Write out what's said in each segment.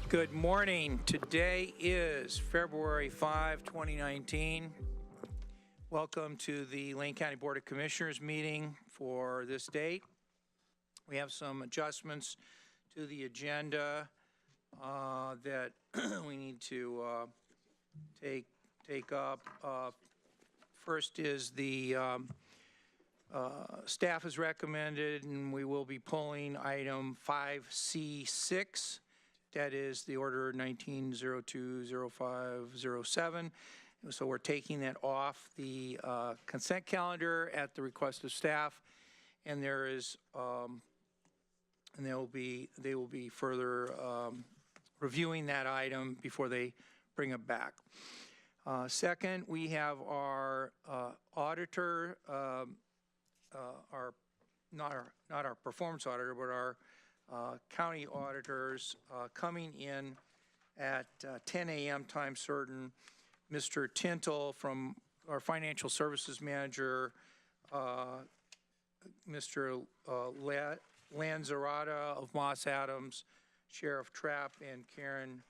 Good morning. Today is February 5, 2019. Welcome to the Lane County Board of Commissioners meeting for this date. We have some adjustments to the agenda that we need to take up. First is the staff has recommended, and we will be pulling item 5C6. That is the order 19020507. So we're taking that off the consent calendar at the request of staff, and there is and they will be further reviewing that item before they bring it back. Second, we have our auditor, not our performance auditor, but our county auditors coming in at 10 a.m. time certain. Mr. Tintle from our financial services manager, Mr. Lanzarada of Moss Adams, Sheriff Trapp, and Karen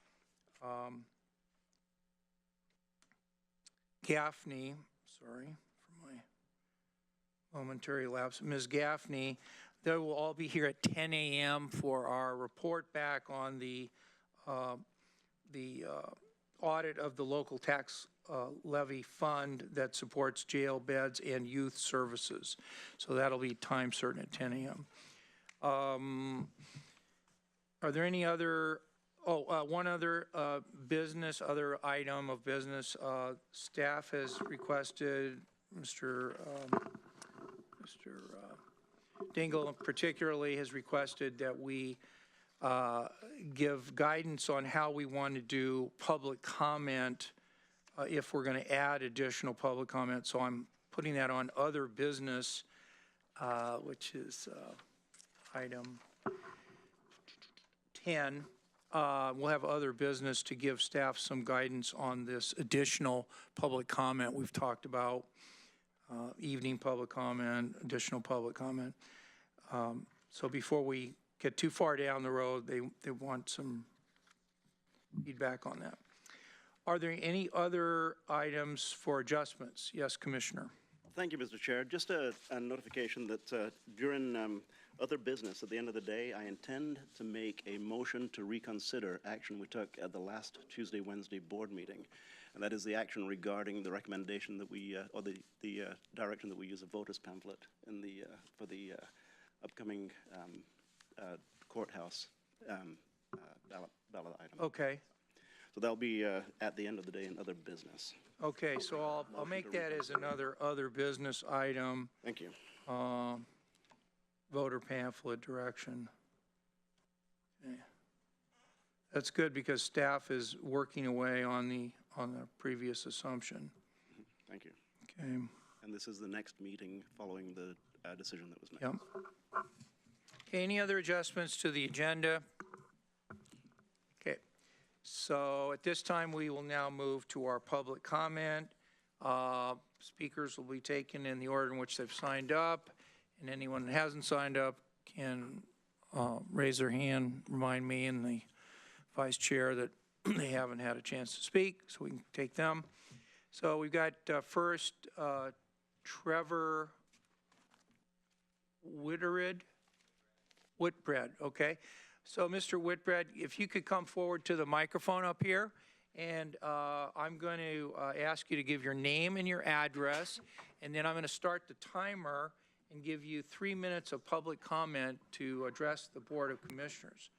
Gaffney, sorry for my momentary lapse, Ms. Gaffney. They will all be here at 10 a.m. for our report back on the audit of the local tax levy fund that supports jail beds and youth services. So that'll be time certain at 10 a.m. Are there any other, one other other item of business. Staff has requested, Mr. Dingle particularly has requested that we give guidance on how we want to do public comment if we're going to add additional public comment. So I'm putting that on other business, which is item 10. We'll have other business to give staff some guidance on this additional public comment we've talked about. Evening public comment, additional public comment. So before we get too far down the road, they want some feedback on that. Are there any other items for adjustments? Yes, Commissioner. Thank you, Mr. Chair. Just a notification that during other business at the end of the day, I intend to make a motion to reconsider action we took at the last Tuesday-Wednesday board meeting. And that is the action regarding the recommendation that we, or the direction that we use a voters pamphlet in the for the upcoming courthouse ballot item. Okay. So that'll be at the end of the day in other business. Okay, so I'll make that as another other business item. Thank you. Voter pamphlet direction. Okay. That's good because staff is working away on the previous assumption. Thank you. Okay. And this is the next meeting following the decision that was made. Yep. Okay, any other adjustments to the agenda? Okay. So at this time, we will now move to our public comment. Speakers will be taken in the order in which they've signed up, and anyone that hasn't signed up can raise their hand, remind me and the vice chair that they haven't had a chance to speak, so we can take them. So we've got first Trevor Whitbread, okay. So Mr. Whitbread, if you could come forward to the microphone up here, and I'm going to ask you to give your name and your address, and then I'm going to start the timer and give you 3 minutes of public comment to address the Board of Commissioners.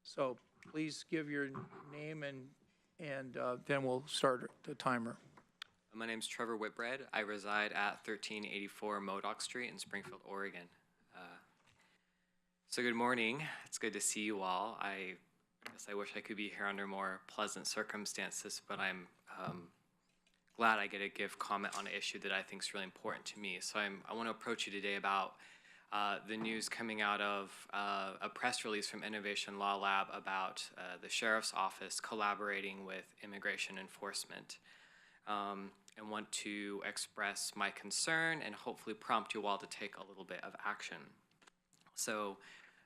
So please give your name and then we'll start the timer. My name's Trevor Whitbread. I reside at 1384 Modoc Street in Springfield, Oregon. So good morning. It's good to see you all. I guess I wish I could be here under more pleasant circumstances, but I'm glad I get to give comment on an issue that I think is really important to me. So I want to approach you today about the news coming out of a press release from Innovation Law Lab about the Sheriff's Office collaborating with immigration enforcement. And want to express my concern and hopefully prompt you all to take a little bit of action. So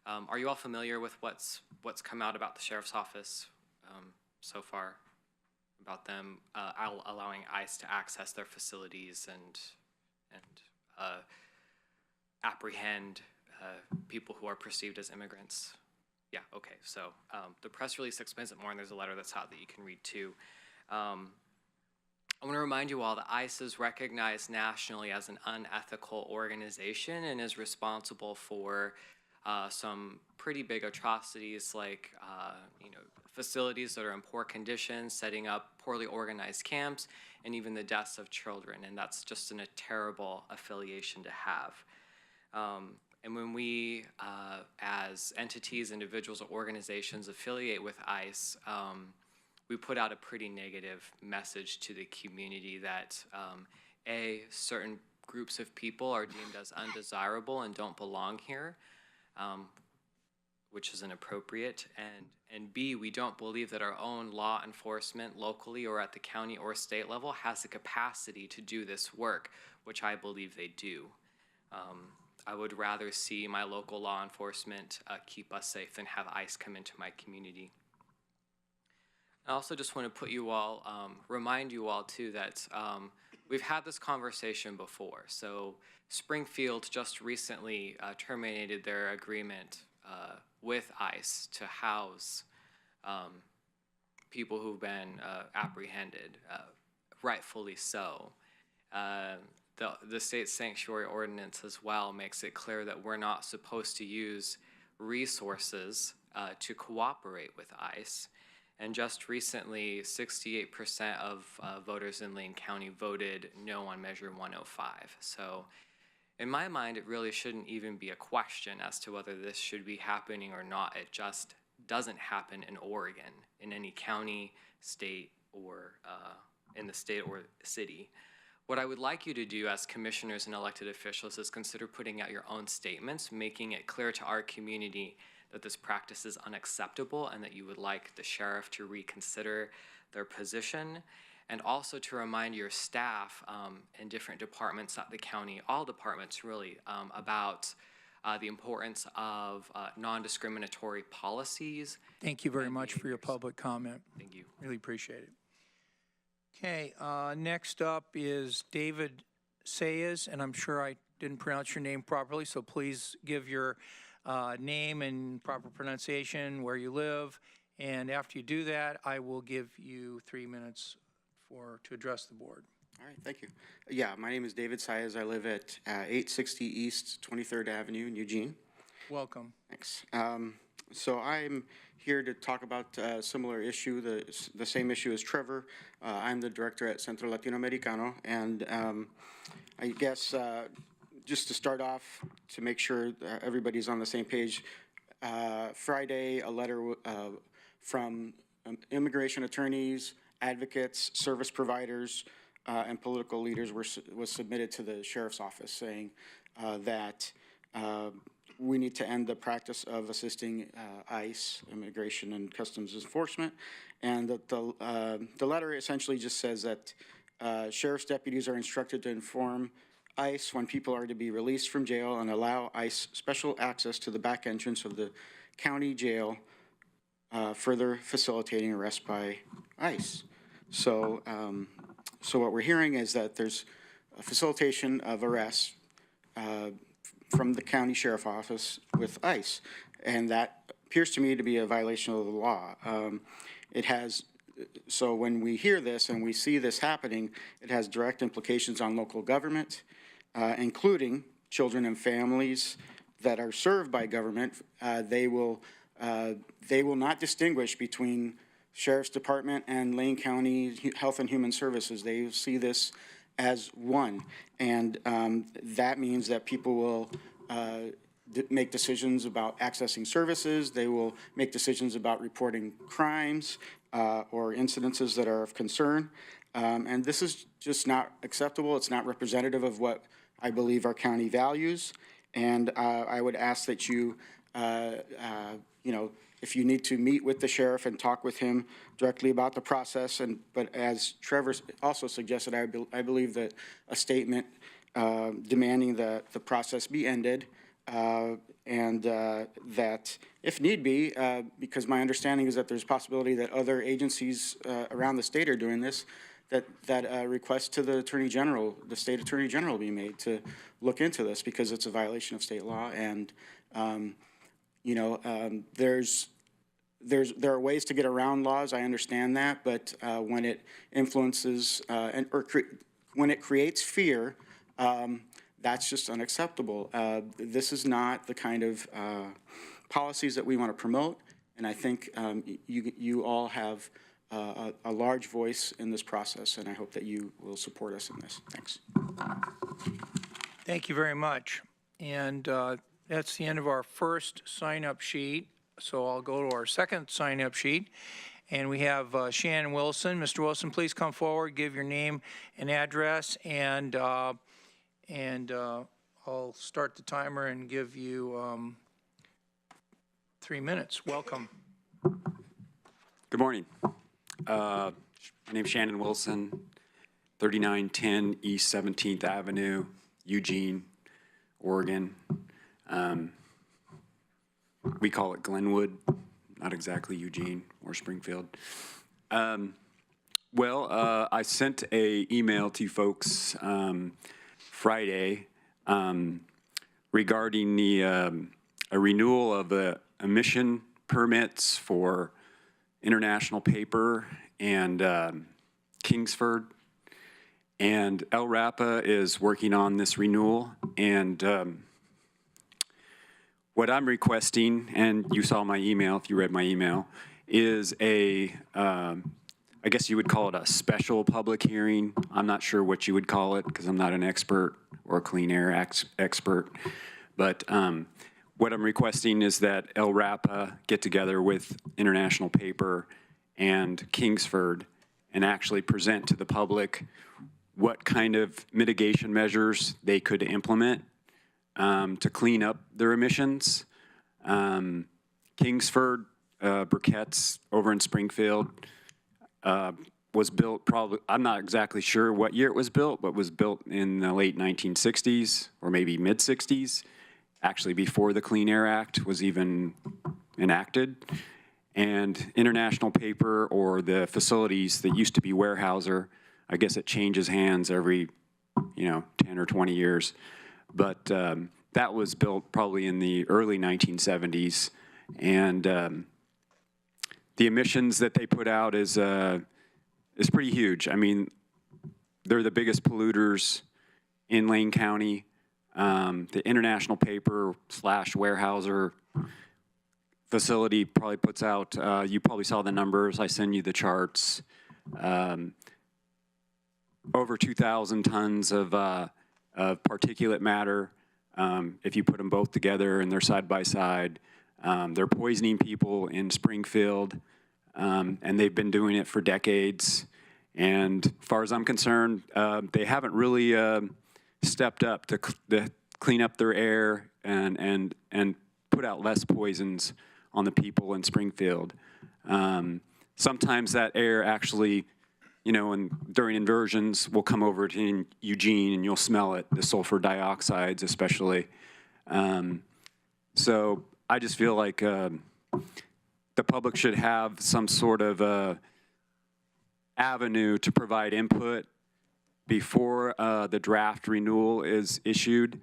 Are you all familiar with what's come out about the sheriff's office so far? About them allowing ICE to access their facilities and apprehend people who are perceived as immigrants. Yeah, okay, so the press release explains it more, and there's a letter that's out that you can read too. I want to remind you all that ICE is recognized nationally as an unethical organization and is responsible for some pretty big atrocities like facilities that are in poor condition, setting up poorly organized camps, and even the deaths of children. And that's just a terrible affiliation to have. And when we, as entities, individuals, or organizations affiliate with ICE, we put out a pretty negative message to the community that certain groups of people are deemed as undesirable and don't belong here, which is inappropriate, and B, we don't believe that our own law enforcement locally or at the county or state level has the capacity to do this work, which I believe they do. I would rather see my local law enforcement keep us safe than have ICE come into my community. I also just want to put you all, remind you all too that we've had this conversation before. So Springfield just recently terminated their agreement with ICE to house people who've been apprehended, rightfully so. The state sanctuary ordinance as well makes it clear that we're not supposed to use resources to cooperate with ICE. And just recently, 68% of voters in Lane County voted no on Measure 105. So in my mind, it really shouldn't even be a question as to whether this should be happening or not. It just doesn't happen in Oregon, in any county, state, or in the state or city. What I would like you to do as commissioners and elected officials is consider putting out your own statements, making it clear to our community that this practice is unacceptable and that you would like the sheriff to reconsider their position, and also to remind your staff in different departments at the county, all departments really, about the importance of non-discriminatory policies. Thank you very much for your public comment. Thank you. Really appreciate it. Okay, next up is David Sayes, and I'm sure I didn't pronounce your name properly, so please give your name and proper pronunciation, where you live, and after you do that, I will give you 3 minutes to address the board. All right, thank you. Yeah, my name is David Sayes. I live at 860 East 23rd Avenue in Eugene. Welcome. Thanks. So I'm here to talk about a similar issue, the same issue as Trevor. I'm the director at Centro Latinoamericano, and I guess just to start off, to make sure everybody's on the same page, Friday, a letter from immigration attorneys, advocates, service providers, and political leaders was submitted to the sheriff's office saying that we need to end the practice of assisting ICE, Immigration and Customs Enforcement, and that the letter essentially just says that sheriff's deputies are instructed to inform ICE when people are to be released from jail and allow ICE special access to the back entrance of the county jail, further facilitating arrest by ICE. So, so what we're hearing is that there's a facilitation of arrests from the county sheriff office with ICE, and that appears to me to be a violation of the law. So when we hear this and we see this happening, it has direct implications on local government, including children and families that are served by government. They will not distinguish between Sheriff's Department and Lane County Health and Human Services. They see this as one, and that means that people will make decisions about accessing services. They will make decisions about reporting crimes or incidences that are of concern, and this is just not acceptable. It's not representative of what I believe our county values, and I would ask that you, if you need to meet with the sheriff and talk with him directly about the process, but as Trevor also suggested, I believe that a statement demanding that the process be ended that if need be, because my understanding is that there's possibility that other agencies around the state are doing this, that a request to the Attorney General, the State Attorney General, be made to look into this because it's a violation of state law. And there are ways to get around laws. I understand that, but when it influences when it creates fear, that's just unacceptable. This is not the kind of policies that we want to promote, and I think you all have a large voice in this process, and I hope that you will support us in this. Thanks. Thank you very much. And that's the end of our first sign-up sheet. So I'll go to our second sign-up sheet. And we have Shannon Wilson. Mr. Wilson, please come forward, give your name and address, and I'll start the timer and give you 3 minutes. Welcome. Good morning. My name's Shannon Wilson, 3910 East 17th Avenue, Eugene, Oregon. We call it Glenwood, not exactly Eugene or Springfield. I sent an email to you folks Friday regarding a renewal of the emission permits for International Paper and Kingsford. And LRAPA is working on this renewal. And what I'm requesting, and you saw my email if you read my email, is I guess you would call it a special public hearing. I'm not sure what you would call it because I'm not an expert or a clean air expert. But what I'm requesting is that LRAPA get together with International Paper and Kingsford and actually present to the public what kind of mitigation measures they could implement to clean up their emissions. Kingsford, briquettes over in Springfield was built probably, I'm not exactly sure what year it was built, but was built in the late 1960s or maybe mid 60s, actually before the Clean Air Act was even enacted. And International Paper, or the facilities that used to be Weyerhaeuser, I guess it changes hands every, 10 or 20 years. But that was built probably in the early 1970s. And the emissions that they put out is pretty huge. I mean, they're the biggest polluters in Lane County. The International Paper / Weyerhaeuser facility probably puts out, you probably saw the numbers, I send you the charts, over 2,000 tons of particulate matter. If you put them both together and they're side by side, they're poisoning people in Springfield, and they've been doing it for decades. And as far as I'm concerned, they haven't really stepped up to clean up their air and put out less poisons on the people in Springfield. Sometimes that air actually, and during inversions, will come over to Eugene and you'll smell it, the sulfur dioxides especially. So I just feel like the public should have some sort of avenue to provide input before the draft renewal is issued.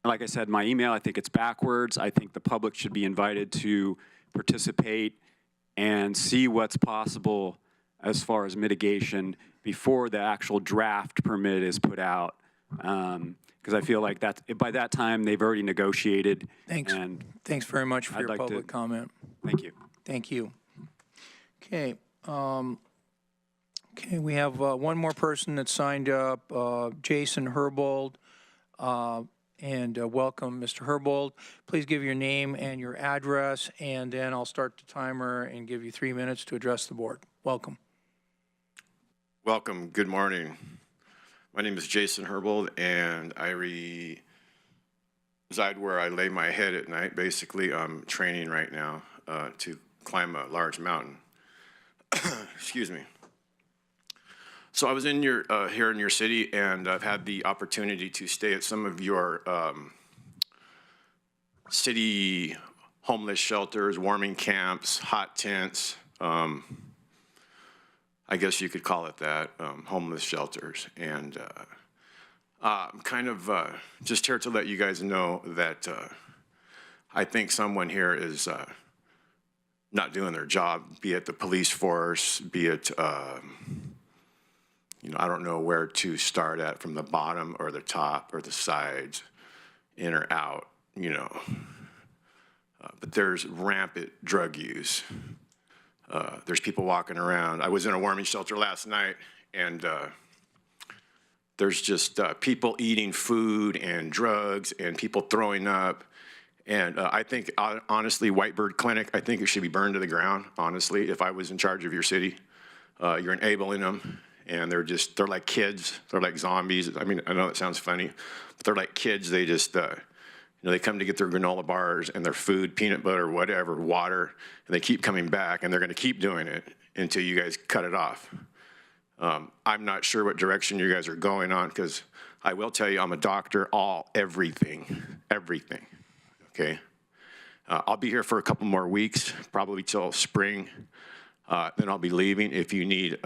Like I said, my email, I think it's backwards. I think the public should be invited to participate and see what's possible as far as mitigation before the actual draft permit is put out. Because I feel like that by that time they've already negotiated. Thanks. And Thanks very much for I'd your like public comment. thank you. Thank you. Okay. Okay, we have one more person that signed up, Jason Herbold. And welcome, Mr. Herbold. Please give your name and your address, and then I'll start the timer and give you 3 minutes to address the board. Welcome. Welcome. Good morning. My name is Jason Herbold, and I reside where I lay my head at night. Basically, I'm training right now to climb a large mountain. Excuse me. So I was in here in your city, and I've had the opportunity to stay at some of your city homeless shelters, warming camps, hot tents. I guess you could call it that, homeless shelters. And I'm kind of just here to let you guys know that I think someone here is not doing their job, be it the police force, be it, I don't know where to start at, from the bottom or the top or the sides, in or out, but there's rampant drug use. There's people walking around. I was in a warming shelter last night, and there's just people eating food and drugs and people throwing up. And I think, honestly, Whitebird Clinic, I think it should be burned to the ground, honestly, if I was in charge of your city. You're enabling them, and they're like kids. They're like zombies. I mean, I know it sounds funny, but they're like kids. They just, they come to get their granola bars and their food, peanut butter, whatever, water, and they keep coming back, and they're gonna keep doing it until you guys cut it off. I'm not sure what direction you guys are going on, because I will tell you, I'm a doctor, everything, okay? I'll be here for a couple more weeks, probably till spring. Then I'll be leaving. If you need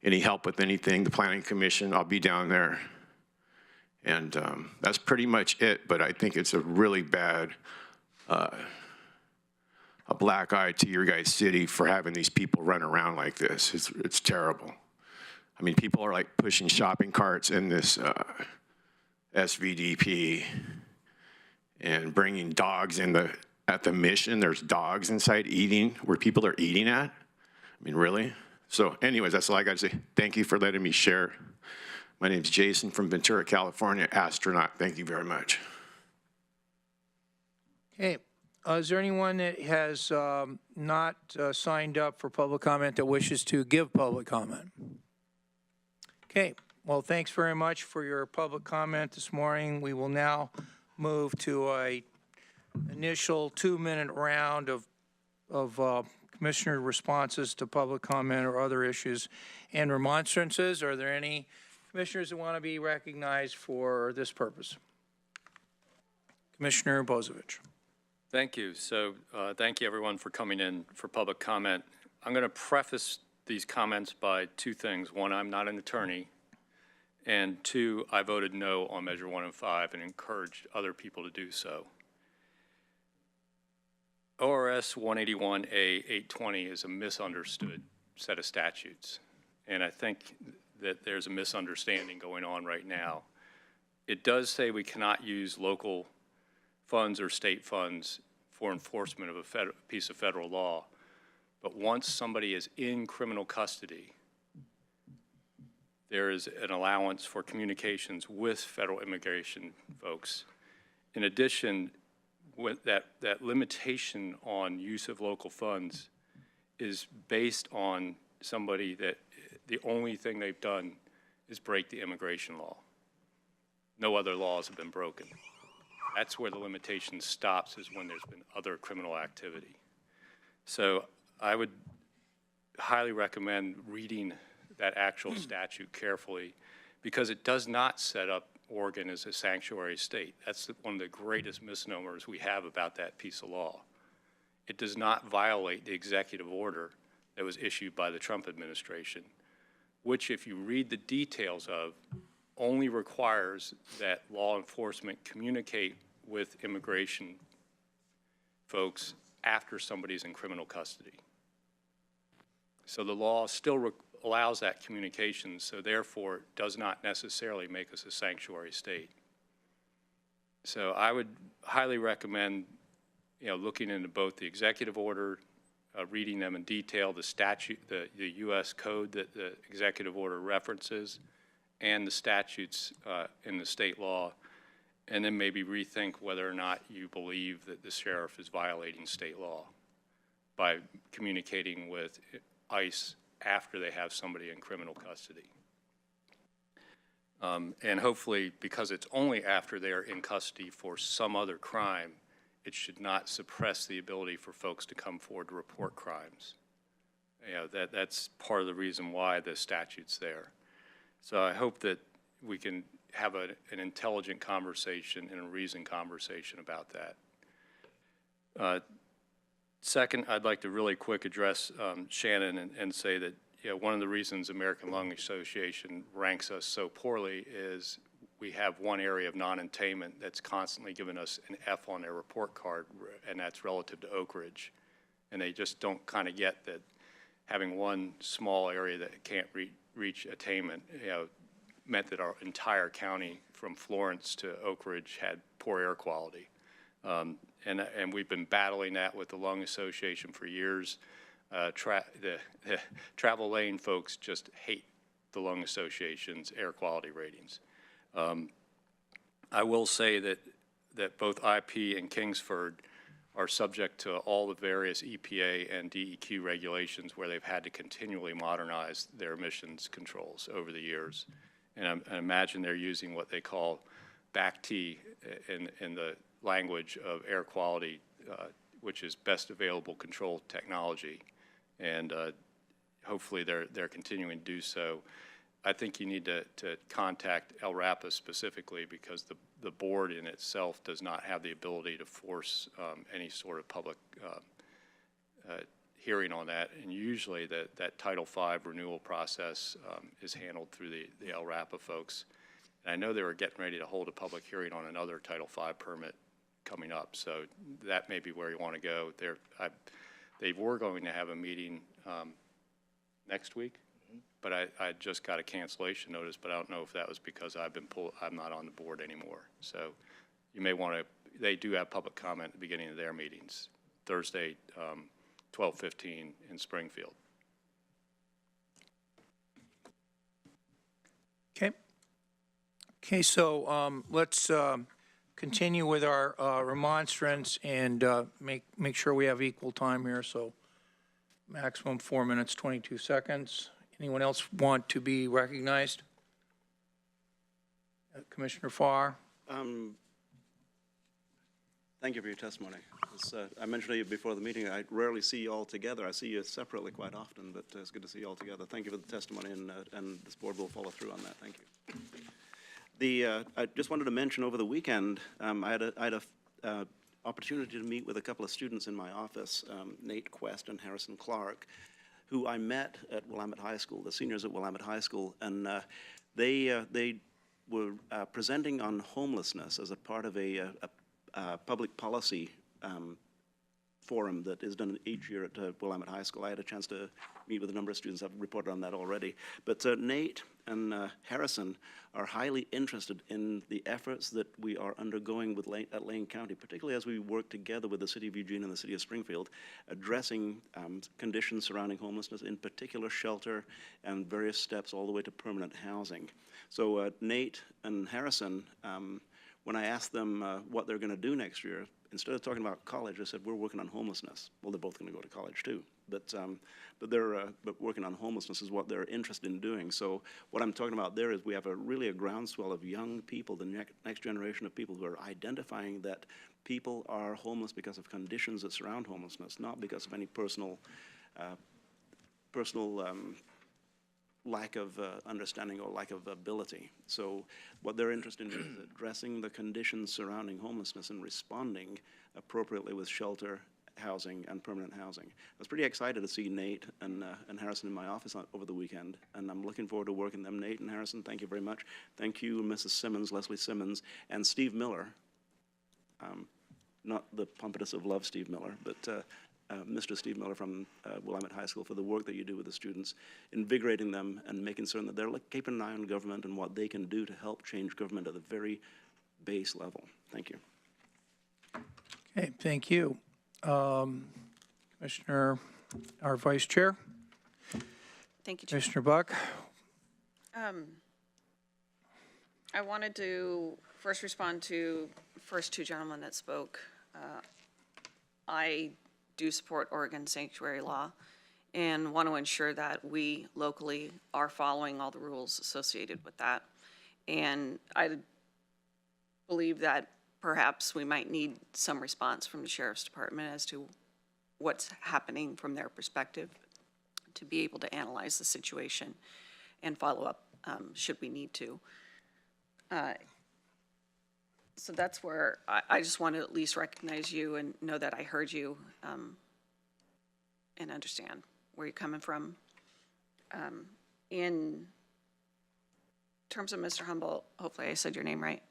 any help with anything, the Planning Commission, I'll be down there. And that's pretty much it, but I think it's a really bad, a black eye to your guys' city for having these people run around like this. It's terrible. I mean, people are like pushing shopping carts in this SVDP and bringing dogs at the mission. There's dogs inside eating, where people are eating at. I mean, really? So anyways, that's all I got to say. Thank you for letting me share. My name's Jason from Ventura, California, astronaut. Thank you very much. Okay, is there anyone that has not signed up for public comment that wishes to give public comment? Okay, well, thanks very much for your public comment this morning. We will now move to a initial 2-minute round of commissioner responses to public comment or other issues and remonstrances. Are there any commissioners that want to be recognized for this purpose? Commissioner Bozievich. Thank you. So thank you, everyone, for coming in for public comment. I'm going to preface these comments by two things. One, I'm not an attorney. And two, I voted no on Measure 1 and 5 and encouraged other people to do so. ORS 181A 820 is a misunderstood set of statutes. And I think that there's a misunderstanding going on right now. It does say we cannot use local funds or state funds for enforcement of a piece of federal law. But once somebody is in criminal custody, there is an allowance for communications with federal immigration folks. In addition, with that limitation on use of local funds is based on somebody that the only thing they've done is break the immigration law. No other laws have been broken. That's where the limitation stops, is when there's been other criminal activity. So I would highly recommend reading that actual statute carefully, because it does not set up Oregon as a sanctuary state. That's one of the greatest misnomers we have about that piece of law. It does not violate the executive order that was issued by the Trump administration, which, if you read the details of, only requires that law enforcement communicate with immigration folks after somebody's in criminal custody. So the law still allows that communication, so therefore it does not necessarily make us a sanctuary state. So I would highly recommend, looking into both the executive order, reading them in detail, the statute, the U.S. code that the executive order references, and the statutes in the state law, and then maybe rethink whether or not you believe that the sheriff is violating state law by communicating with ICE after they have somebody in criminal custody. And hopefully, because it's only after they're in custody for some other crime, it should not suppress the ability for folks to come forward to report crimes. That's part of the reason why the statute's there. So I hope that we can have an intelligent conversation and a reasoned conversation about that. Second, I'd like to really quick address Shannon and say that, you know, one of the reasons American Lung Association ranks us so poorly is we have one area of non-attainment that's constantly given us an F on their report card, and that's relative to Oak Ridge. And they just don't kind of get that having one small area that can't reach attainment, you know, meant that our entire county from Florence to Oak Ridge had poor air quality. And we've been battling that with the Lung Association for years. The travel lane folks just hate the Lung Association's air quality ratings. I will say that both IP and Kingsford are subject to all the various EPA and DEQ regulations where they've had to continually modernize their emissions controls over the years. And I imagine they're using what they call BACT in the language of air quality, which is best available control technology. And hopefully they're continuing to do so. I think you need to contact LRAPA specifically because the board in itself does not have the ability to force any sort of public hearing on that. And usually that Title V renewal process is handled through the LRAPA folks. And I know they were getting ready to hold a public hearing on another Title V permit coming up. So that may be where you want to go. They were going to have a meeting next week. But I just got a cancellation notice, but I don't know if that was because I'm not on the board anymore. So you may want to, they do have public comment at the beginning of their meetings, Thursday, 12:15 in Springfield. Okay. Okay, so let's continue with our remonstrance and make sure we have equal time here. So maximum 4 minutes, 22 seconds. Anyone else want to be recognized? Commissioner Farr? Thank you for your testimony. As I mentioned to you before the meeting, I rarely see you all together. I see you separately quite often, but it's good to see you all together. Thank you for the testimony, and this board will follow through on that. Thank you. I just wanted to mention over the weekend, I had a opportunity to meet with a couple of students in my office, Nate Quest and Harrison Clark, who I met at Willamette High School, the seniors at Willamette High School, and they were presenting on homelessness as a part of a public policy forum that is done each year at Willamette High School. I had a chance to meet with a number of students. I've reported on that already. But Nate and Harrison are highly interested in the efforts that we are undergoing at Lane County, particularly as we work together with the City of Eugene and the City of Springfield, addressing conditions surrounding homelessness, in particular shelter and various steps all the way to permanent housing. So Nate and Harrison, when I asked them what they're going to do next year, instead of talking about college, they said, we're working on homelessness. Well, they're both going to go to college too, but working on homelessness is what they're interested in doing. So what I'm talking about there is we have really a groundswell of young people, the next generation of people who are identifying that people are homeless because of conditions that surround homelessness, not because of any personal lack of understanding or lack of ability. So what they're interested in is addressing the conditions surrounding homelessness and responding appropriately with shelter, housing, and permanent housing. I was pretty excited to see Nate and Harrison in my office over the weekend, and I'm looking forward to working with them. Nate and Harrison, thank you very much. Thank you, Mrs. Simmons, Leslie Simmons, and Steve Miller. Not the pompatus of love, Steve Miller, but Mr. Steve Miller from Willamette High School for the work that you do with the students, invigorating them and making certain that they're keeping an eye on government and what they can do to help change government at the very base level. Thank you. Okay, thank you. Commissioner, our Vice Chair, Thank you, Chair. Commissioner Buck. I wanted to first respond to the first two gentlemen that spoke. I do support Oregon sanctuary law and want to ensure that we locally are following all the rules associated with that. And I believe that perhaps we might need some response from the Sheriff's Department as to what's happening from their perspective to be able to analyze the situation and follow up should we need to. So that's where I just want to at least recognize you and know that I heard you and understand where you're coming from. In terms of Mr. Humboldt, hopefully I said your name right.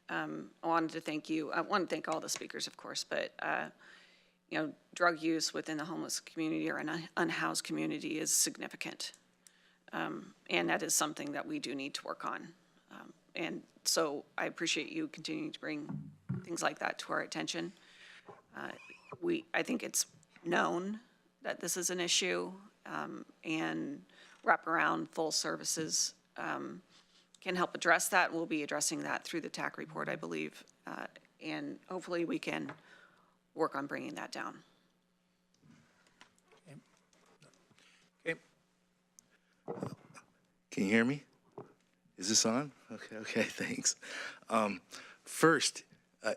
I wanted to thank you. I want to thank all the speakers, of course, but you know, drug use within the homeless community or an unhoused community is significant. And that is something that we do need to work on. And so I appreciate you continuing to bring things like that to our attention. I think it's known that this is an issue, and wraparound full services can help address that. We'll be addressing that through the TAC report, I believe, and hopefully we can work on bringing that down. Okay. Can you hear me? Is this on? Okay, thanks. First,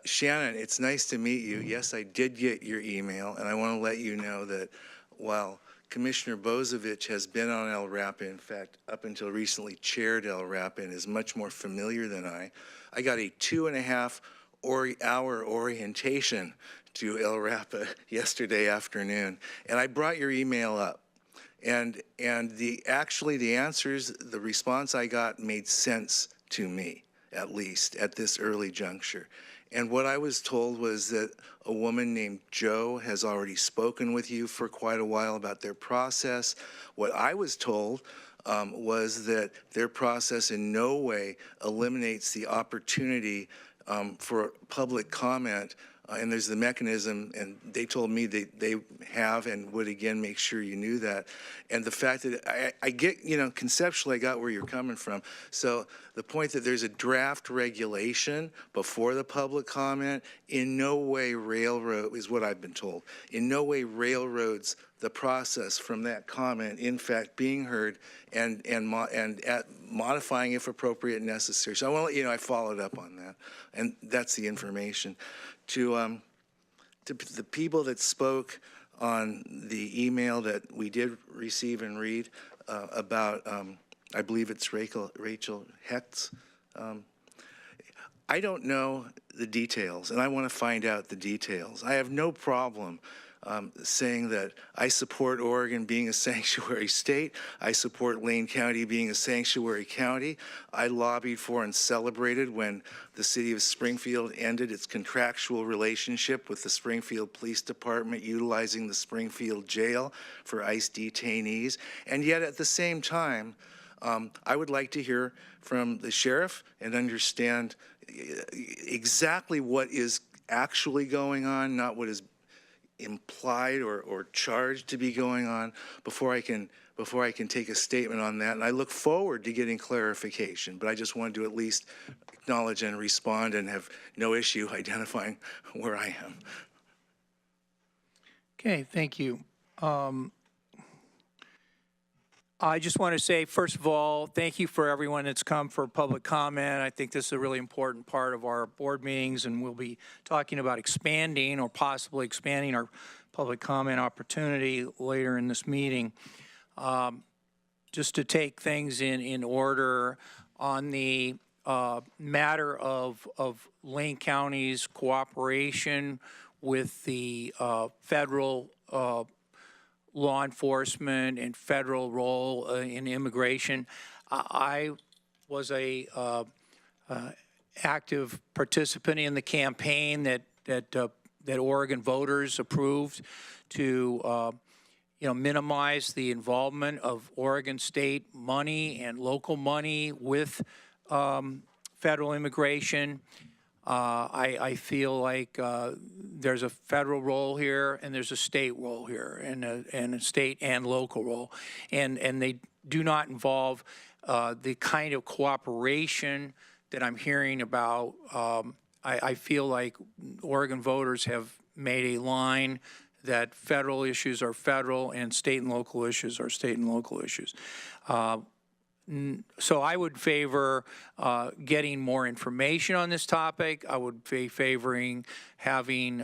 Shannon, it's nice to meet you. Yes, I did get your email, and I want to let you know that while Commissioner Bozovich has been on LRAPA, in fact, up until recently chaired LRAPA and is much more familiar than I got a 2.5-hour orientation to LRAPA yesterday afternoon, and I brought your email up. And the answers, the response I got made sense to me, at least at this early juncture. And what I was told was that a woman named Jo has already spoken with you for quite a while about their process. What I was told was that their process in no way eliminates the opportunity for public comment. And there's the mechanism, and they told me they have and would again make sure you knew that. And the fact that I get, you know, conceptually I got where you're coming from. So the point that there's a draft regulation before the public comment in no way is what I've been told, in no way railroads the process from that comment, in fact, being heard and modifying if appropriate and necessary. So I want to let you know I followed up on that, and that's the information. To the people that spoke on the email that we did receive and read about, I believe it's Rachel Hecht's. I don't know the details, and I want to find out the details. I have no problem saying that I support Oregon being a sanctuary state. I support Lane County being a sanctuary county. I lobbied for and celebrated when the city of Springfield ended its contractual relationship with the Springfield Police Department, utilizing the Springfield Jail for ICE detainees. And yet at the same time, I would like to hear from the sheriff and understand exactly what is actually going on, not what is implied or charged to be going on before I can take a statement on that. And I look forward to getting clarification, but I just wanted to at least acknowledge and respond and have no issue identifying where I am. Okay, thank you. I just want to say, first of all, thank you for everyone that's come for public comment. I think this is a really important part of our board meetings, and we'll be talking about expanding or possibly expanding our public comment opportunity later in this meeting. Just to take things in order, on the matter of Lane County's cooperation with the federal law enforcement and federal role in immigration. I was a active participant in the campaign that Oregon voters approved to minimize the involvement of Oregon state money and local money with federal immigration. I feel like there's a federal role here and there's a state role here, and a state and local role, and they do not involve the kind of cooperation that I'm hearing about. I feel like Oregon voters have made a line that federal issues are federal and state and local issues are state and local issues. So I would favor getting more information on this topic. I would be favoring having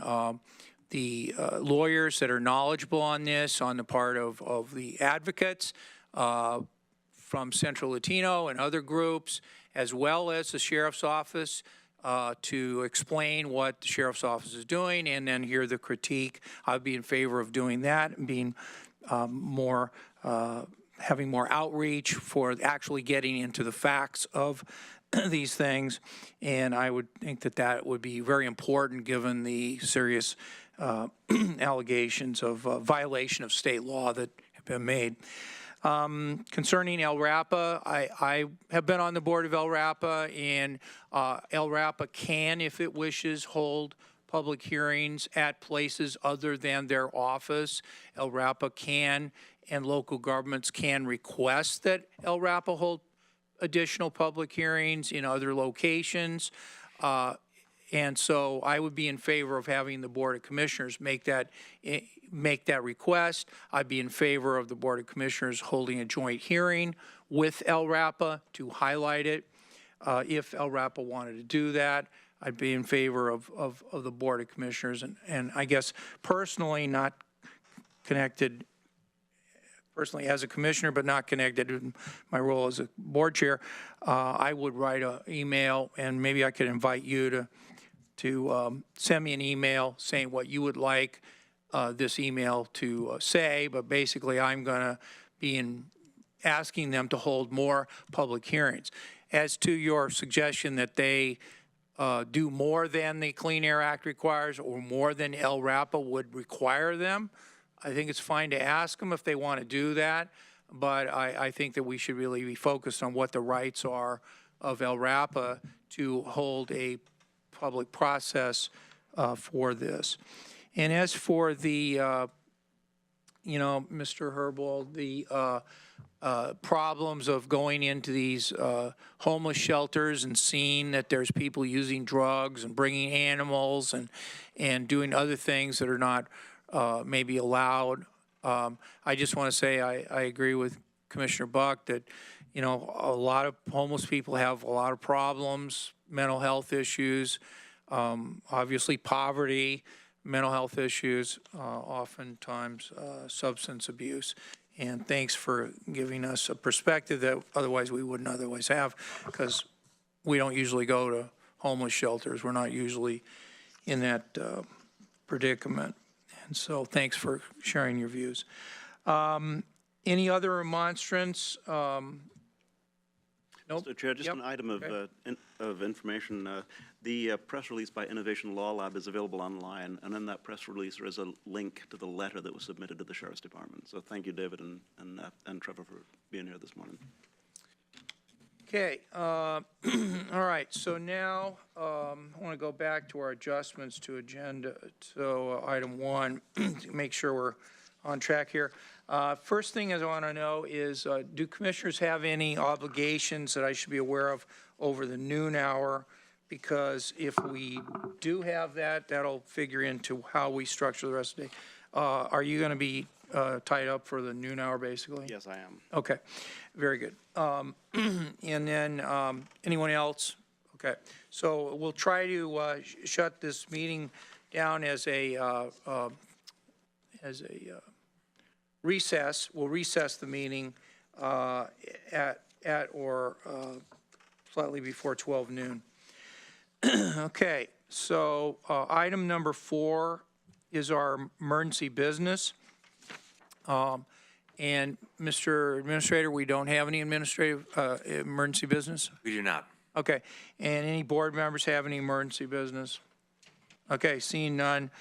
the lawyers that are knowledgeable on this on the part of the advocates from Central Latino and other groups, as well as the sheriff's office, to explain what the sheriff's office is doing and then hear the critique. I'd be in favor of doing that and being more, having more outreach for actually getting into the facts of these things. And I would think that that would be very important given the serious allegations of violation of state law that have been made. Concerning El Rapa, I have been on the board of El Rapa, and El Rapa can, if it wishes, hold public hearings at places other than their office. El Rapa can, and local governments can request that El Rapa hold additional public hearings in other locations. And so I would be in favor of having the Board of Commissioners make that request. I'd be in favor of the Board of Commissioners holding a joint hearing with El Rapa to highlight it. If El Rapa wanted to do that, I'd be in favor of the Board of Commissioners. And I guess personally, not connected personally as a commissioner, but not connected to my role as a board chair, I would write an email, and maybe I could invite you to send me an email saying what you would like this email to say, but basically I'm going to be asking them to hold more public hearings. As to your suggestion that they do more than the Clean Air Act requires or more than El Rapa would require them, I think it's fine to ask them if they want to do that, but I think that we should really be focused on what the rights are of El Rapa to hold a public process for this. And as for the, Mr. Herbold, the problems of going into these homeless shelters and seeing that there's people using drugs and bringing animals and doing other things that are not maybe allowed. I just want to say I agree with Commissioner Buck that, a lot of homeless people have a lot of problems, mental health issues, obviously poverty, mental health issues, oftentimes substance abuse. And thanks for giving us a perspective that otherwise we wouldn't otherwise have, because we don't usually go to homeless shelters. We're not usually in that predicament. And so thanks for sharing your views. Any other remonstrance? Nope. Mr. Chair, just Yep. an item of information. The press release by Innovation Law Lab is available online, and in that press release there is a link to the letter that was submitted to the Sheriff's Department. So thank you, David and Trevor, for being here this morning. Okay, all right, so now I want to go back to our adjustments to agenda, so item 1, to make sure we're on track here. First thing I want to know is, do commissioners have any obligations that I should be aware of over the noon hour? Because if we do have that, that'll figure into how we structure the rest of the day. Are you going to be tied up for the noon hour, basically? Yes, I am. Okay, very good. And then anyone else? Okay, so we'll try to shut this meeting down as a recess. We'll recess the meeting at or slightly before 12 noon. Okay, so item number 4 is our emergency business. And Mr. Administrator, we don't have any administrative emergency business? We do not. Okay, and any board members have any emergency business? Okay, seeing none,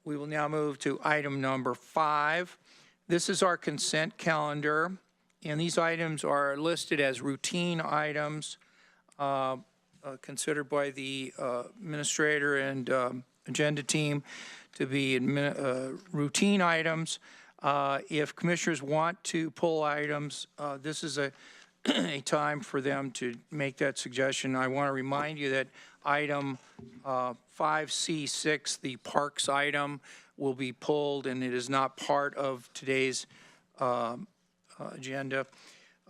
we will now move to item number 5. This is our consent calendar, and these items are listed as routine items considered by the administrator and agenda team to be routine items. If commissioners want to pull items, this is a time for them to make that suggestion. I want to remind you that item 5C6, the parks item, will be pulled, and it is not part of today's agenda.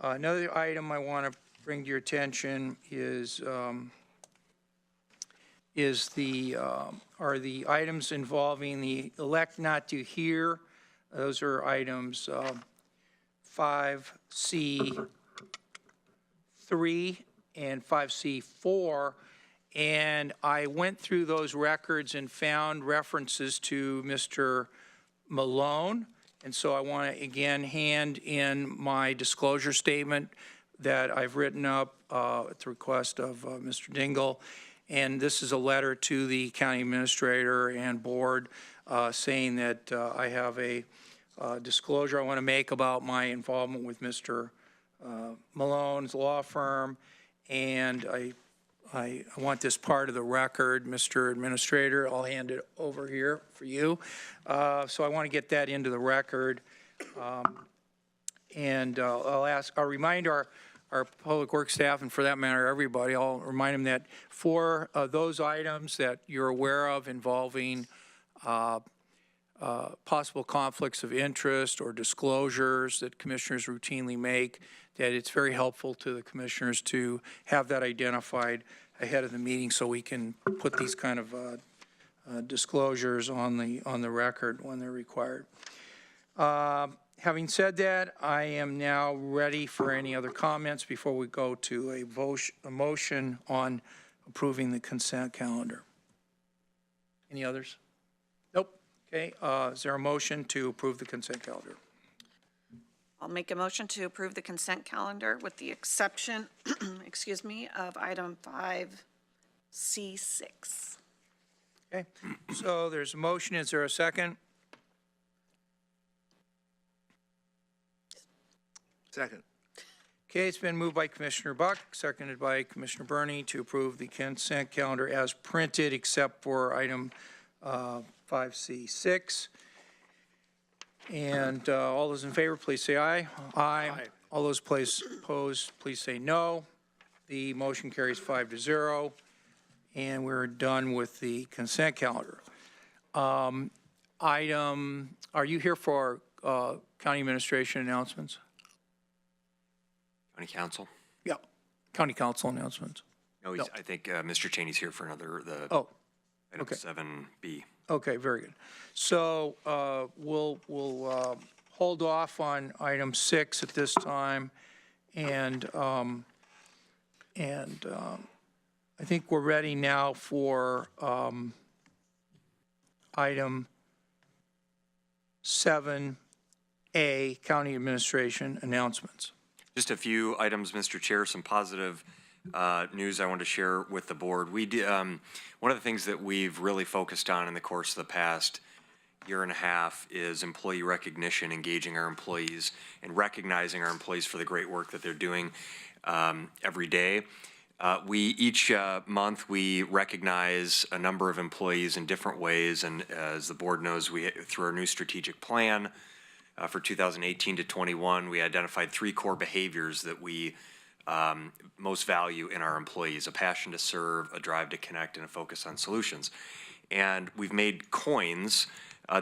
Another item I want to bring to your attention is the items involving the elect not to hear. Those are items 5C3 and 5C4. And I went through those records and found references to Mr. Malone. And so I want to again hand in my disclosure statement that I've written up at the request of Mr. Dingle. And this is a letter to the county administrator and board saying that I have a disclosure I want to make about my involvement with Mr. Malone's law firm. And I want this part of the record, Mr. Administrator. I'll hand it over here for you. So I want to get that into the record. And I'll remind our public works staff, and for that matter, everybody, I'll remind them that for those items that you're aware of involving possible conflicts of interest or disclosures that commissioners routinely make, that it's very helpful to the commissioners to have that identified ahead of the meeting so we can put these kind of disclosures on the record when they're required. Having said that, I am now ready for any other comments before we go to a motion on approving the consent calendar. Any others? Nope. Okay. Is there a motion to approve the consent calendar? I'll make a motion to approve the consent calendar with the exception, excuse me, of item 5C6. Okay. So there's a motion. Is there a second? Second. Okay, it's been moved by Commissioner Buck, seconded by Commissioner Burney to approve the consent calendar as printed, except for item 5C6. And all those in favor, please say aye. Aye. All those opposed, please say no. The motion carries 5-0, and we're done with the consent calendar. Are you here for county administration announcements? County Council? Yeah, county council announcements. No, I think Mr. Cheney's here for another, Oh, item okay. 7B. Okay, very good. So we'll hold off on item 6 at this time, and I think we're ready now for item 7A, county administration announcements. Just a few items, Mr. Chair, some positive news I want to share with the board. We one of the things that we've really focused on in the course of the past year and a half is employee recognition, engaging our employees and recognizing our employees for the great work that they're doing every day. Each month we recognize a number of employees in different ways, and as the board knows, through our new strategic plan for 2018 to 21, we identified 3 core behaviors that we most value in our employees: a passion to serve, a drive to connect, and a focus on solutions. And we've made coins,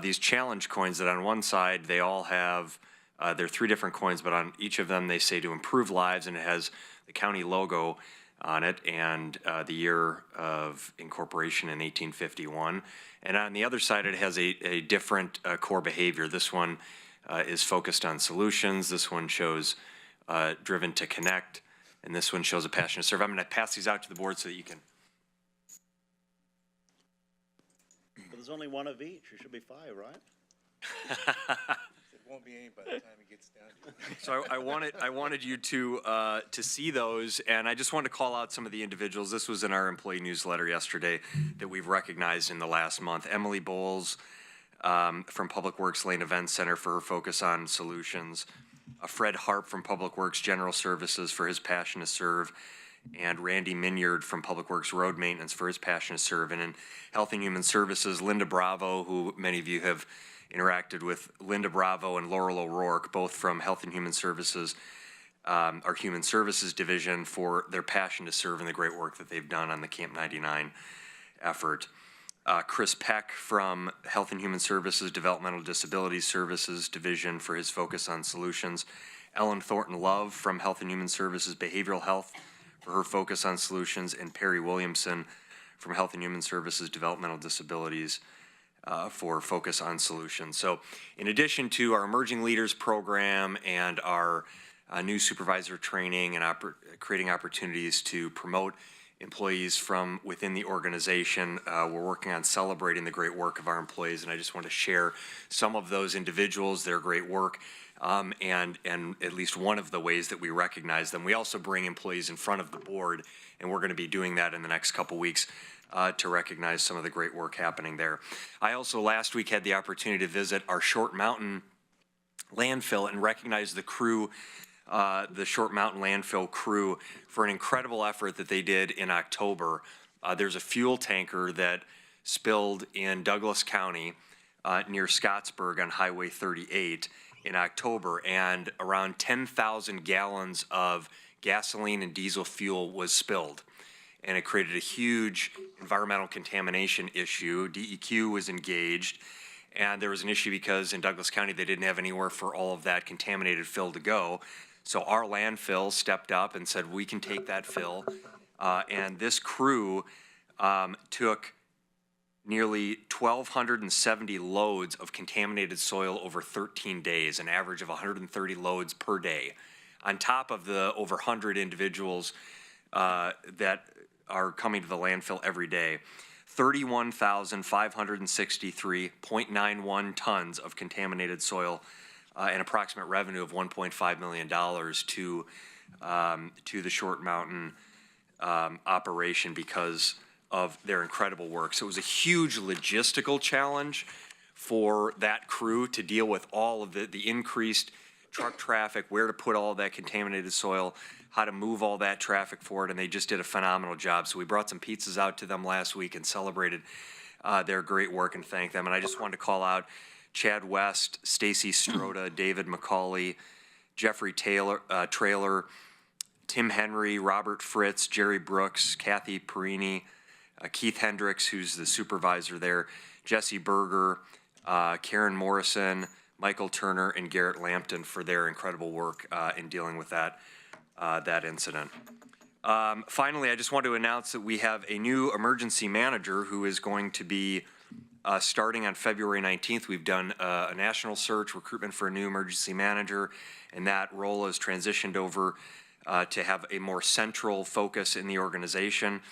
these challenge coins, that on one side they all have, there are 3 different coins, but on each of them they say to improve lives, and it has the county logo on it and the year of incorporation in 1851. And on the other side it has a different core behavior. This one is focused on solutions. This one shows driven to connect, and this one shows a passion to serve. I'm going to pass these out to the board so that you can. But there's only one of each. There should be 5, right? It won't be any by the time it gets down to it. So I wanted you to see those, and I just wanted to call out some of the individuals. This was in our employee newsletter yesterday that we've recognized in the last month. Emily Bowles from Public Works Lane Event Center for her focus on solutions. Fred Harp from Public Works General Services for his passion to serve, and Randy Minyard from Public Works Road Maintenance for his passion to serve. And in Health and Human Services, Linda Bravo, who many of you have interacted with, Linda Bravo and Laurel O'Rourke, both from Health and Human Services, our Human Services Division, for their passion to serve and the great work that they've done on the Camp 99 effort. Chris Peck from Health and Human Services Developmental Disabilities Services Division for his focus on solutions. Ellen Thornton Love from Health and Human Services Behavioral Health for her focus on solutions, and Perry Williamson from Health and Human Services Developmental Disabilities for focus on solutions. So in addition to our Emerging Leaders program and our new supervisor training and creating opportunities to promote employees from within the organization. We're working on celebrating the great work of our employees, and I just want to share some of those individuals, their great work, and at least one of the ways that we recognize them. We also bring employees in front of the board, and we're going to be doing that in the next couple weeks to recognize some of the great work happening there. I also last week had the opportunity to visit our Short Mountain landfill and recognize the crew, the Short Mountain landfill crew, for an incredible effort that they did in October. There's a fuel tanker that spilled in Douglas County near Scottsburg on Highway 38 in October, and around 10,000 gallons of gasoline and diesel fuel was spilled. And it created a huge environmental contamination issue. DEQ was engaged, and there was an issue because in Douglas County they didn't have anywhere for all of that contaminated fill to go. So our landfill stepped up and said, we can take that fill. And this crew took nearly 1,270 loads of contaminated soil over 13 days, an average of 130 loads per day, on top of the over 100 individuals that are coming to the landfill every day. 31,563.91 tons of contaminated soil, an approximate revenue of $1.5 million to the Short Mountain operation because of their incredible work. So it was a huge logistical challenge for that crew to deal with all of the increased truck traffic, where to put all of that contaminated soil, how to move all that traffic forward, and they just did a phenomenal job. So we brought some pizzas out to them last week and celebrated their great work and thanked them. And I just wanted to call out Chad West, Stacy Stroda, David McCauley, Jeffrey Trailer, Tim Henry, Robert Fritz, Jerry Brooks, Kathy Perini, Keith Hendricks, who's the supervisor there, Jesse Berger, Karen Morrison, Michael Turner, and Garrett Lampton for their incredible work in dealing with that incident. Finally, I just want to announce that we have a new emergency manager who is going to be starting on February 19th. We've done a national search recruitment for a new emergency manager, and that role has transitioned over to have a more central focus in the organization.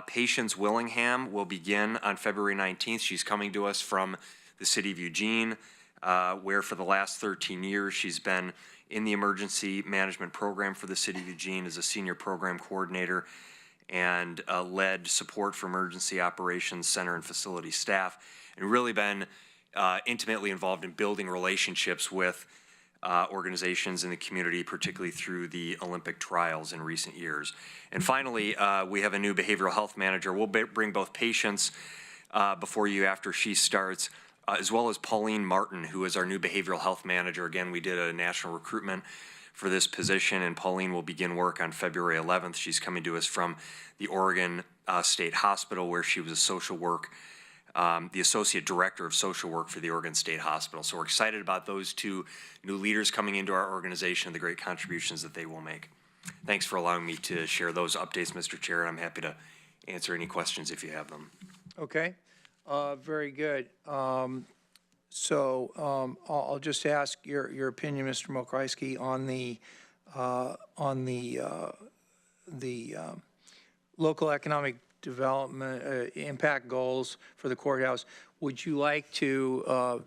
Patience Willingham will begin on February 19th. She's coming to us from the city of Eugene, where for the last 13 years she's been in the emergency management program for the city of Eugene as a senior program coordinator and led support for emergency operations center and facility staff, and really been intimately involved in building relationships with organizations in the community, particularly through the Olympic trials in recent years. And finally, we have a new behavioral health manager. We'll bring both Patience before you after she starts, as well as Pauline Martin, who is our new behavioral health manager. Again, we did a national recruitment for this position, and Pauline will begin work on February 11th. She's coming to us from the Oregon State Hospital, where she was a social work, the Associate Director of Social Work for the Oregon State Hospital. So we're excited about those two new leaders coming into our organization and the great contributions that they will make. Thanks for allowing me to share those updates, Mr. Chair, and I'm happy to answer any questions if you have them. Okay, very good. I'll just ask your opinion, Mr. Mokryski, on the local economic development impact goals for the courthouse. Would you like to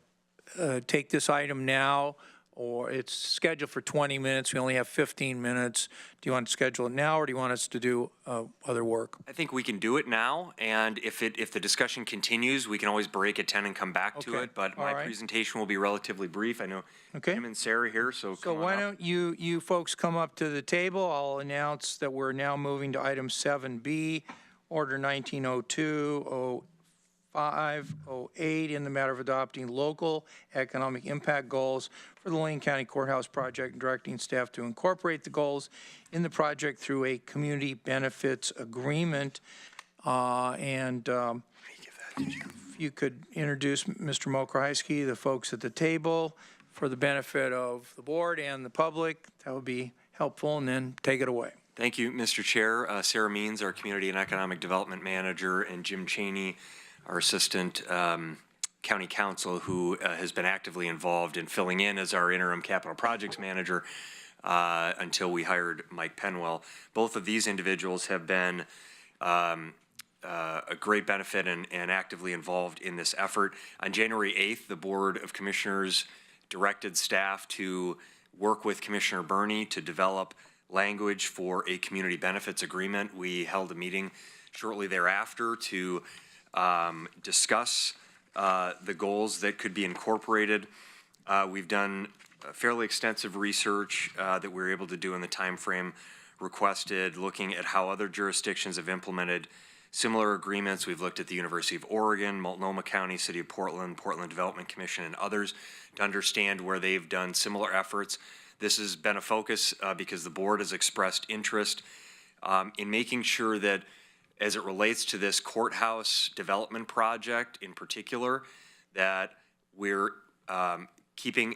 take this item now, or it's scheduled for 20 minutes? We only have 15 minutes. Do you want to schedule it now, or do you want us to do other work? I think we can do it now, and if the discussion continues, we can always break at 10 and come back to Okay, it, but all my right. presentation will be relatively brief. I know Okay. Tim and Sarah here, so So come on why up. don't you folks come up to the table? I'll announce that we're now moving to item 7B, Order 1902-0508, in the matter of adopting local economic impact goals for the Lane County Courthouse project, and directing staff to incorporate the goals in the project through a community benefits agreement. If you could introduce Mr. Mokryski, the folks at the table, for the benefit of the board and the public, that would be helpful, and then take it away. Thank you, Mr. Chair. Sarah Means, our Community and Economic Development Manager, and Jim Cheney, our Assistant County Counsel, who has been actively involved in filling in as our Interim Capital Projects Manager, until we hired Mike Penwell. Both of these individuals have been a great benefit and actively involved in this effort. On January 8th, the Board of Commissioners directed staff to work with Commissioner Burney to develop language for a community benefits agreement. We held a meeting shortly thereafter to discuss the goals that could be incorporated. We've done fairly extensive research that we were able to do in the time frame requested, looking at how other jurisdictions have implemented similar agreements. We've looked at the University of Oregon, Multnomah County, City of Portland, Portland Development Commission, and others to understand where they've done similar efforts. This has been a focus because the board has expressed interest in making sure that as it relates to this courthouse development project in particular, that we're keeping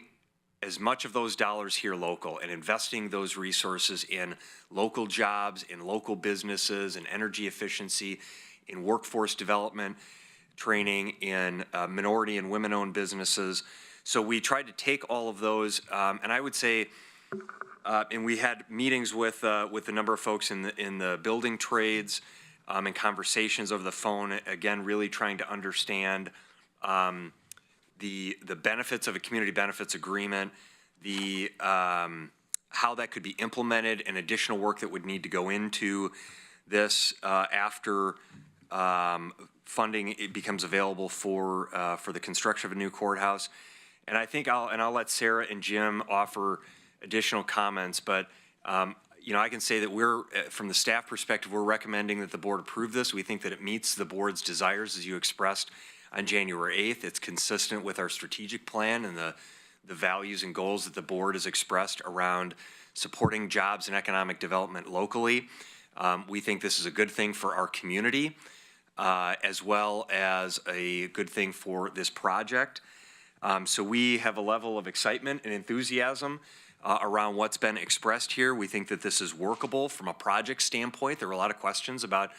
as much of those dollars here local and investing those resources in local jobs, in local businesses, in energy efficiency, in workforce development, training, in minority and women-owned businesses. So we tried to take all of those, and I would say, and we had meetings with a number of folks in the building trades and conversations over the phone, again, really trying to understand the benefits of a community benefits agreement, the how that could be implemented, and additional work that would need to go into this after funding it becomes available for the construction of a new courthouse. And I think I'll let Sarah and Jim offer additional comments, but you know, I can say that we're, from the staff perspective, we're recommending that the board approve this. We think that it meets the board's desires as you expressed on January 8th. It's consistent with our strategic plan and the values and goals that the board has expressed around supporting jobs and economic development locally. We think this is a good thing for our community, as well as a good thing for this project. So we have a level of excitement and enthusiasm around what's been expressed here. We think that this is workable from a project standpoint. There were a lot of questions about,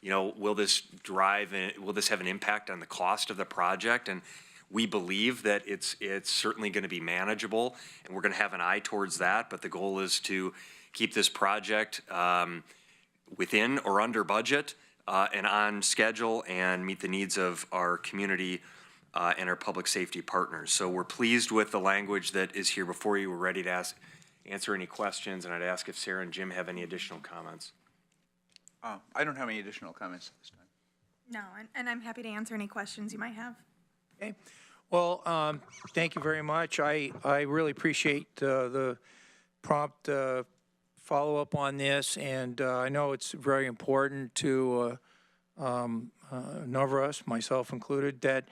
you know, will this have an impact on the cost of the project? And we believe that it's certainly going to be manageable, and we're going to have an eye towards that. But the goal is to keep this project within or under budget and on schedule and meet the needs of our community and our public safety partners. So we're pleased with the language that is here before you. We're ready to answer any questions, and I'd ask if Sarah and Jim have any additional comments. I don't have any additional comments at this time. No, and I'm happy to answer any questions you might have. Okay. Well, thank you very much. I really appreciate the prompt follow-up on this, and I know it's very important to a number of us, myself included, that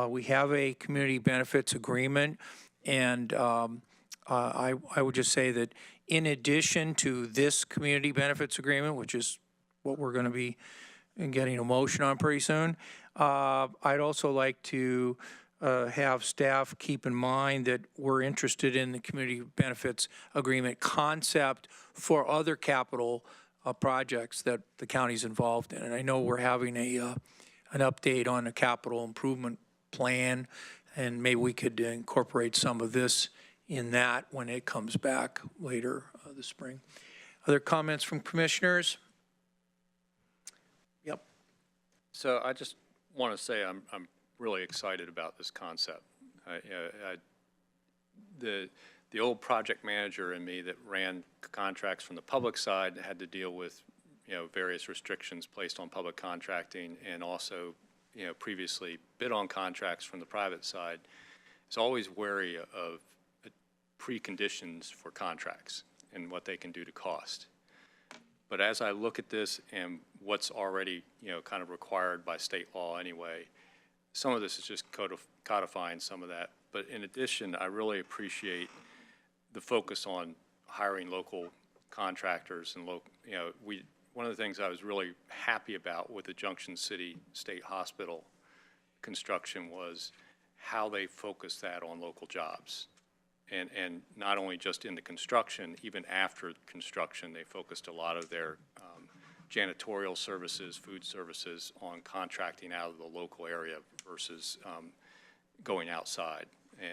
we have a community benefits agreement, and I would just say that in addition to this community benefits agreement, which is what we're going to be getting a motion on pretty soon, I'd also like to have staff keep in mind that we're interested in the community benefits agreement concept for other capital projects that the county's involved in. And I know we're having an update on the capital improvement plan, and maybe we could incorporate some of this in that when it comes back later this spring. Other comments from commissioners? Yep. So I just want to say I'm really excited about this concept. The old project manager in me that ran contracts from the public side had to deal with, you know, various restrictions placed on public contracting, and also, you know, previously bid on contracts from the private side, is always wary of preconditions for contracts and what they can do to cost. But as I look at this and what's already, you know, kind of required by state law anyway, some of this is just codifying some of that. But in addition, I really appreciate the focus on hiring local contractors and local, you know, one of the things I was really happy about with the Junction City State Hospital construction was how they focused that on local jobs. And not only just in the construction, even after construction, they focused a lot of their janitorial services, food services on contracting out of the local area versus going outside.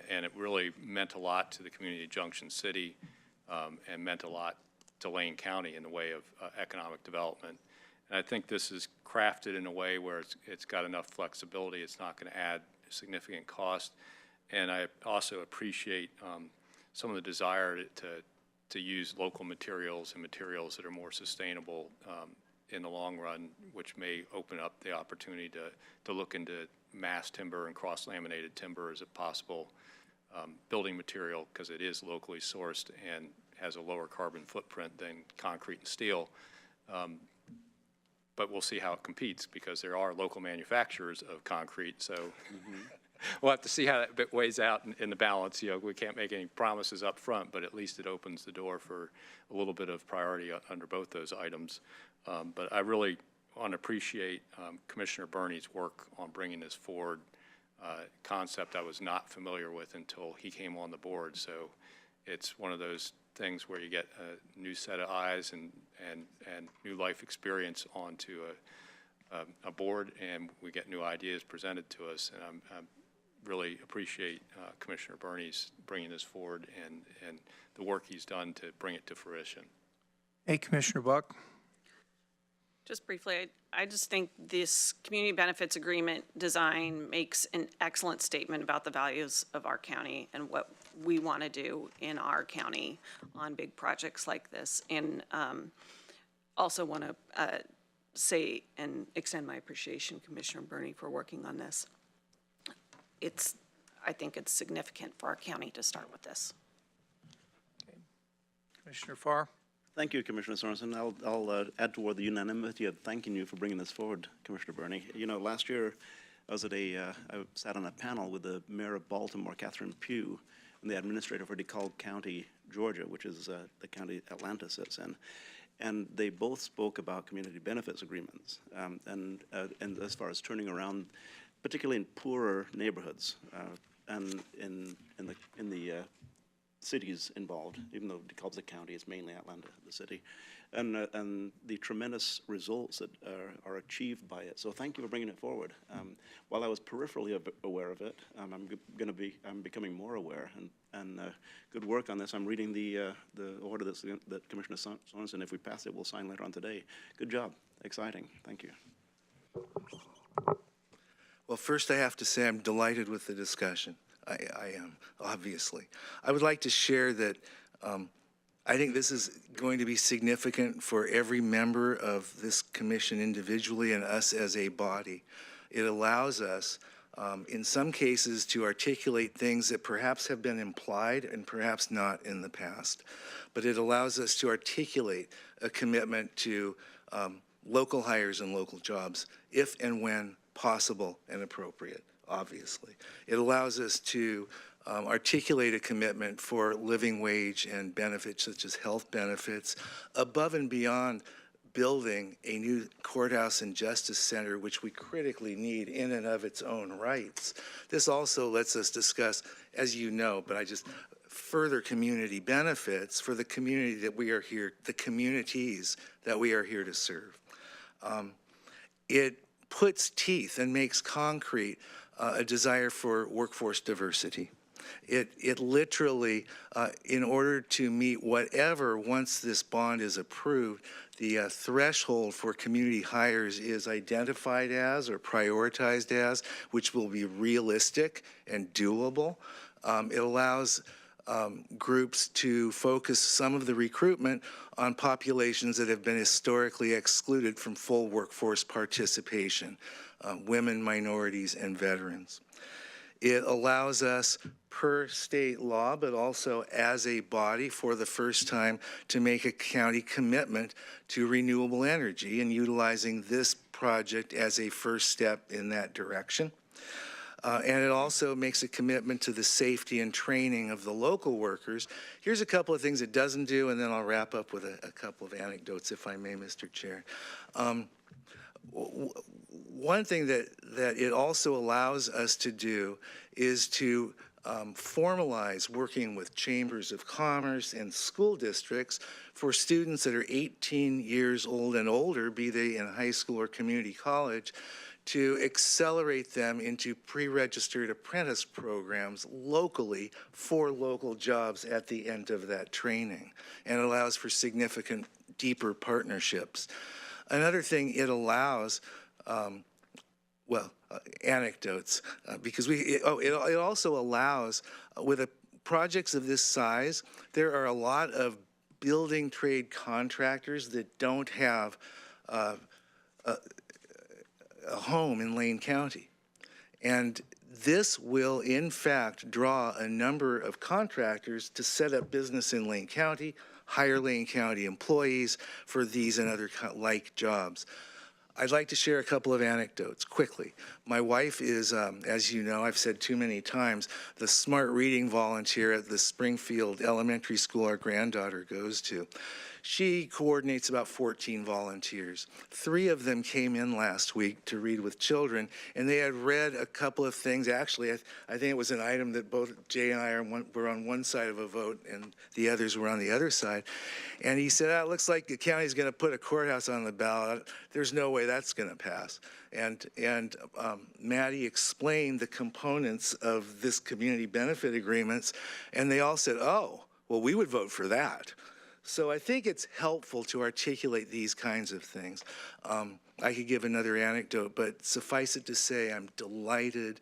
And it really meant a lot to the community of Junction City and meant a lot to Lane County in the way of economic development. And I think this is crafted in a way where it's got enough flexibility. It's not going to add significant cost. And I also appreciate some of the desire to use local materials and materials that are more sustainable in the long run, which may open up the opportunity to look into mass timber and cross-laminated timber as a possible building material, because it is locally sourced and has a lower carbon footprint than concrete and steel. But we'll see how it competes, because there are local manufacturers of concrete. So we'll have to see how that bit weighs out in the balance. You know, we can't make any promises up front, but at least it opens the door for a little bit of priority under both those items. But I really want to appreciate Commissioner Burney's work on bringing this forward. Concept I was not familiar with until he came on the board. So it's one of those things where you get a new set of eyes and new life experience onto a board, and we get new ideas presented to us. And I really appreciate Commissioner Burney's bringing this forward and the work he's done to bring it to fruition. Hey, Commissioner Buck. Just briefly, I just think this community benefits agreement design makes an excellent statement about the values of our county and what we want to do in our county on big projects like this. And also want to say and extend my appreciation, Commissioner Burney, for working on this. I think it's significant for our county to start with this. Commissioner Farr. Thank you, Commissioner Sorensen. I'll add toward the unanimity of thanking you for bringing this forward, Commissioner Burney. You know, last year I sat on a panel with the mayor of Baltimore, Catherine Pugh, and the administrator for DeKalb County, Georgia, which is the county Atlanta sits in. And they both spoke about community benefits agreements, and as far as turning around, particularly in poorer neighborhoods, and in the cities involved, even though DeKalb's a county, it's mainly Atlanta, the city, and the tremendous results that are achieved by it. So thank you for bringing it forward. While I was peripherally aware of it, I'm becoming more aware, and good work on this. I'm reading the order that Commissioner Sorensen, if we pass it, will sign later on today. Good job, exciting, thank you. Well, first I have to say I'm delighted with the discussion. I am, obviously. I would like to share that I think this is going to be significant for every member of this commission individually and us as a body. It allows us, in some cases, to articulate things that perhaps have been implied and perhaps not in the past. But it allows us to articulate a commitment to local hires and local jobs if and when possible and appropriate. Obviously. It allows us to articulate a commitment for living wage and benefits such as health benefits above and beyond building a new courthouse and justice center, which we critically need in and of its own rights. This also lets us discuss, as you know, but further community benefits for the community that we are here, the communities that we are here to serve. It puts teeth and makes concrete a desire for workforce diversity. It literally, in order to meet whatever, once this bond is approved, the threshold for community hires is identified as or prioritized as, which will be realistic and doable. It allows groups to focus some of the recruitment on populations that have been historically excluded from full workforce participation, women, minorities, and veterans. It allows us, per state law, but also as a body for the first time, to make a county commitment to renewable energy and utilizing this project as a first step in that direction. And it also makes a commitment to the safety and training of the local workers. Here's a couple of things it doesn't do, and then I'll wrap up with a couple of anecdotes, if I may, Mr. Chair. One thing that it also allows us to do is to formalize working with chambers of commerce and school districts for students that are 18 years old and older, be they in high school or community college, to accelerate them into pre-registered apprentice programs locally for local jobs at the end of that training, and allows for significant deeper partnerships. Another thing it allows, anecdotes, because it also allows, with projects of this size, there are a lot of building trade contractors that don't have a home in Lane County. And this will, in fact, draw a number of contractors to set up business in Lane County, hire Lane County employees for these and other like jobs. I'd like to share a couple of anecdotes quickly. My wife is, as you know, I've said too many times, the smart reading volunteer at the Springfield Elementary School our granddaughter goes to. She coordinates about 14 volunteers. 3 of them came in last week to read with children, and they had read a couple of things. Actually, I think it was an item that both Jay and I were on one side of a vote, and the others were on the other side. And he said, it looks like the county's going to put a courthouse on the ballot. There's no way that's going to pass. And Maddie explained the components of this community benefit agreements, and they all said, oh, well, we would vote for that. So I think it's helpful to articulate these kinds of things. I could give another anecdote, but suffice it to say, I'm delighted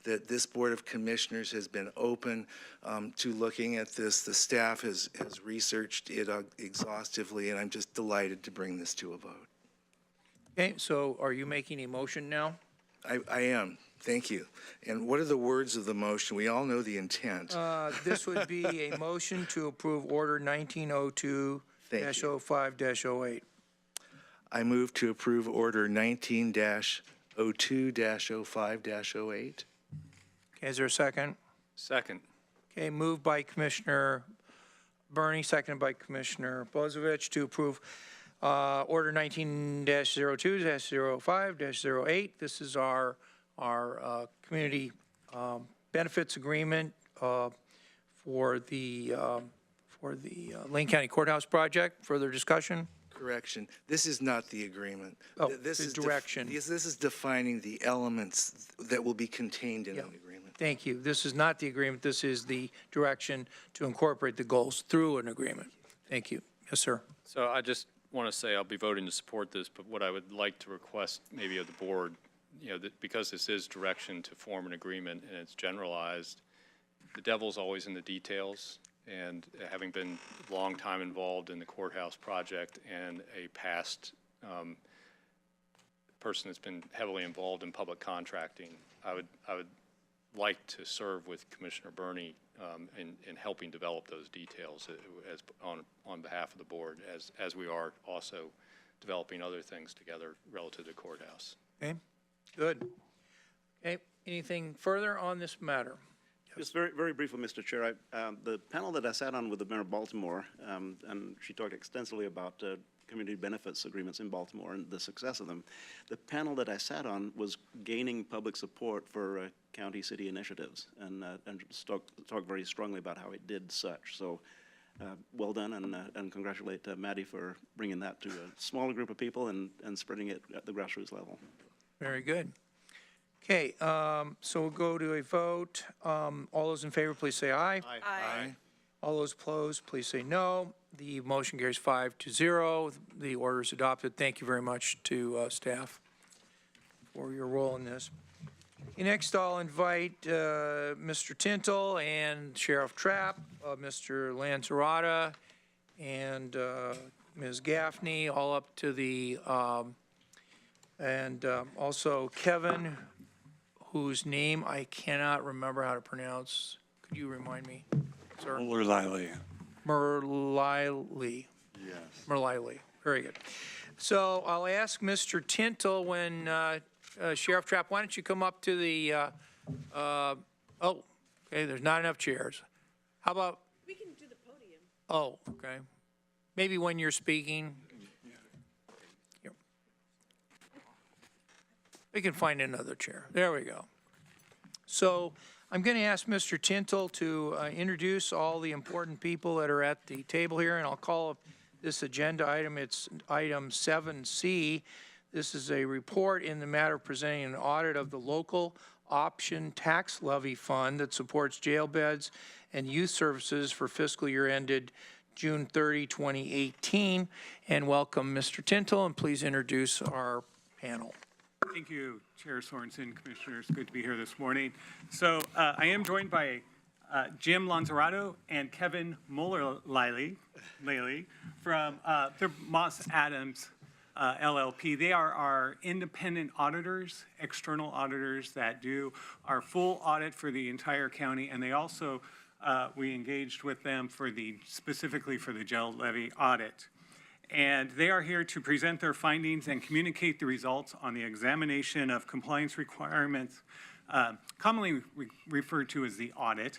that this Board of Commissioners has been open to looking at this. The staff has researched it exhaustively, and I'm just delighted to bring this to a vote. Okay, so are you making a motion now? I am. Thank you. And what are the words of the motion? We all know the intent. This would be a motion to approve Order 1902-05-08. I move to approve Order 19-02-05-08. Okay, is there a second? Second. Okay, moved by Commissioner Bernie, seconded by Commissioner Bozievich to approve Order 19-02-05-08. This is our community benefits agreement for the Lane County Courthouse project. Further discussion? Correction. This is not the agreement. Oh, This the is direction. This is defining the elements that will be contained in Yeah. an agreement. Thank you. This is not the agreement. This is the direction to incorporate the goals through an agreement. Thank you. Yes, sir. So I just want to say I'll be voting to support this, but what I would like to request maybe of the board, that because this is direction to form an agreement and it's generalized, the devil's always in the details. And having been a long time involved in the courthouse project and a past person that's been heavily involved in public contracting, I would like to serve with Commissioner Bernie in helping develop those details as on behalf of the board, as we are also developing other things together relative to courthouse. Okay, good. Okay, anything further on this matter? Just very, very briefly, Mr. Chair, the panel that I sat on with the Mayor of Baltimore, and she talked extensively about community benefits agreements in Baltimore and the success of them. The panel that I sat on was gaining public support for county city initiatives, and talked very strongly about how it did such. So, well done, and congratulate Maddie for bringing that to a smaller group of people and spreading it at the grassroots level. Very good. Okay, so we'll go to a vote. All those in favor, please say aye. Aye. All those opposed, please say no. The motion carries 5-0. The order is adopted. Thank you very much to staff for your role in this. Next, I'll invite Mr. Tintle and Sheriff Trapp, Mr. Lanzarota, and Ms. Gaffney, all up to the, and also Kevin, whose name I cannot remember how to pronounce. Could you remind me, sir? Merliley. Merliley. Yes. Merliley. Very good. So I'll ask Mr. Tintle when, Sheriff Trapp, why don't you come up to the, oh, okay, there's not enough chairs. How about? We can do the podium. Oh, okay. Maybe when you're speaking. Here. We can find another chair. There we go. So I'm going to ask Mr. Tintle to introduce all the important people that are at the table here, and I'll call this agenda item, it's item 7C. This is a report in the matter of presenting an audit of the local option tax levy fund that supports jail beds and youth services for fiscal year ended June 30, 2018. And welcome Mr. Tintle, and please introduce our panel. Thank you, Chair Sorensen, Commissioners. Good to be here this morning. So I am joined by Jim Lanzarato and Kevin Muller-Liley from the Moss Adams LLP. They are our independent auditors, external auditors that do our full audit for the entire county, and they also, we engaged with them for specifically for the jail levy audit. And they are here to present their findings and communicate the results on the examination of compliance requirements, commonly referred to as the audit,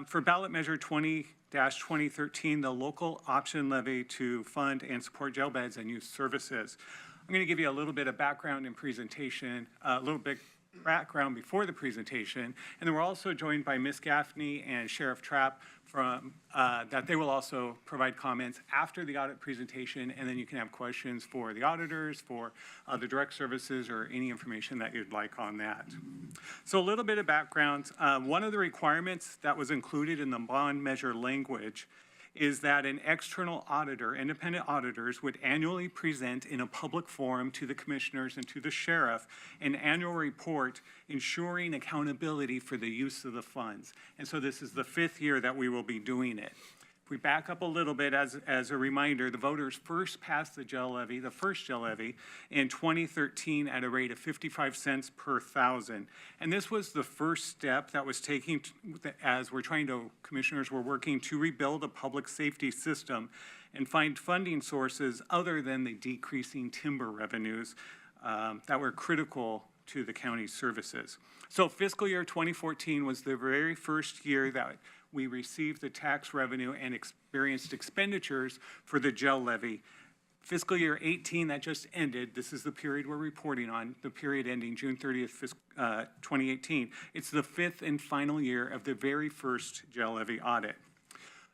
for ballot measure 20-2013, the local option levy to fund and support jail beds and youth services. I'm going to give you a little bit of background and presentation, a little bit background before the presentation, and then we're also joined by Ms. Gaffney and Sheriff Trapp from that they will also provide comments after the audit presentation, and then you can have questions for the auditors, for the direct services, or any information that you'd like on that. So a little bit of background. One of the requirements that was included in the bond measure language is that an external auditor, independent auditors, would annually present in a public forum to the commissioners and to the sheriff an annual report ensuring accountability for the use of the funds. And so this is the 5th year that we will be doing it. If we back up a little bit, as a reminder, the voters first passed the jail levy, the first jail levy, in 2013 at a rate of 55 cents per thousand. And this was the first step that was taken as commissioners were working to rebuild a public safety system and find funding sources other than the decreasing timber revenues that were critical to the county's services. So fiscal year 2014 was the very first year that we received the tax revenue and experienced expenditures for the jail levy. Fiscal year 18 that just ended, this is the period we're reporting on, the period ending June 30th, 2018. It's the 5th and final year of the very first jail levy audit.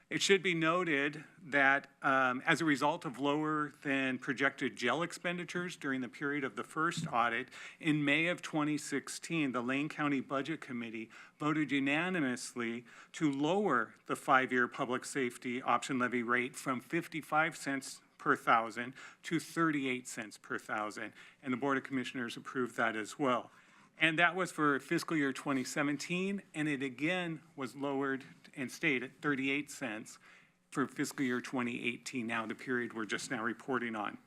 It should be noted that as a result of lower than projected jail expenditures during the period of the first audit, in May of 2016, the Lane County Budget Committee voted unanimously to lower the 5-year public safety option levy rate from 55 cents per thousand to 38 cents per thousand, and the Board of Commissioners approved that as well. And that was for fiscal year 2017, and it again was lowered and stayed at 38 cents for fiscal year 2018, now the period we're just now reporting on.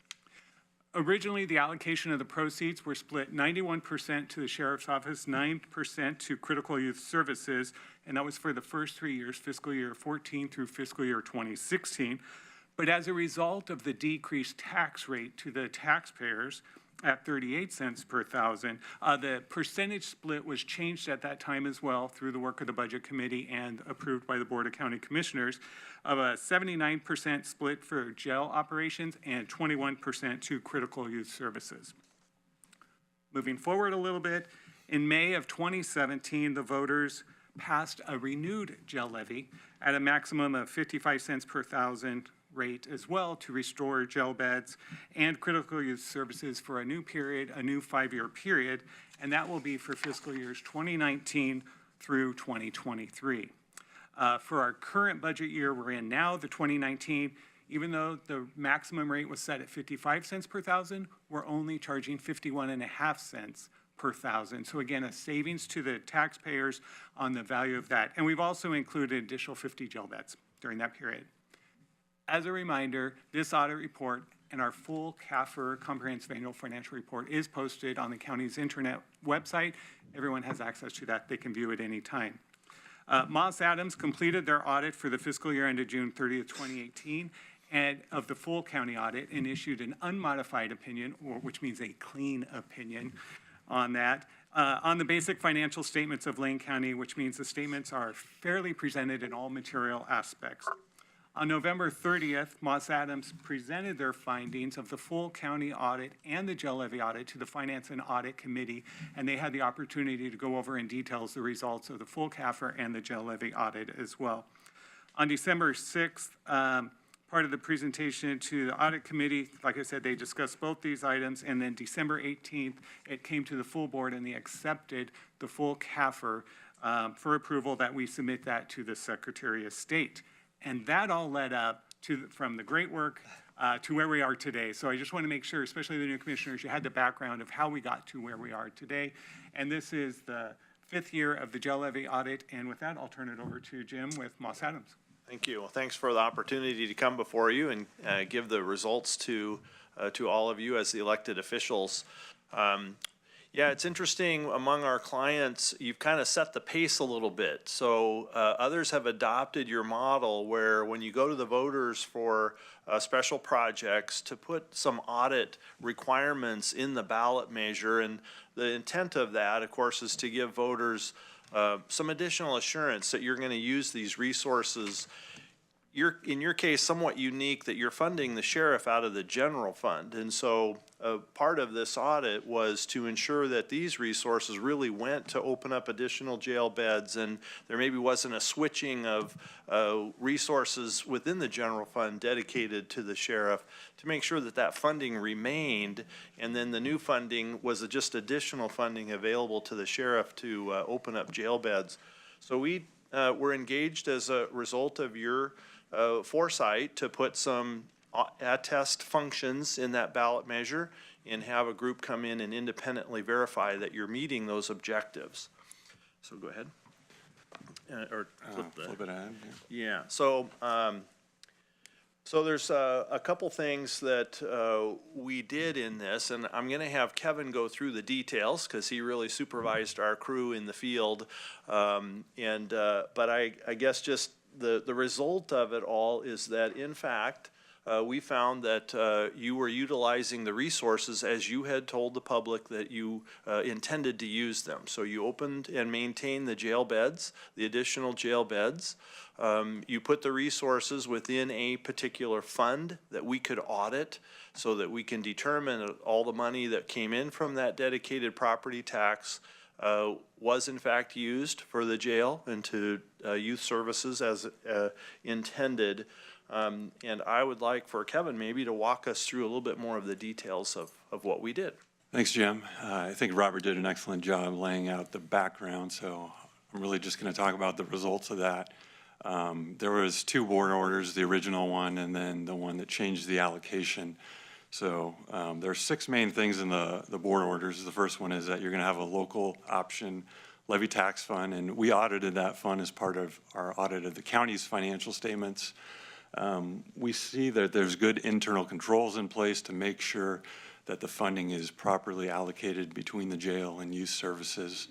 Originally, the allocation of the proceeds were split 91% to the Sheriff's Office, 9% to Critical Youth Services, and that was for the first 3 years, fiscal year 14 through fiscal year 2016. But as a result of the decreased tax rate to the taxpayers, at 38 cents per thousand. The percentage split was changed at that time as well through the work of the Budget Committee and approved by the Board of County Commissioners of a 79% split for jail operations and 21% to critical youth services. Moving forward a little bit, in May of 2017, the voters passed a renewed jail levy at a maximum of 55 cents per thousand rate as well to restore jail beds and critical youth services for a new period, a new 5-year period, and that will be for fiscal years 2019 through 2023. For our current budget year we're in now, the 2019, even though the maximum rate was set at 55 cents per thousand, we're only charging 51.5 cents per thousand. So again, a savings to the taxpayers on the value of that. And we've also included additional 50 jail beds during that period. As a reminder, this audit report and our full CAFR Comprehensive Annual Financial Report is posted on the county's internet website. Everyone has access to that. They can view it any time. Moss Adams completed their audit for the fiscal year ended June 30th, 2018, and of the full county audit, and issued an unmodified opinion, which means a clean opinion on that, on the basic financial statements of Lane County, which means the statements are fairly presented in all material aspects. On November 30th, Moss Adams presented their findings of the full county audit and the jail levy audit to the Finance and Audit Committee, and they had the opportunity to go over in details the results of the full CAFR and the jail levy audit as well. On December 6th, part of the presentation to the audit committee. Like I said, they discussed both these items, and then December 18th, it came to the full board, and they accepted the full CAFR for approval, that we submit that to the Secretary of State. And that all led up to, from the great work to where we are today. So I just want to make sure, especially the new commissioners, you had the background of how we got to where we are today. And this is the 5th year of the jail levy audit. And with that, I'll turn it over to Jim with Moss Adams. Thank you. Well, thanks for the opportunity to come before you and give the results to all of you as the elected officials. Yeah, it's interesting, among our clients, you've kind of set the pace a little bit. So others have adopted your model where when you go to the voters for special projects, to put some audit requirements in the ballot measure. And the intent of that, of course, is to give voters some additional assurance that you're going to use these resources. You're, in your case, somewhat unique that you're funding the sheriff out of the general fund. And so part of this audit was to ensure that these resources really went to open up additional jail beds, and there maybe wasn't a switching of resources within the general fund dedicated to the sheriff, to make sure that that funding remained, and then the new funding was just additional funding available to the sheriff to open up jail beds. So we were engaged as a result of your foresight to put some attest functions in that ballot measure and have a group come in and independently verify that you're meeting those objectives. So go ahead. Or flip it ahead. Yeah. So, so there's a couple things that we did in this, and I'm going to have Kevin go through the details because he really supervised our crew in the field. But I guess just the result of it all is that, in fact, we found that you were utilizing the resources as you had told the public that you intended to use them. So you opened and maintained the jail beds, the additional jail beds. You put the resources within a particular fund that we could audit so that we can determine that all the money that came in from that dedicated property tax was in fact used for the jail and to youth services as intended. And I would like for Kevin maybe to walk us through a little bit more of the details of what we did. Thanks, Jim. I think Robert did an excellent job laying out the background, so I'm really just going to talk about the results of that. There was 2 board orders, the original one and then the one that changed the allocation. So there are 6 main things in the board orders. The first one is that you're going to have a local option levy tax fund, and we audited that fund as part of our audit of the county's financial statements. We see that there's good internal controls in place to make sure that the funding is properly allocated between the jail and youth services.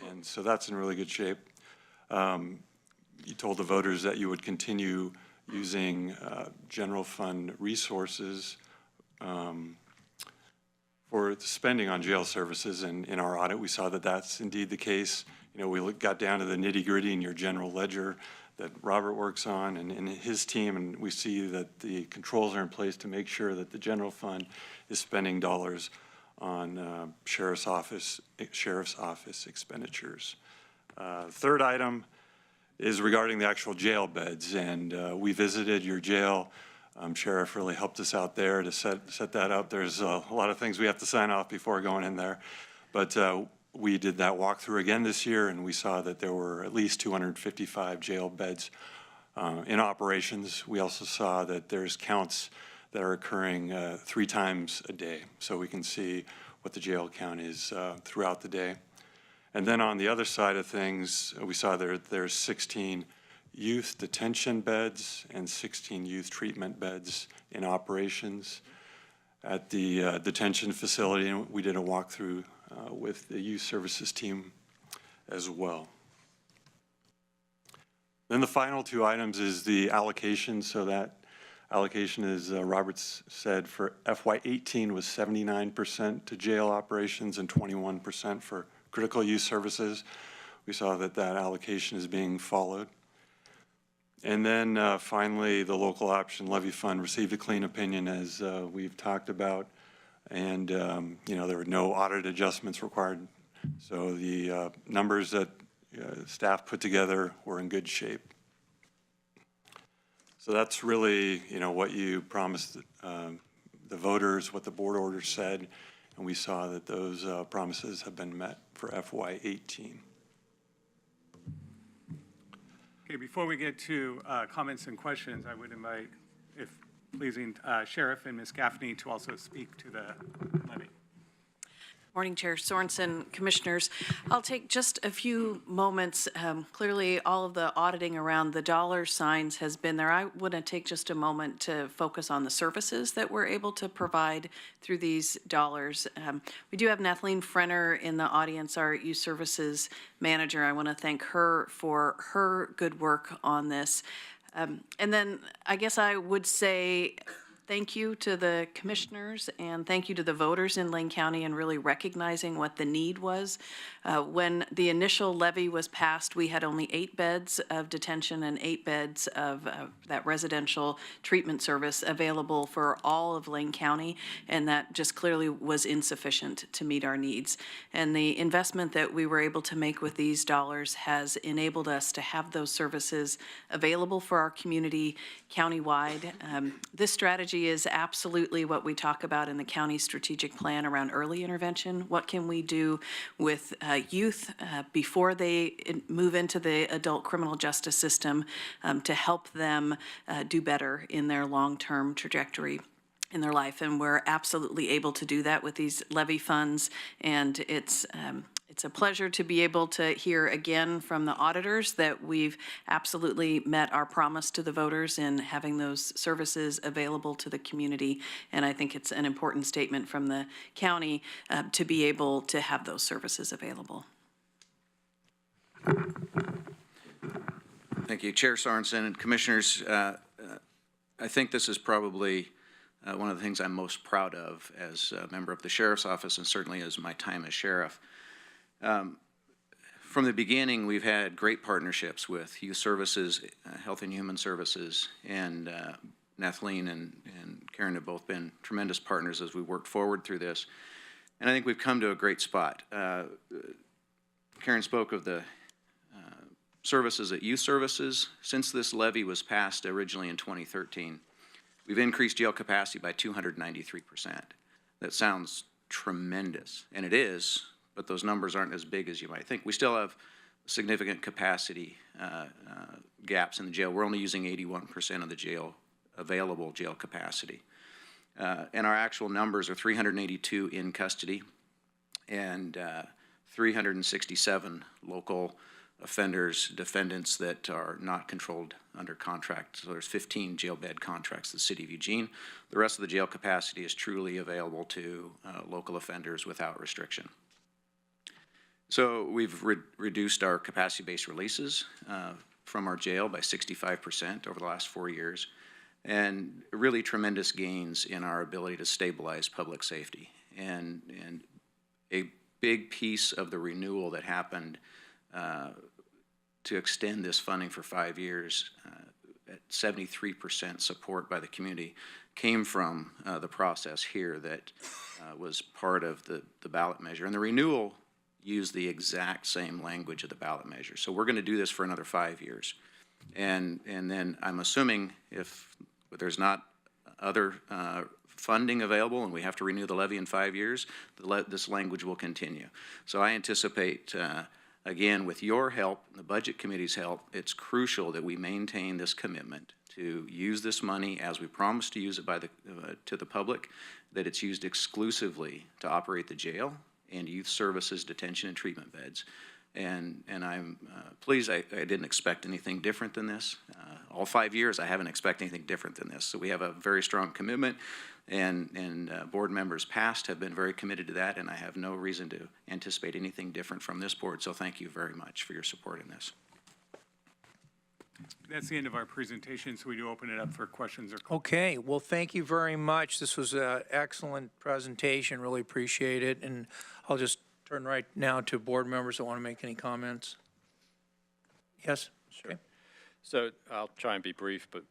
And so that's in really good shape. You told the voters that you would continue using general fund resources for spending on jail services, and in our audit we saw that that's indeed the case. You know, we got down to the nitty-gritty in your general ledger that Robert works on and his team, and we see that the controls are in place to make sure that the general fund is spending dollars on sheriff's office expenditures. Third item is regarding the actual jail beds, and we visited your jail. Sheriff really helped us out there to set that up. There's a lot of things we have to sign off before going in there, but we did that walkthrough again this year, and we saw that there were at least 255 jail beds in operations. We also saw that there's counts that are occurring 3 times a day, so we can see what the jail count is throughout the day. And then on the other side of things, we saw there's 16 youth detention beds and 16 youth treatment beds in operations at the detention facility, and we did a walkthrough with the youth services team as well. Then the final 2 items is the allocation. So that allocation, as Roberts said, for FY18 was 79% to jail operations and 21% for critical youth services. We saw that that allocation is being followed. And then finally, the local option levy fund received a clean opinion, as we've talked about, and you know, there were no audit adjustments required. So the numbers that staff put together were in good shape. So that's really, what you promised the voters, what the board order said, and we saw that those promises have been met for FY18. Okay, before we get to comments and questions, I would invite, if pleasing, Sheriff and Ms. Gaffney to also speak to the levy. Morning, Chair Sorensen, Commissioners. I'll take just a few moments. Clearly, all of the auditing around the dollar signs has been there. I want to take just a moment to focus on the services that we're able to provide through these dollars. We do have Nathleen Frenner in the audience, our youth services manager. I want to thank her for her good work on this. And then I guess I would say thank you to the commissioners and thank you to the voters in Lane County and really recognizing what the need was. When the initial levy was passed, we had only 8 beds of detention and 8 beds of that residential treatment service available for all of Lane County, and that just clearly was insufficient to meet our needs. And the investment that we were able to make with these dollars has enabled us to have those services available for our community countywide. This strategy is absolutely what we talk about in the county strategic plan around early intervention. What can we do with youth before they move into the adult criminal justice system to help them do better in their long-term trajectory in their life? And we're absolutely able to do that with these levy funds, and it's a pleasure to be able to hear again from the auditors that we've absolutely met our promise to the voters in having those services available to the community. And I think it's an important statement from the county to be able to have those services available. Thank you, Chair Sorensen and Commissioners. I think this is probably one of the things I'm most proud of as a member of the Sheriff's Office, and certainly as my time as Sheriff. From the beginning, we've had great partnerships with Youth Services, Health and Human Services, and Nathleen and Karen have both been tremendous partners as we worked forward through this. And I think we've come to a great spot. Karen spoke of the services at Youth Services. Since this levy was passed originally in 2013, we've increased jail capacity by 293%. That sounds tremendous, and it is, but those numbers aren't as big as you might think. We still have significant capacity gaps in the jail. We're only using 81% of the available jail capacity. And our actual numbers are 382 in custody and 367 local offenders, defendants that are not controlled under contract. So there's 15 jail bed contracts in the city of Eugene. The rest of the jail capacity is truly available to local offenders without restriction. So we've reduced our capacity-based releases from our jail by 65% over the last 4 years, and really tremendous gains in our ability to stabilize public safety. And a big piece of the renewal that happened to extend this funding for 5 years at 73% support by the community came from the process here that was part of the ballot measure. And the renewal used the exact same language of the ballot measure. So we're going to do this for another 5 years. And then I'm assuming if there's not other funding available and we have to renew the levy in 5 years, this language will continue. So I anticipate again, with your help, the Budget Committee's help, it's crucial that we maintain this commitment to use this money as we promised to use it to the public, that it's used exclusively to operate the jail and youth services, detention and treatment beds. And I'm pleased. I didn't expect anything different than this. All 5 years, I haven't expected anything different than this. So we have a very strong commitment, and board members past have been very committed to that, and I have no reason to anticipate anything different from this board. So thank you very much for your support in this. That's the end of our presentation, so we do open it up for questions or comments. Okay, well, thank you very much. This was an excellent presentation. Really appreciate it. And I'll just turn right now to board members that want to make any comments. Yes? Sure. So I'll try and be brief, but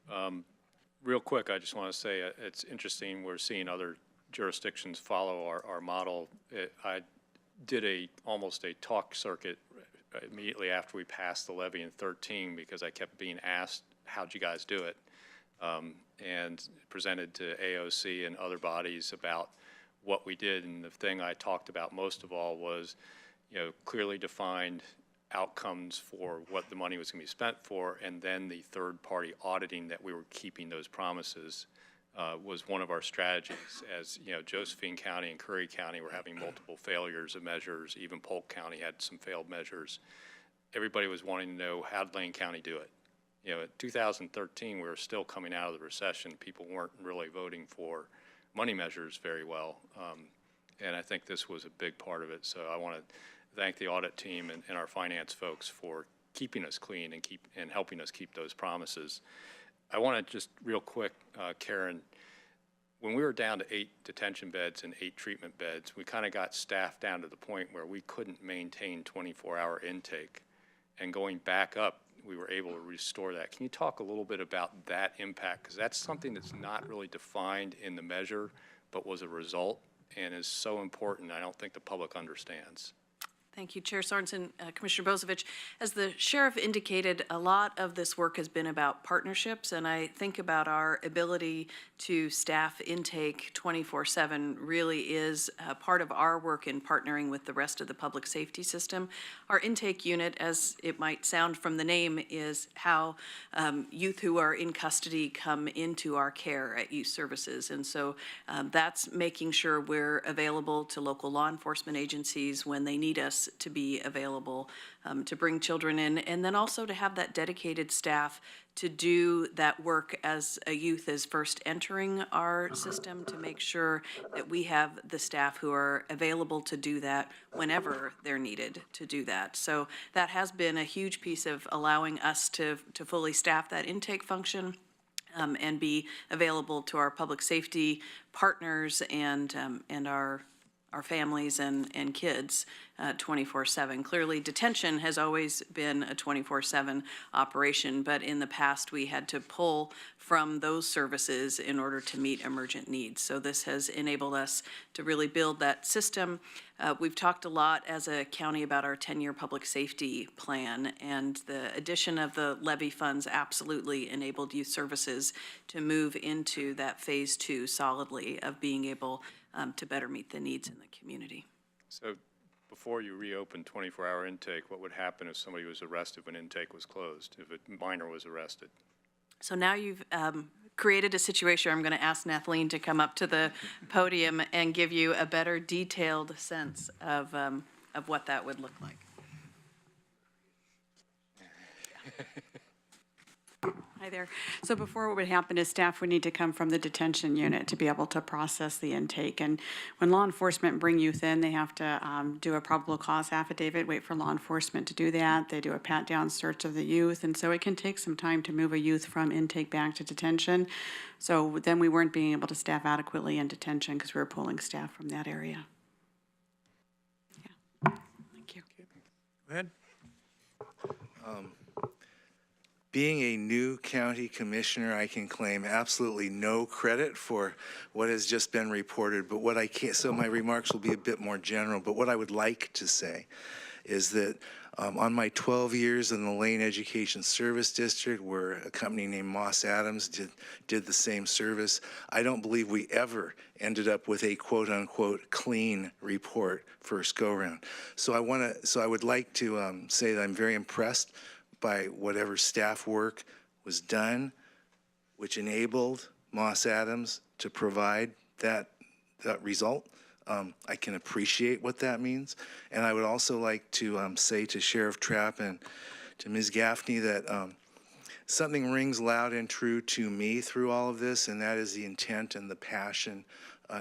real quick, I just want to say it's interesting. We're seeing other jurisdictions follow our model. I did almost a talk circuit immediately after we passed the levy in 13 because I kept being asked, how'd you guys do it? and presented to AOC and other bodies about what we did. And the thing I talked about most of all was, clearly defined outcomes for what the money was going to be spent for, and then the third-party auditing that we were keeping those promises was one of our strategies. As Josephine County and Curry County were having multiple failures of measures. Even Polk County had some failed measures. Everybody was wanting to know, how did Lane County do it? In 2013, we were still coming out of the recession. People weren't really voting for money measures very well, and I think this was a big part of it. So I want to thank the audit team and our finance folks for keeping us clean and helping us keep those promises. I want to just real quick, Karen, when we were down to 8 detention beds and 8 treatment beds, we kind of got staffed down to the point where we couldn't maintain 24-hour intake. And going back up, we were able to restore that. Can you talk a little bit about that impact? Because that's something that's not really defined in the measure, but was a result and is so important, I don't think the public understands. Thank you, Chair Sorensen. Commissioner Bozovich, as the sheriff indicated, a lot of this work has been about partnerships, and I think about our ability to staff intake 24/7 really is part of our work in partnering with the rest of the public safety system. Our intake unit, as it might sound from the name, is how youth who are in custody come into our care at youth services, and so that's making sure we're available to local law enforcement agencies when they need us to be available to bring children in, and then also to have that dedicated staff to do that work as a youth is first entering our system, to make sure that we have the staff who are available to do that whenever they're needed to do that. So that has been a huge piece of allowing us to fully staff that intake function and be available to our public safety partners and our families and kids 24/7. Clearly, detention has always been a 24/7 operation, but in the past we had to pull from those services in order to meet emergent needs. So this has enabled us to really build that system. We've talked a lot as a county about our 10-year public safety plan, and the addition of the levy funds absolutely enabled youth services to move into that phase 2 solidly of being able to better meet the needs in the community. So before you reopen 24-hour intake, what would happen if somebody was arrested when intake was closed, if a minor was arrested? So now you've created a situation where I'm going to ask Nathleen to come up to the podium and give you a better detailed sense of what that would look like. Hi there. So before, what would happen is staff would need to come from the detention unit to be able to process the intake. And when law enforcement bring youth in, they have to do a probable cause affidavit, wait for law enforcement to do that. They do a pat-down search of the youth. And so it can take some time to move a youth from intake back to detention. So then we weren't being able to staff adequately in detention because we were pulling staff from that area. Yeah. Thank you. Go ahead. Being a new county commissioner, I can claim absolutely no credit for what has just been reported, but what I can't, so my remarks will be a bit more general, but what I would like to say is that on my 12 years in the Lane Education Service District, where a company named Moss Adams did the same service, I don't believe we ever ended up with a quote-unquote clean report first go-round. So I would like to say that I'm very impressed by whatever staff work was done, which enabled Moss Adams to provide that result. I can appreciate what that means. And I would also like to say to Sheriff Trapp and to Ms. Gaffney that something rings loud and true to me through all of this, and that is the intent and the passion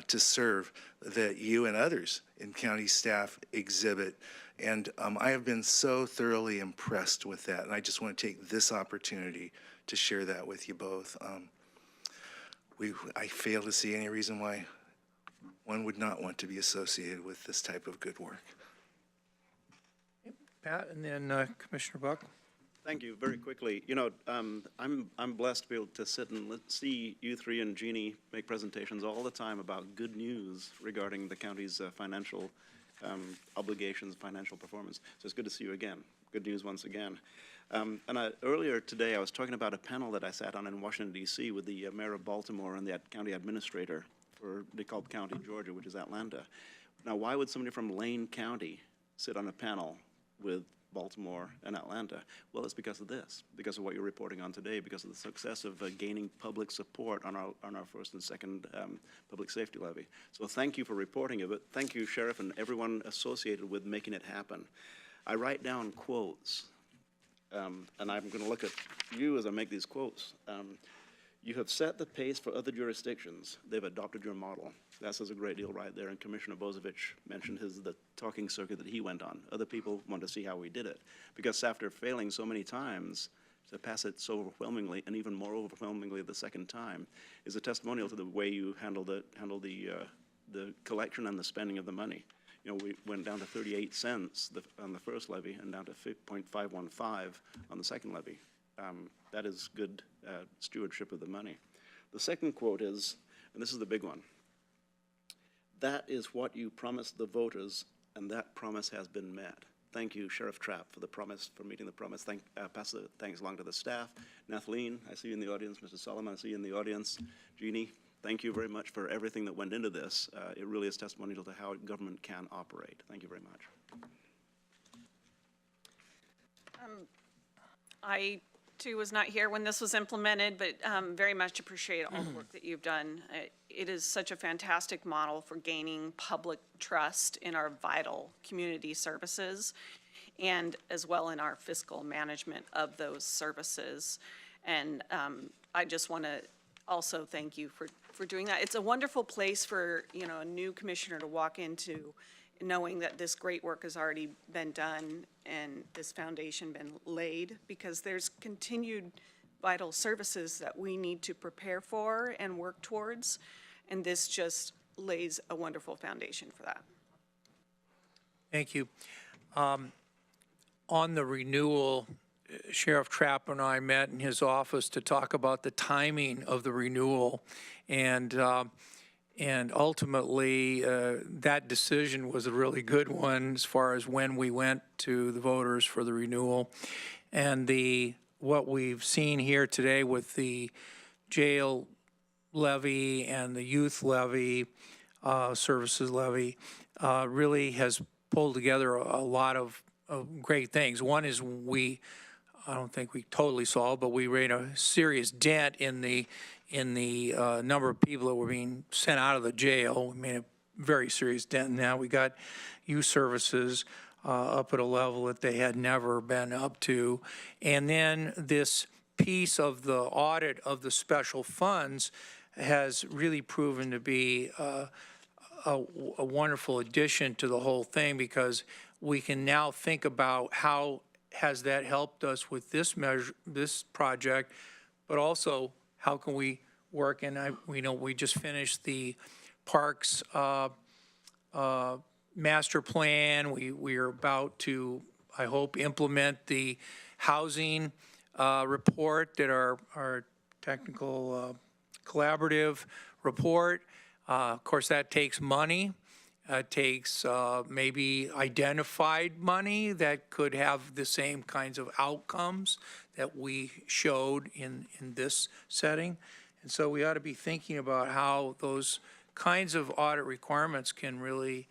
to serve that you and others in county staff exhibit. And I have been so thoroughly impressed with that, and I just want to take this opportunity to share that with you both. I fail to see any reason why one would not want to be associated with this type of good work. Pat, and then Commissioner Buck. Thank you. Very quickly, I'm blessed to be able to sit and see you three and Jeannie make presentations all the time about good news regarding the county's financial obligations, financial performance. So it's good to see you again. Good news once again. Earlier today, I was talking about a panel that I sat on in Washington, D.C. with the mayor of Baltimore and the county administrator for DeKalb County, Georgia, which is Atlanta. Now, why would somebody from Lane County sit on a panel with Baltimore and Atlanta? Well, it's because of this, because of what you're reporting on today, because of the success of gaining public support on our first and second public safety levy. So thank you for reporting it, but thank you, Sheriff, and everyone associated with making it happen. I write down quotes, and I'm going to look at you as I make these quotes. You have set the pace for other jurisdictions. They've adopted your model. That says a great deal right there, and Commissioner Bozovich mentioned the talking circuit that he went on. Other people want to see how we did it, because after failing so many times, to pass it so overwhelmingly, and even more overwhelmingly the second time, is a testimonial to the way you handle the collection and the spending of the money. You know, we went down to 38 cents on the first levy and down to 0.515 on the second levy. That is good stewardship of the money. The second quote is, and this is the big one, "That is what you promised the voters, and that promise has been met." Thank you, Sheriff Trapp, for the promise, for meeting the promise. Pass the thanks along to the staff. Nathalie, I see you in the audience. Mr. Solomon, I see you in the audience. Jeannie, thank you very much for everything that went into this. It really is testimonial to how government can operate. Thank you very much. I, too, was not here when this was implemented, but very much appreciate all the work that you've done. It is such a fantastic model for gaining public trust in our vital community services and as well in our fiscal management of those services. And I just want to also thank you for doing that. It's a wonderful place for, a new commissioner to walk into, knowing that this great work has already been done and this foundation been laid, because there's continued vital services that we need to prepare for and work towards, and this just lays a wonderful foundation for that. Thank you. On the renewal, Sheriff Trapp and I met in his office to talk about the timing of the renewal, and ultimately, that decision was a really good one as far as when we went to the voters for the renewal. And what we've seen here today with the jail levy and the youth levy, services levy, really has pulled together a lot of great things. One is I don't think we totally solved, but we made a serious dent in the number of people that were being sent out of the jail. We made a very serious dent in that. We got youth services up at a level that they had never been up to. And then this piece of the audit of the special funds has really proven to be a wonderful addition to the whole thing, because we can now think about how has that helped us with this project, but also how can we work? And we just finished the parks master plan. We are about to, I hope, implement the housing report, that our technical collaborative report. Of course, that takes money. It takes maybe identified money that could have the same kinds of outcomes that we showed in this setting. And so we ought to be thinking about how those kinds of audit requirements can really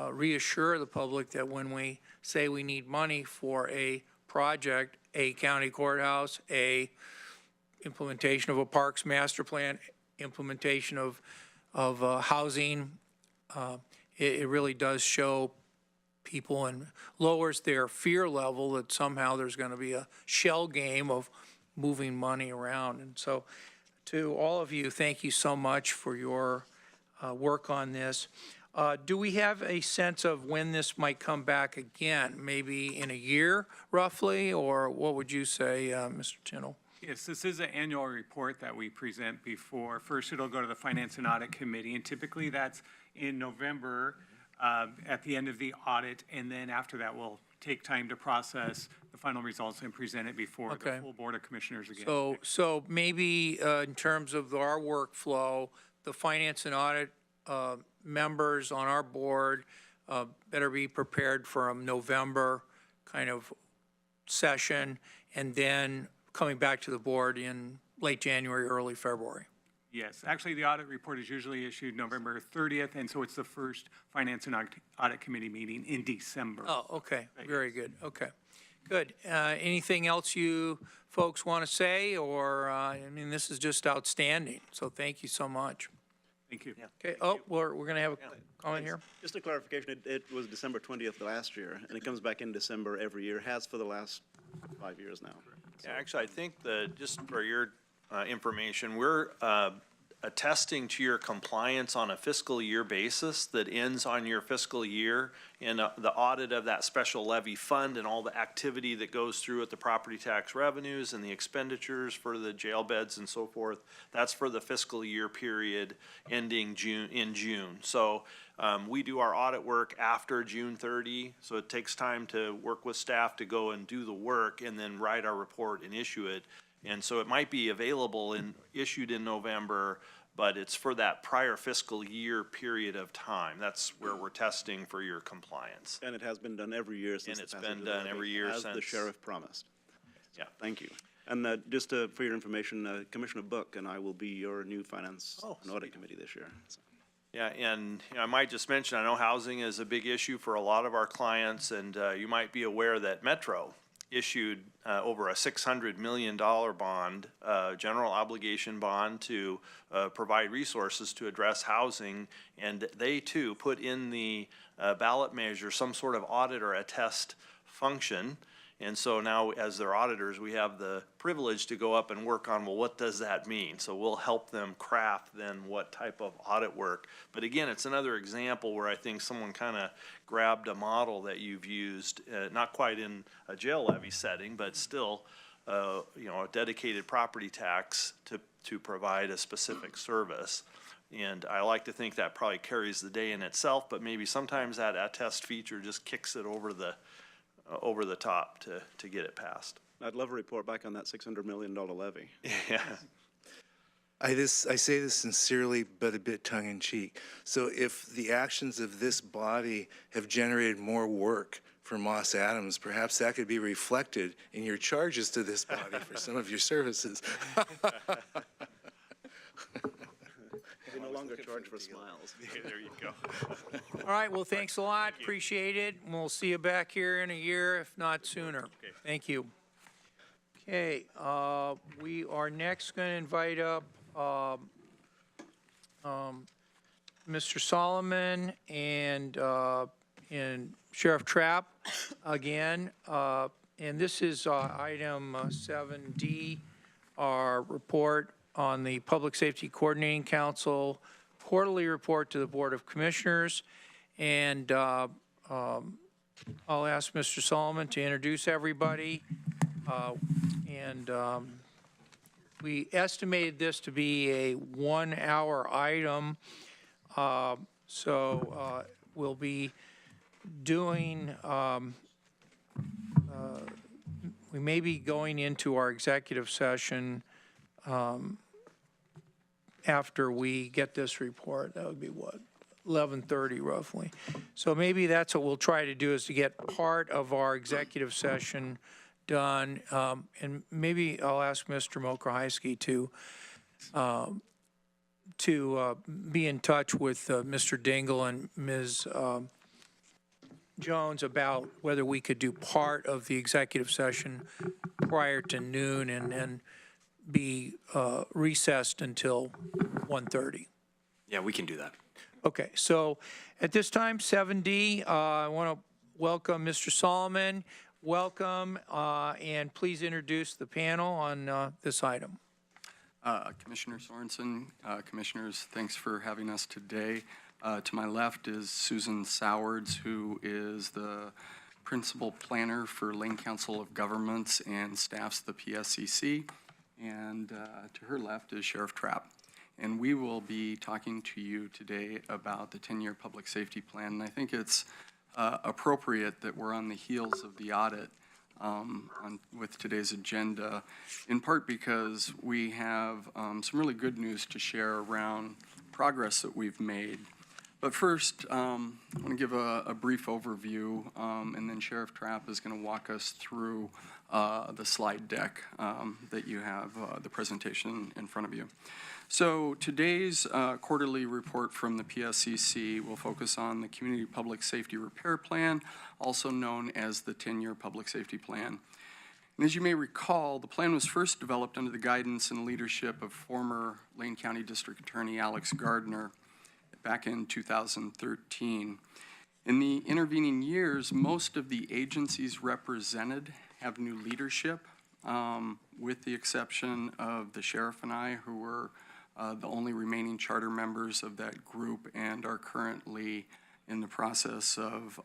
reassure the public that when we say we need money for a project, a county courthouse, a implementation of a parks master plan, implementation of housing, it really does show people and lowers their fear level that somehow there's going to be a shell game of moving money around. And so to all of you, thank you so much for your work on this. Do we have a sense of when this might come back again? Maybe in a year, roughly, or what would you say, Mr. Tindall? Yes, this is an annual report that we present before. First, it'll go to the Finance and Audit Committee, and typically that's in November at the end of the audit, and then after that, we'll take time to process the final results and present it before the full Board of Commissioners again. So maybe in terms of our workflow, the Finance and Audit members on our board better be prepared for a November kind of session, and then coming back to the board in late January, early February. Yes, actually, the audit report is usually issued November 30th, and so it's the first Finance and Audit Committee meeting in December. Oh, okay, very good, okay. Good. Anything else you folks want to say, or, I mean, this is just outstanding, so thank you so much. Thank you. Okay, oh, we're going to have a comment here? Just a clarification, it was December 20th last year, and it comes back in December every year, has for the last 5 years now. Yeah, actually, I think that, just for your information, we're attesting to your compliance on a fiscal year basis that ends on your fiscal year, in the audit of that special levy fund and all the activity that goes through with the property tax revenues and the expenditures for the jail beds and so forth. That's for the fiscal year period ending in June. So we do our audit work after June 30, so it takes time to work with staff to go and do the work and then write our report and issue it. And so it might be available and issued in November, but it's for that prior fiscal year period of time. That's where we're testing for your compliance. And it has been done every year since. And it's the passage been of the done levy, every year as the since. sheriff promised. Yeah. Thank you. And just for your information, Commissioner Book and I will be your new Finance and Audit Committee this year. So. Yeah, and I might just mention, I know housing is a big issue for a lot of our clients, and you might be aware that Metro issued over a $600 million bond, general obligation bond, to provide resources to address housing, and they too put in the ballot measure some sort of audit or attest function. And so now, as their auditors, we have the privilege to go up and work on, well, what does that mean? So we'll help them craft then what type of audit work. But again, it's another example where I think someone kind of grabbed a model that you've used, not quite in a jail levy setting, but still, you know, a dedicated property tax to provide a specific service. And I like to think that probably carries the day in itself, but maybe sometimes that attest feature just kicks it over the top to get it passed. I'd love a report back on that $600 million levy. Yeah. I say this sincerely, but a bit tongue-in-cheek. So if the actions of this body have generated more work for Moss Adams, perhaps that could be reflected in your charges to this body for some of your services. We no longer charge for smiles. There you go. All right, well, thanks a lot, appreciate it, and we'll see you back here in a year, if not sooner. Thank you. Okay, we are next going to invite up Mr. Solomon and Sheriff Trapp again, and this is item 7D, our report on the Public Safety Coordinating Council quarterly report to the Board of Commissioners. And I'll ask Mr. Solomon to introduce everybody. We estimated this to be a 1-hour item. So we'll be doing, we may be going into our executive session after we get this report. That would be what, 11:30 roughly. So maybe that's what we'll try to do, is to get part of our executive session done. And maybe I'll ask Mr. Mokrahysky to be in touch with Mr. Dingle and Ms. Jones about whether we could do part of the executive session prior to noon and then be recessed until 1:30. Yeah, we can do that. Okay, so at this time, 7D, I want to welcome Mr. Solomon. Welcome, and please introduce the panel on this item. Commissioner Sorensen, Commissioners, thanks for having us today. To my left is Susan Sowards, who is the Principal Planner for Lane Council of Governments and staffs the PSCC. And to her left is Sheriff Trapp. And we will be talking to you today about the 10-year public safety plan. And I think it's appropriate that we're on the heels of the audit with today's agenda, in part because we have some really good news to share around progress that we've made. But first, I want to give a brief overview, and then Sheriff Trapp is going to walk us through the slide deck that you have, the presentation in front of you. So today's quarterly report from the PSCC will focus on the Community Public Safety Repair Plan, also known as the 10-year Public Safety Plan. And as you may recall, the plan was first developed under the guidance and leadership of former Lane County District Attorney Alex Gardner back in 2013. In the intervening years, most of the agencies represented have new leadership, with the exception of the sheriff and I, who were the only remaining charter members of that group and are currently in the process of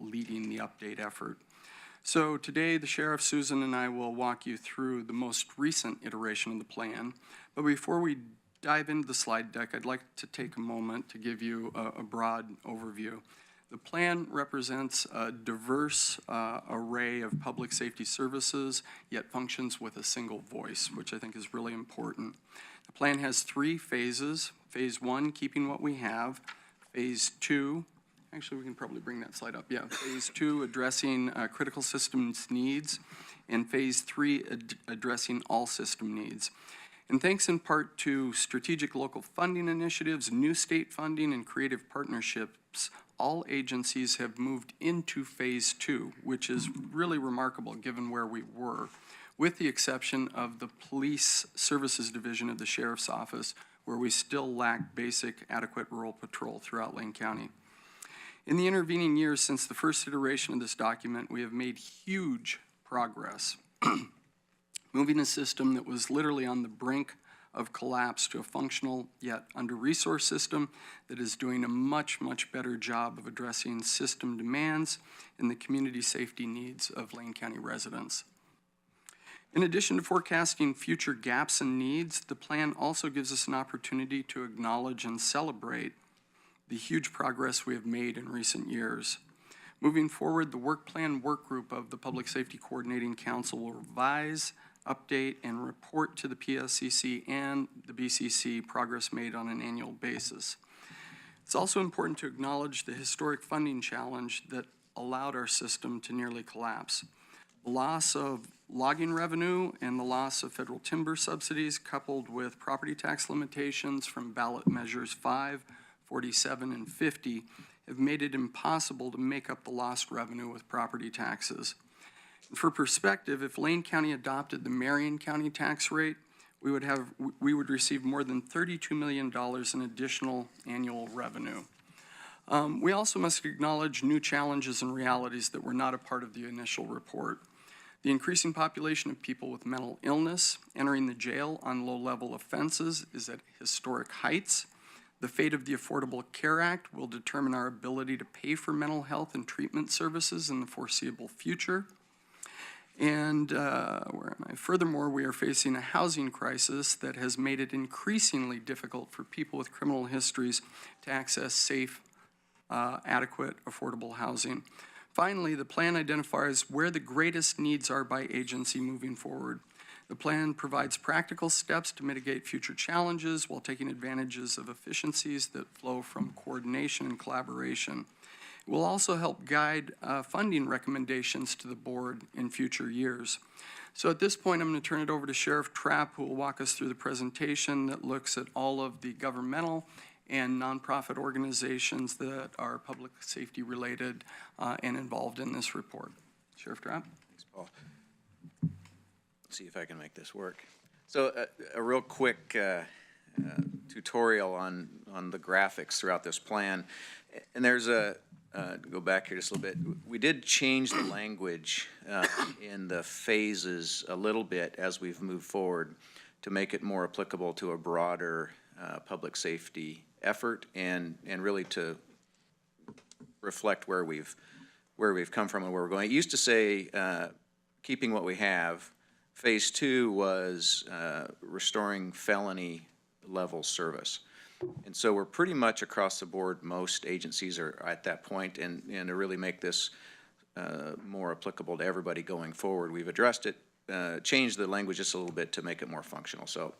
leading the update effort. So today, the sheriff, Susan, and I will walk you through the most recent iteration of the plan. But before we dive into the slide deck, I'd like to take a moment to give you a broad overview. The plan represents a diverse array of public safety services, yet functions with a single voice, which I think is really important. The plan has 3 phases. Phase 1, keeping what we have. Phase 2, actually we can probably bring that slide up. Yeah, Phase 2, addressing critical systems needs. And Phase 3, addressing all system needs. And thanks in part to strategic local funding initiatives, new state funding, and creative partnerships, all agencies have moved into Phase 2, which is really remarkable given where we were, with the exception of the Police Services Division of the Sheriff's Office, where we still lack basic adequate rural patrol throughout Lane County. In the intervening years since the first iteration of this document, we have made huge progress, moving a system that was literally on the brink of collapse to a functional yet under-resourced system that is doing a much, much better job of addressing system demands and the community safety needs of Lane County residents. In addition to forecasting future gaps and needs, the plan also gives us an opportunity to acknowledge and celebrate the huge progress we have made in recent years. Moving forward, the work plan work group of the Public Safety Coordinating Council will revise, update, and report to the PSCC and the BCC progress made on an annual basis. It's also important to acknowledge the historic funding challenge that allowed our system to nearly collapse. The loss of logging revenue and the loss of federal timber subsidies, coupled with property tax limitations from ballot measures 5, 47, and 50, have made it impossible to make up the lost revenue with property taxes. For perspective, if Lane County adopted the Marion County tax rate, we would receive more than $32 million in additional annual revenue. We also must acknowledge new challenges and realities that were not a part of the initial report. The increasing population of people with mental illness entering the jail on low-level offenses is at historic heights. The fate of the Affordable Care Act will determine our ability to pay for mental health and treatment services in the foreseeable future. And where am I? Furthermore, we are facing a housing crisis that has made it increasingly difficult for people with criminal histories to access safe, adequate, affordable housing. Finally, the plan identifies where the greatest needs are by agency moving forward. The plan provides practical steps to mitigate future challenges while taking advantages of efficiencies that flow from coordination and collaboration. It will also help guide funding recommendations to the board in future years. So at this point, I'm going to turn it over to Sheriff Trapp, who will walk us through the presentation that looks at all of the governmental and nonprofit organizations that are public safety related and involved in this report. Sheriff Trapp. Thanks, Paul. Let's see if I can make this work. So a real quick tutorial on the graphics throughout this plan. And there's go back here just a little bit. We did change the language in the phases a little bit as we've moved forward to make it more applicable to a broader public safety effort and really to reflect where we've come from and where we're going. It used to say keeping what we have. Phase 2 was restoring felony level service. And so we're pretty much across the board, most agencies are at that point, and to really make this more applicable to everybody going forward, we've addressed it, changed the language just a little bit to make it more functional. So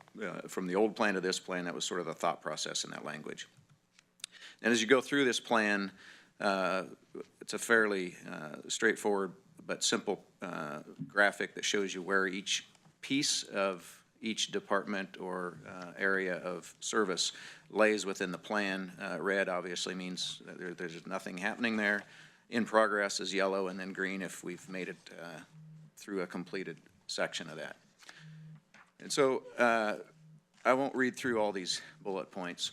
from the old plan to this plan, that was sort of the thought process in that language. And as you go through this plan, it's a fairly straightforward but simple graphic that shows you where each piece of each department or area of service lays within the plan. Red obviously means that there's nothing happening there. In progress is yellow, and then green if we've made it through a completed section of that. And so I won't read through all these bullet points,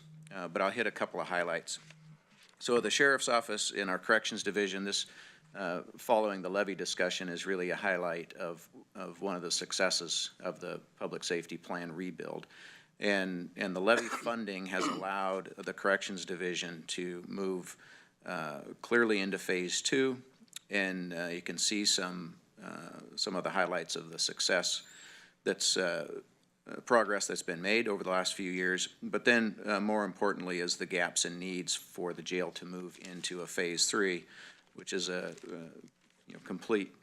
but I'll hit a couple of highlights. So the Sheriff's Office in our Corrections Division, this following the levy discussion is really a highlight of one of the successes of the Public Safety Plan rebuild. And the levy funding has allowed the Corrections Division to move clearly into Phase 2, and you can see some of the highlights of the success that's progress that's been made over the last few years. But then more importantly is the gaps and needs for the jail to move into a Phase 3, which is a complete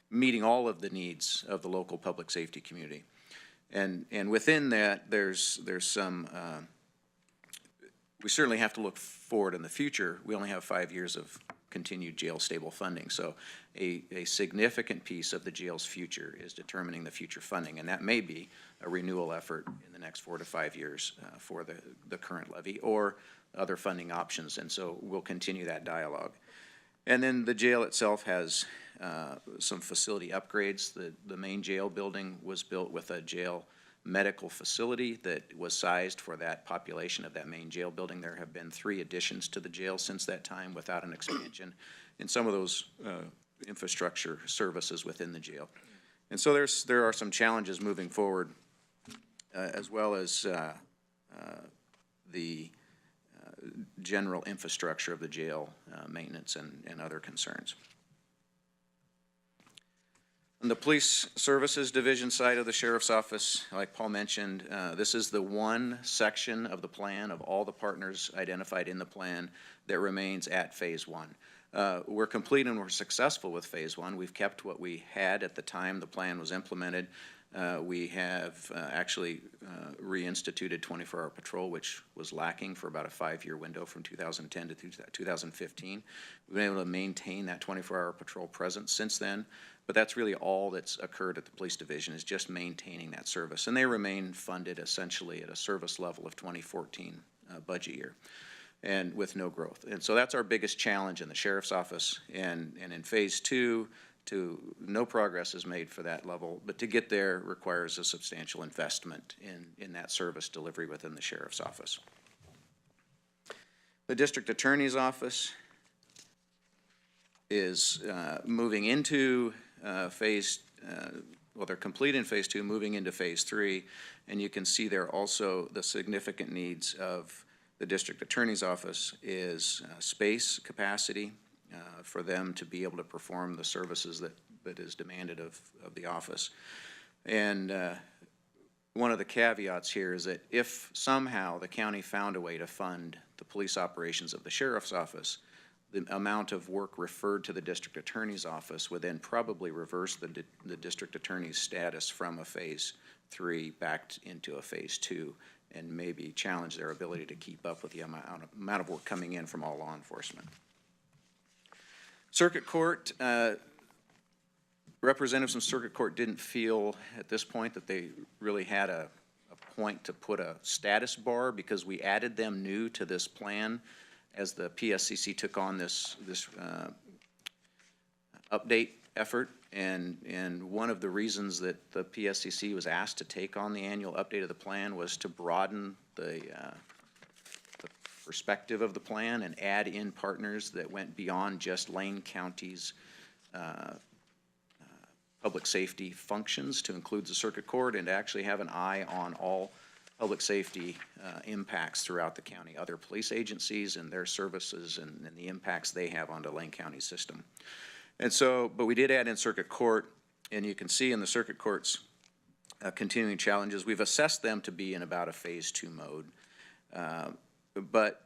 meeting all of the needs of the local public safety community. And within that, there's some, we certainly have to look forward in the future. We only have 5 years of continued jail stable funding. So a significant piece of the jail's future is determining the future funding, and that may be a renewal effort in the next 4 to 5 years for the current levy or other funding options, and so we'll continue that dialogue. And then the jail itself has some facility upgrades. The main jail building was built with a jail medical facility that was sized for that population of that main jail building. There have been 3 additions to the jail since that time without an expansion in some of those infrastructure services within the jail. And so there are some challenges moving forward, as well as the general infrastructure of the jail, maintenance and other concerns. On the Police Services Division side of the Sheriff's Office, like Paul mentioned, this is the one section of the plan of all the partners identified in the plan that remains at Phase 1. We're complete and we're successful with Phase 1. We've kept what we had at the time the plan was implemented. We have actually reinstituted 24-hour patrol, which was lacking for about a 5-year window from 2010 to 2015. We've been able to maintain that 24-hour patrol presence since then, but that's really all that's occurred at the Police Division is just maintaining that service. And they remain funded essentially at a service level of 2014 budget year and with no growth. And so that's our biggest challenge in the Sheriff's Office. And in Phase 2, no progress is made for that level, but to get there requires a substantial investment in that service delivery within the Sheriff's Office. The District Attorney's Office is moving into well, they're complete in Phase 2, moving into Phase 3, and you can see there also the significant needs of the District Attorney's Office is space capacity, for them to be able to perform the services that is demanded of the office. And one of the caveats here is that if somehow the county found a way to fund the police operations of the Sheriff's Office, the amount of work referred to the District Attorney's Office would then probably reverse the District Attorney's status from a Phase 3 back into a Phase 2 and maybe challenge their ability to keep up with the amount of work coming in from all law enforcement. Circuit Court, representatives from Circuit Court didn't feel at this point that they really had a point to put a status bar because we added them new to this plan as the PSCC took on this update effort. And one of the reasons that the PSCC was asked to take on the annual update of the plan was to broaden the perspective of the plan and add in partners that went beyond just Lane County's public safety functions to include the Circuit Court and to actually have an eye on all public safety impacts throughout the county, other police agencies and their services and the impacts they have on the Lane County system. And so, but we did add in Circuit Court, and you can see in the Circuit Court's continuing challenges, we've assessed them to be in about a Phase 2 mode. But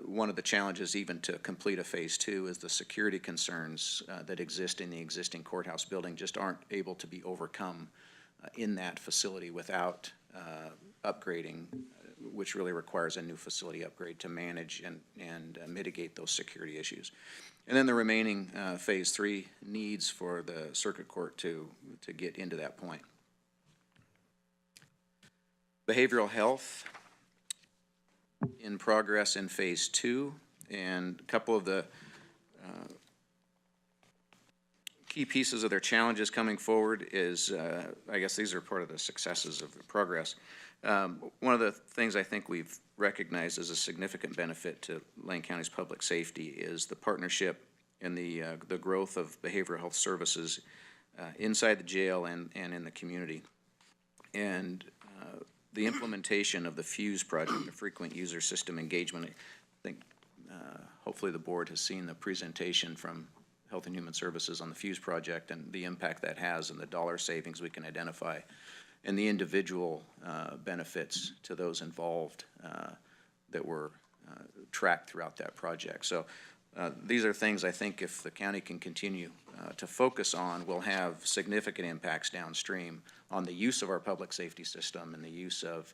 one of the challenges even to complete a Phase 2 is the security concerns that exist in the existing courthouse building just aren't able to be overcome in that facility without upgrading which really requires a new facility upgrade to manage and mitigate those security issues. And then the remaining Phase 3 needs for the circuit court to get into that point. Behavioral health in progress in Phase 2, and a couple of the key pieces of their challenges coming forward is, I guess these are part of the successes of the progress. One of the things I think we've recognized as a significant benefit to Lane County's public safety is the partnership and the growth of behavioral health services inside the jail and in the community. And the implementation of the FUSE project, the Frequent User System Engagement, I think hopefully the board has seen the presentation from Health and Human Services on the FUSE project and the impact that has and the dollar savings we can identify and the individual benefits to those involved that were tracked throughout that project. So these are things I think if the county can continue to focus on, will have significant impacts downstream on the use of our public safety system and the use of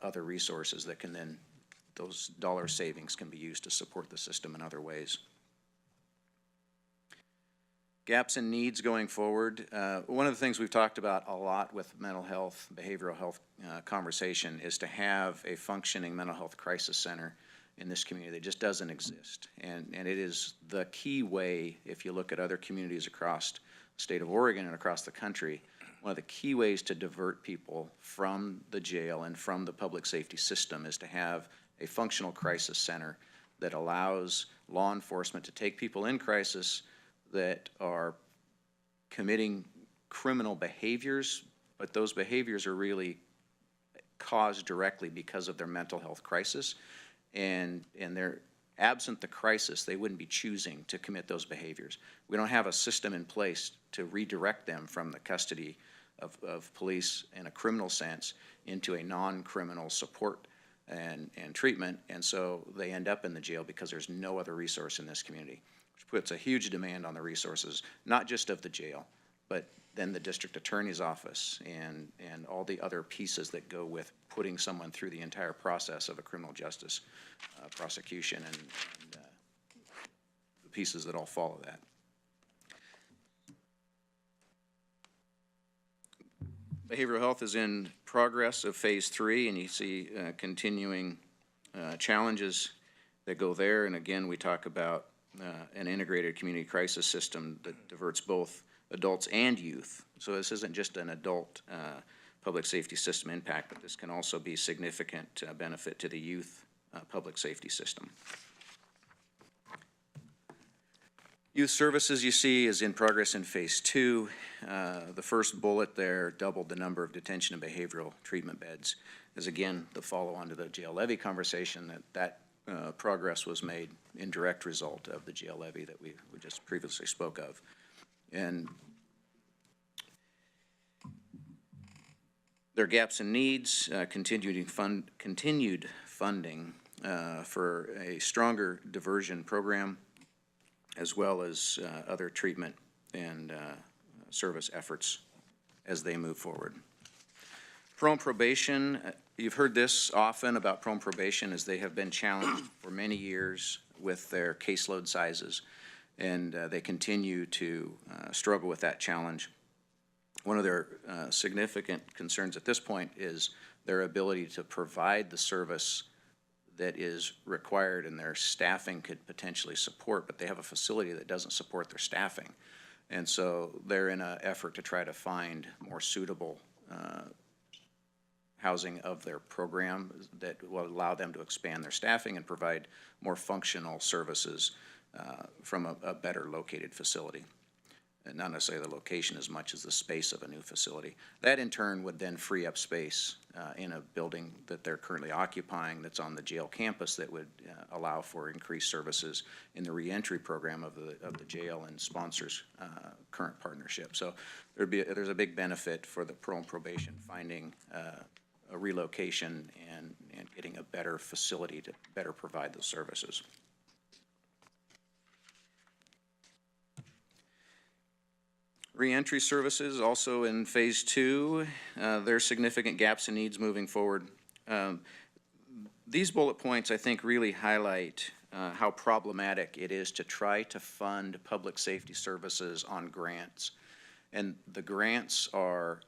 other resources that can then, those dollar savings can be used to support the system in other ways. Gaps and needs going forward. One of the things we've talked about a lot with mental health, behavioral health conversation is to have a functioning mental health crisis center in this community that just doesn't exist. And it is the key way, if you look at other communities across the state of Oregon and across the country, one of the key ways to divert people from the jail and from the public safety system is to have a functional crisis center that allows law enforcement to take people in crisis that are committing criminal behaviors, but those behaviors are really caused directly because of their mental health crisis. And they're absent the crisis, they wouldn't be choosing to commit those behaviors. We don't have a system in place to redirect them from the custody of police in a criminal sense into a non-criminal support and treatment, and so they end up in the jail because there's no other resource in this community, which puts a huge demand on the resources, not just of the jail, but then the district attorney's office and all the other pieces that go with putting someone through the entire process of a criminal justice prosecution and the pieces that all follow that. Behavioral health is in progress of Phase 3, and you see continuing challenges that go there. And again, we talk about an integrated community crisis system that diverts both adults and youth. So this isn't just an adult public safety system impact, but this can also be significant benefit to the youth public safety system. Youth services you see is in progress in Phase 2. The first bullet there doubled the number of detention and behavioral treatment beds. Is again the follow-on to the jail levy conversation that progress was made in direct result of the jail levy that we just previously spoke of. And there are gaps and needs, continued funding for a stronger diversion program, as well as other treatment and service efforts as they move forward. Parole probation, you've heard this often about parole probation as they have been challenged for many years with their caseload sizes, and they continue to struggle with that challenge. One of their significant concerns at this point is their ability to provide the service that is required and their staffing could potentially support, but they have a facility that doesn't support their staffing. And so they're in an effort to try to find more suitable housing of their program that will allow them to expand their staffing and provide more functional services from a better located facility. And not necessarily the location as much as the space of a new facility. That in turn would then free up space in a building that they're currently occupying that's on the jail campus that would allow for increased services in the reentry program of the jail and sponsors' current partnership. So there's a big benefit for the parole and probation finding a relocation and getting a better facility to better provide those services. Reentry services also in Phase 2. There are significant gaps and needs moving forward. These bullet points, I think, really highlight how problematic it is to try to fund public safety services on grants. And the grants are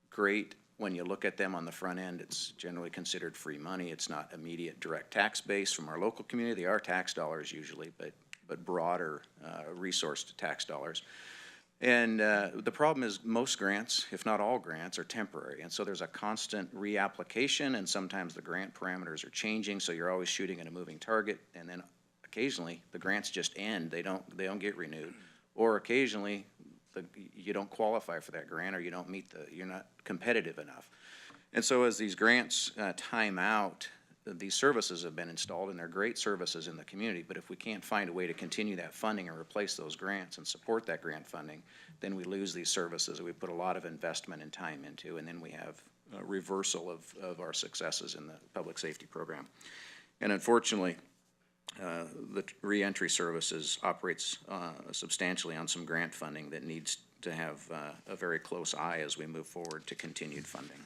great when you look at them on the front end. It's generally considered free money. It's not immediate direct tax base from our local community. They are tax dollars usually, but broader resourced tax dollars. And the problem is most grants, if not all grants, are temporary. And so there's a constant reapplication, and sometimes the grant parameters are changing, so you're always shooting at a moving target. And then occasionally the grants just end. They don't get renewed. Or occasionally you don't qualify for that grant, or you don't meet you're not competitive enough. And so as these grants time out, these services have been installed, and they're great services in the community, but if we can't find a way to continue that funding and replace those grants and support that grant funding, then we lose these services that we put a lot of investment and time into, and then we have a reversal of our successes in the public safety program. And unfortunately, the reentry services operates substantially on some grant funding that needs to have a very close eye as we move forward to continued funding.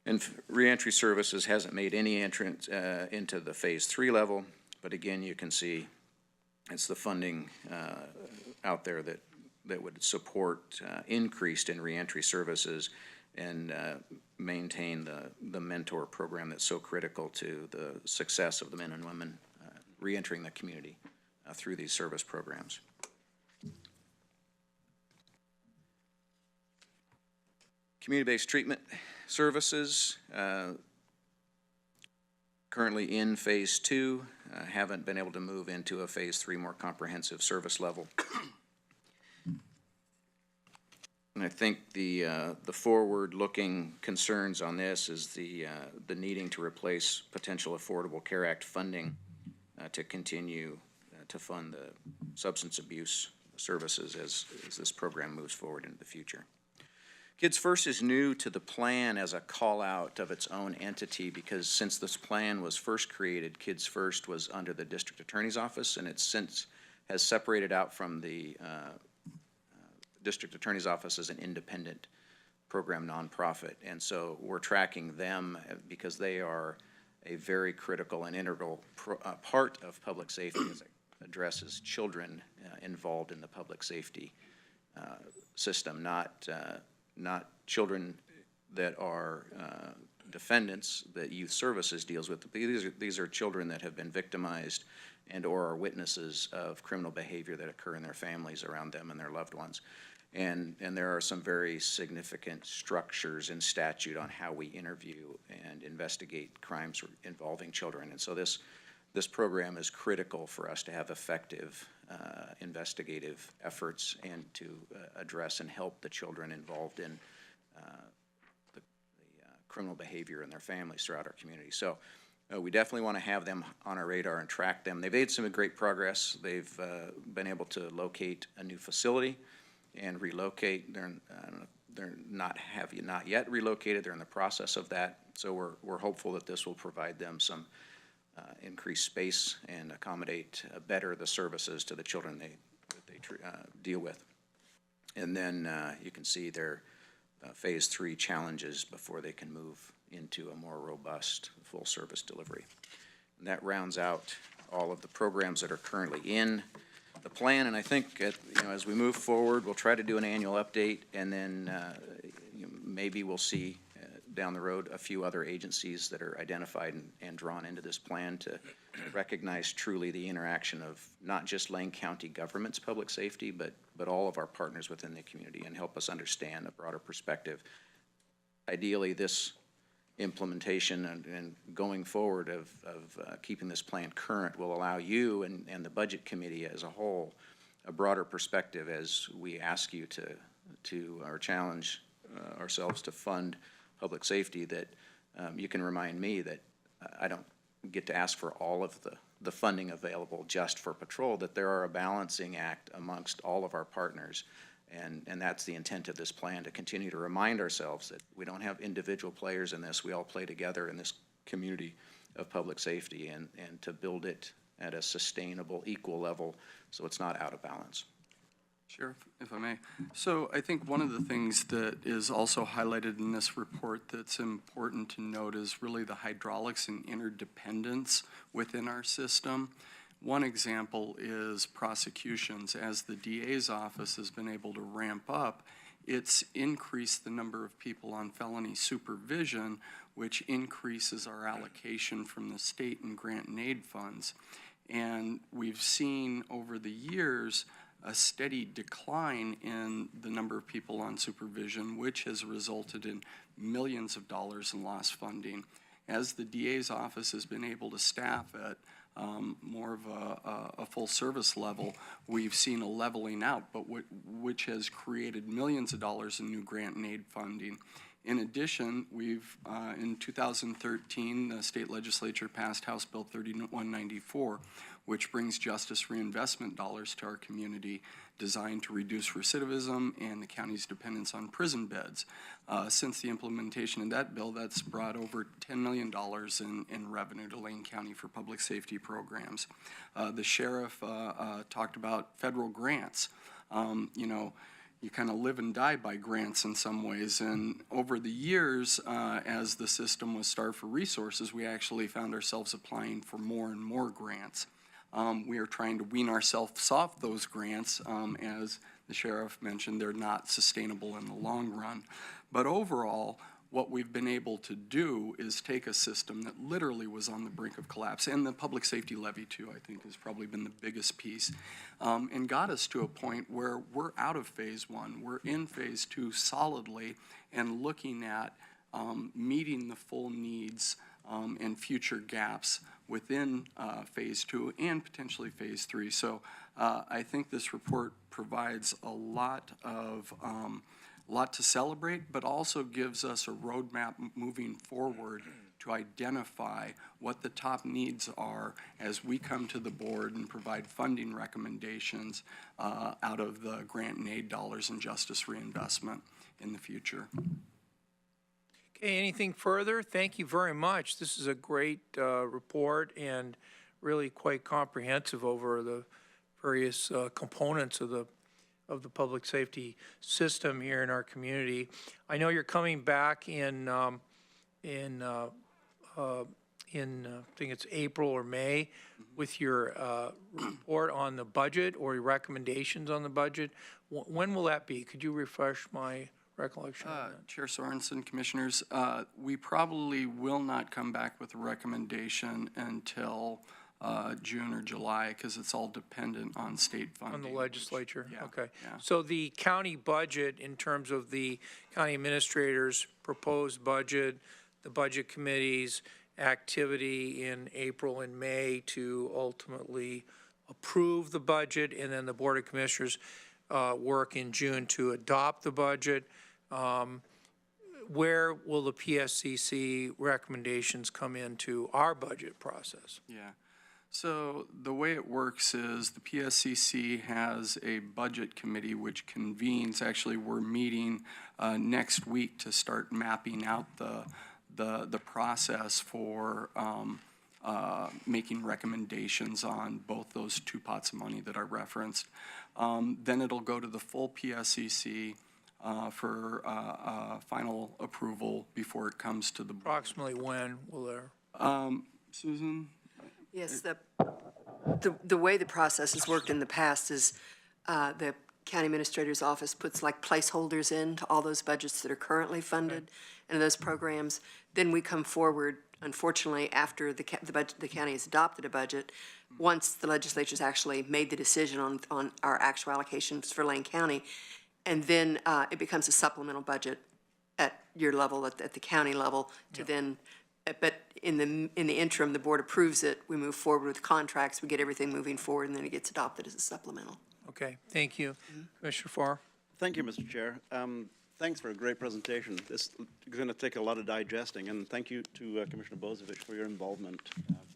And reentry services hasn't made any entrance into the phase 3 level, but again, you can see it's the funding out there that would support increased in reentry services and maintain the mentor program that's so critical to the success of the men and women reentering the community through these service programs. Community-based treatment services, currently in phase 2, haven't been able to move into a phase 3 more comprehensive service level. And I think the forward-looking concerns on this is the needing to replace potential Affordable Care Act funding to continue to fund the substance abuse services as this program moves forward into the future. Kids First is new to the plan as a call-out of its own entity, because since this plan was first created, Kids First was under the District Attorney's Office, and it since has separated out from the District Attorney's Office as an independent program nonprofit. And so we're tracking them because they are a very critical and integral part of public safety as it addresses children involved in the public safety system, not children that are defendants that Youth Services deals with. These are children that have been victimized and or are witnesses of criminal behavior that occur in their families around them and their loved ones. And there are some very significant structures in statute on how we interview and investigate crimes involving children. And so this program is critical for us to have effective investigative efforts and to address and help the children involved in the criminal behavior in their families throughout our community. So we definitely want to have them on our radar and track them. They've made some great progress. They've been able to locate a new facility and relocate. They're not yet relocated. They're in the process of that. So we're hopeful that this will provide them some increased space and accommodate better the services to the children they deal with. And then you can see their phase 3 challenges before they can move into a more robust full service delivery. And that rounds out all of the programs that are currently in the plan. And I think as we move forward, we'll try to do an annual update, and then maybe we'll see down the road a few other agencies that are identified and drawn into this plan to recognize truly the interaction of not just Lane County government's public safety, but all of our partners within the community, and help us understand a broader perspective. Ideally, this implementation and going forward of keeping this plan current will allow you and the budget committee as a whole a broader perspective as we ask you to or challenge ourselves to fund public safety, that you can remind me that I don't get to ask for all of the funding available just for patrol, that there are a balancing act amongst all of our partners. And that's the intent of this plan, to continue to remind ourselves that we don't have individual players in this. We all play together in this community of public safety, and to build it at a sustainable, equal level so it's not out of balance. Sheriff, if I may. So I think one of the things that is also highlighted in this report that's important to note is really the hydraulics and interdependence within our system. One example is prosecutions. As the DA's office has been able to ramp up, it's increased the number of people on felony supervision, which increases our allocation from the state and grant and aid funds. And we've seen over the years a steady decline in the number of people on supervision, which has resulted in millions of dollars in lost funding. As the DA's office has been able to staff at more of a full service level, we've seen a leveling out, but which has created millions of dollars in new grant and aid funding. In addition, we've, in 2013, the state legislature passed House Bill 3194, which brings justice reinvestment dollars to our community, designed to reduce recidivism and the county's dependence on prison beds. Since the implementation of that bill, that's brought over $10 million in revenue to Lane County for public safety programs. The sheriff talked about federal grants. You know, you kind of live and die by grants in some ways. And over the years, as the system was starved for resources, we actually found ourselves applying for more and more grants. We are trying to wean ourselves off those grants. As the sheriff mentioned, they're not sustainable in the long run. But overall, what we've been able to do is take a system that literally was on the brink of collapse, and the public safety levy too, I think, has probably been the biggest piece, and got us to a point where we're out of phase one. We're in phase two solidly and looking at meeting the full needs and future gaps within phase two and potentially phase three. So I think this report provides a lot to celebrate, but also gives us a roadmap moving forward to identify what the top needs are as we come to the board and provide funding recommendations out of the grant and aid dollars and justice reinvestment in the future. Okay, anything further? Thank you very much. This is a great report and really quite comprehensive over the various components of the public safety system here in our community. I know you're coming back in I think it's April or May with your report on the budget or your recommendations on the budget. When will that be? Could you refresh my recollection on that? Chair Sorensen, Commissioners, we probably will not come back with a recommendation until June or July, because it's all dependent on state funding. On the legislature? Yeah, Okay. yeah. So the county budget, in terms of the county administrator's proposed budget, the budget committee's activity in April and May to ultimately approve the budget, and then the Board of Commissioners work in June to adopt the budget. Where will the PSCC recommendations come into our budget process? Yeah. So the way it works is the PSCC has a budget committee which convenes. Actually, we're meeting next week to start mapping out the process for making recommendations on both those two pots of money that I referenced. Then it'll go to the full PSCC for final approval before it comes to the board. Approximately when will there? Susan? Yes, the way the process has worked in the past is the county administrator's office puts like placeholders in to all those budgets that are currently funded and those programs. Then we come forward, unfortunately, after the county has adopted a budget, once the legislature's actually made the decision on our actual allocations for Lane County, and then it becomes a supplemental budget at your level, at the county level, to then. But in the interim, the board approves it, we move forward with contracts, we get everything moving forward, and then it gets adopted as a supplemental. Okay, thank you. Commissioner Farr? Thank you, Mr. Chair. Thanks for a great presentation. This is going to take a lot of digesting, and thank you to Commissioner Bozievich for your involvement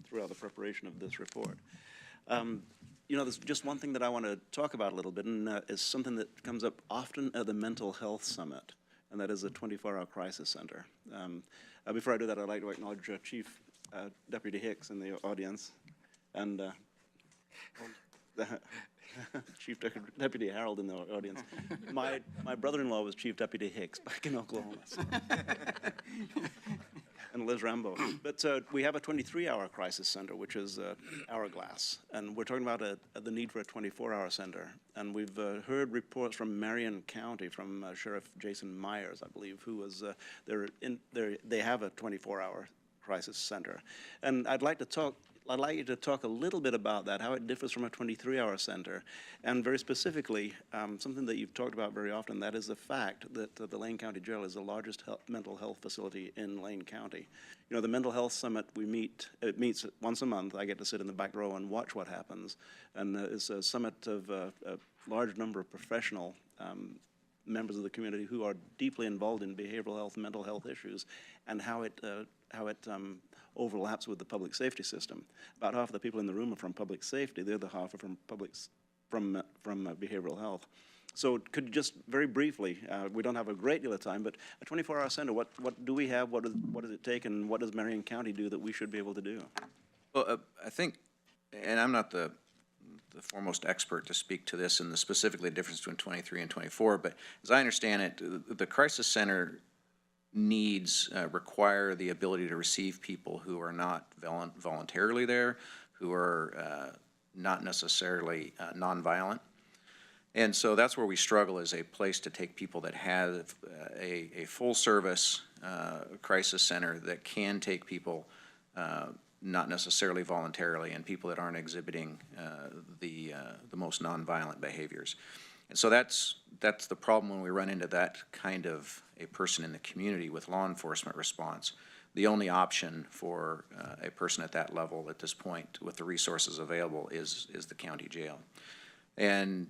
throughout the preparation of this report. You know, there's just one thing that I want to talk about a little bit, and is something that comes up often at the Mental Health Summit, and that is the 24-hour crisis center. Before I do that, I'd like to acknowledge Chief Deputy Hicks in the audience, and Chief Deputy Harold in the audience. My brother-in-law was Chief Deputy Hicks back in Oklahoma. So. And Liz Rambo. But we have a 23-hour crisis center, which is Hourglass. And we're talking about the need for a 24-hour center. And we've heard reports from Marion County, from Sheriff Jason Myers, I believe, who was, they have a 24-hour crisis center. And I'd like you to talk a little bit about that, how it differs from a 23-hour center, and very specifically, something that you've talked about very often, that is the fact that the Lane County Jail is the largest mental health facility in Lane County. You know, the Mental Health Summit, it meets once a month. I get to sit in the back row and watch what happens, and it's a summit of a large number of professional members of the community who are deeply involved in behavioral health and mental health issues, and how it overlaps with the public safety system. About half of the people in the room are from public safety. The other half are from behavioral health. So could you just very briefly, we don't have a great deal of time, but a 24-hour center, what do we have, what does it take, and what does Marion County do that we should be able to do? Well, I think, and I'm not the foremost expert to speak to this and specifically the difference between 23 and 24, but as I understand it, the crisis center needs require the ability to receive people who are not voluntarily there, who are not necessarily nonviolent. And so that's where we struggle, as a place to take people that have a full service crisis center that can take people not necessarily voluntarily, and people that aren't exhibiting the most nonviolent behaviors. And so that's the problem when we run into that kind of a person in the community with law enforcement response. The only option for a person at that level at this point with the resources available is the county jail. And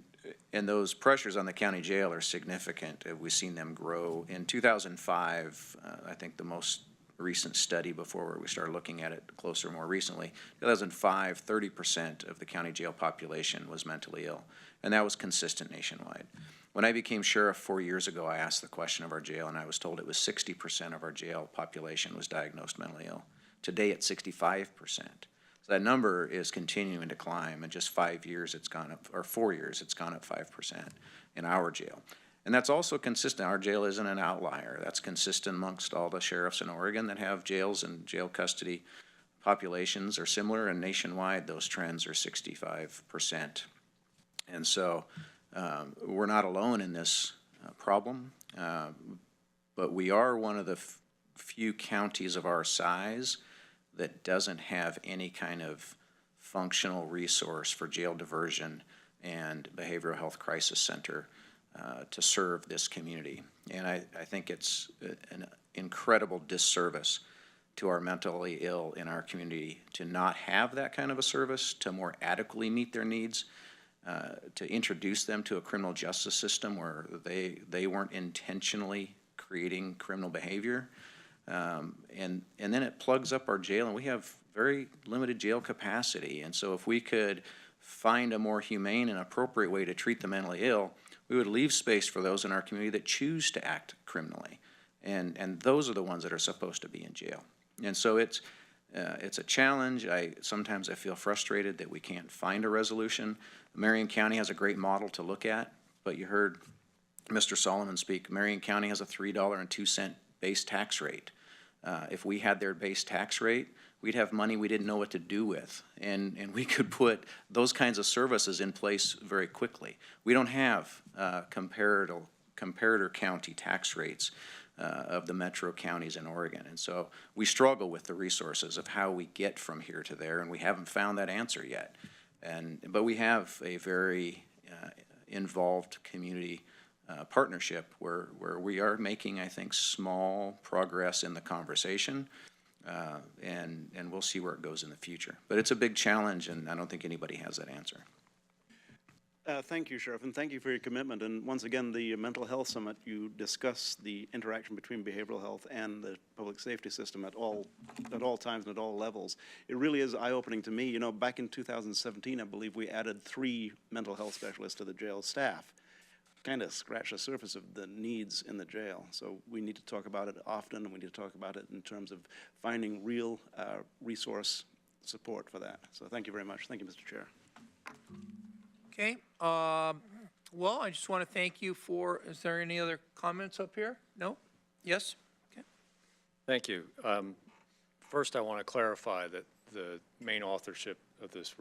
those pressures on the county jail are significant. We've seen them grow. In 2005, I think the most recent study before we started looking at it closer more recently, 2005, 30% of the county jail population was mentally ill, and that was consistent nationwide. When I became sheriff 4 years ago, I asked the question of our jail, and I was told it was 60% of our jail population was diagnosed mentally ill. Today, it's 65%. So that number is continuing to climb. In just 5 years, it's gone up, or 4 years, it's gone up 5% in our jail. And that's also consistent. Our jail isn't an outlier. That's consistent amongst all the sheriffs in Oregon that have jails and jail custody populations are similar, and nationwide those trends are 65%. And so we're not alone in this problem, but we are one of the few counties of our size that doesn't have any kind of functional resource for jail diversion and behavioral health crisis center to serve this community. And I think it's an incredible disservice to our mentally ill in our community to not have that kind of a service, to more adequately meet their needs, to introduce them to a criminal justice system where they weren't intentionally creating criminal behavior. And then it plugs up our jail, and we have very limited jail capacity. And so if we could find a more humane and appropriate way to treat the mentally ill, we would leave space for those in our community that choose to act criminally. And those are the ones that are supposed to be in jail. And so it's a challenge. Sometimes I feel frustrated that we can't find a resolution. Marion County has a great model to look at, but you heard Mr. Solomon speak. Marion County has a $3.02 base tax rate. If we had their base tax rate, we'd have money we didn't know what to do with, and we could put those kinds of services in place very quickly. We don't have comparator county tax rates of the metro counties in Oregon, and so we struggle with the resources of how we get from here to there, and we haven't found that answer yet. But we have a very involved community partnership where we are making, I think, small progress in the conversation. And we'll see where it goes in the future. But it's a big challenge, and I don't think anybody has that answer. Thank you, Sheriff, and thank you for your commitment. And once again, the Mental Health Summit, you discuss the interaction between behavioral health and the public safety system at all times and at all levels. It really is eye-opening to me. You know, back in 2017, I believe we added 3 mental health specialists to the jail staff. Kind of scratch the surface of the needs in the jail. So we need to talk about it often, and we need to talk about it in terms of finding real resource support for that. So thank you very much. Thank you, Mr. Chair. Okay, well, I just want to thank you for, is there any other comments up here? No? Yes? Okay. Thank you. First, I want to clarify that the main authorship of this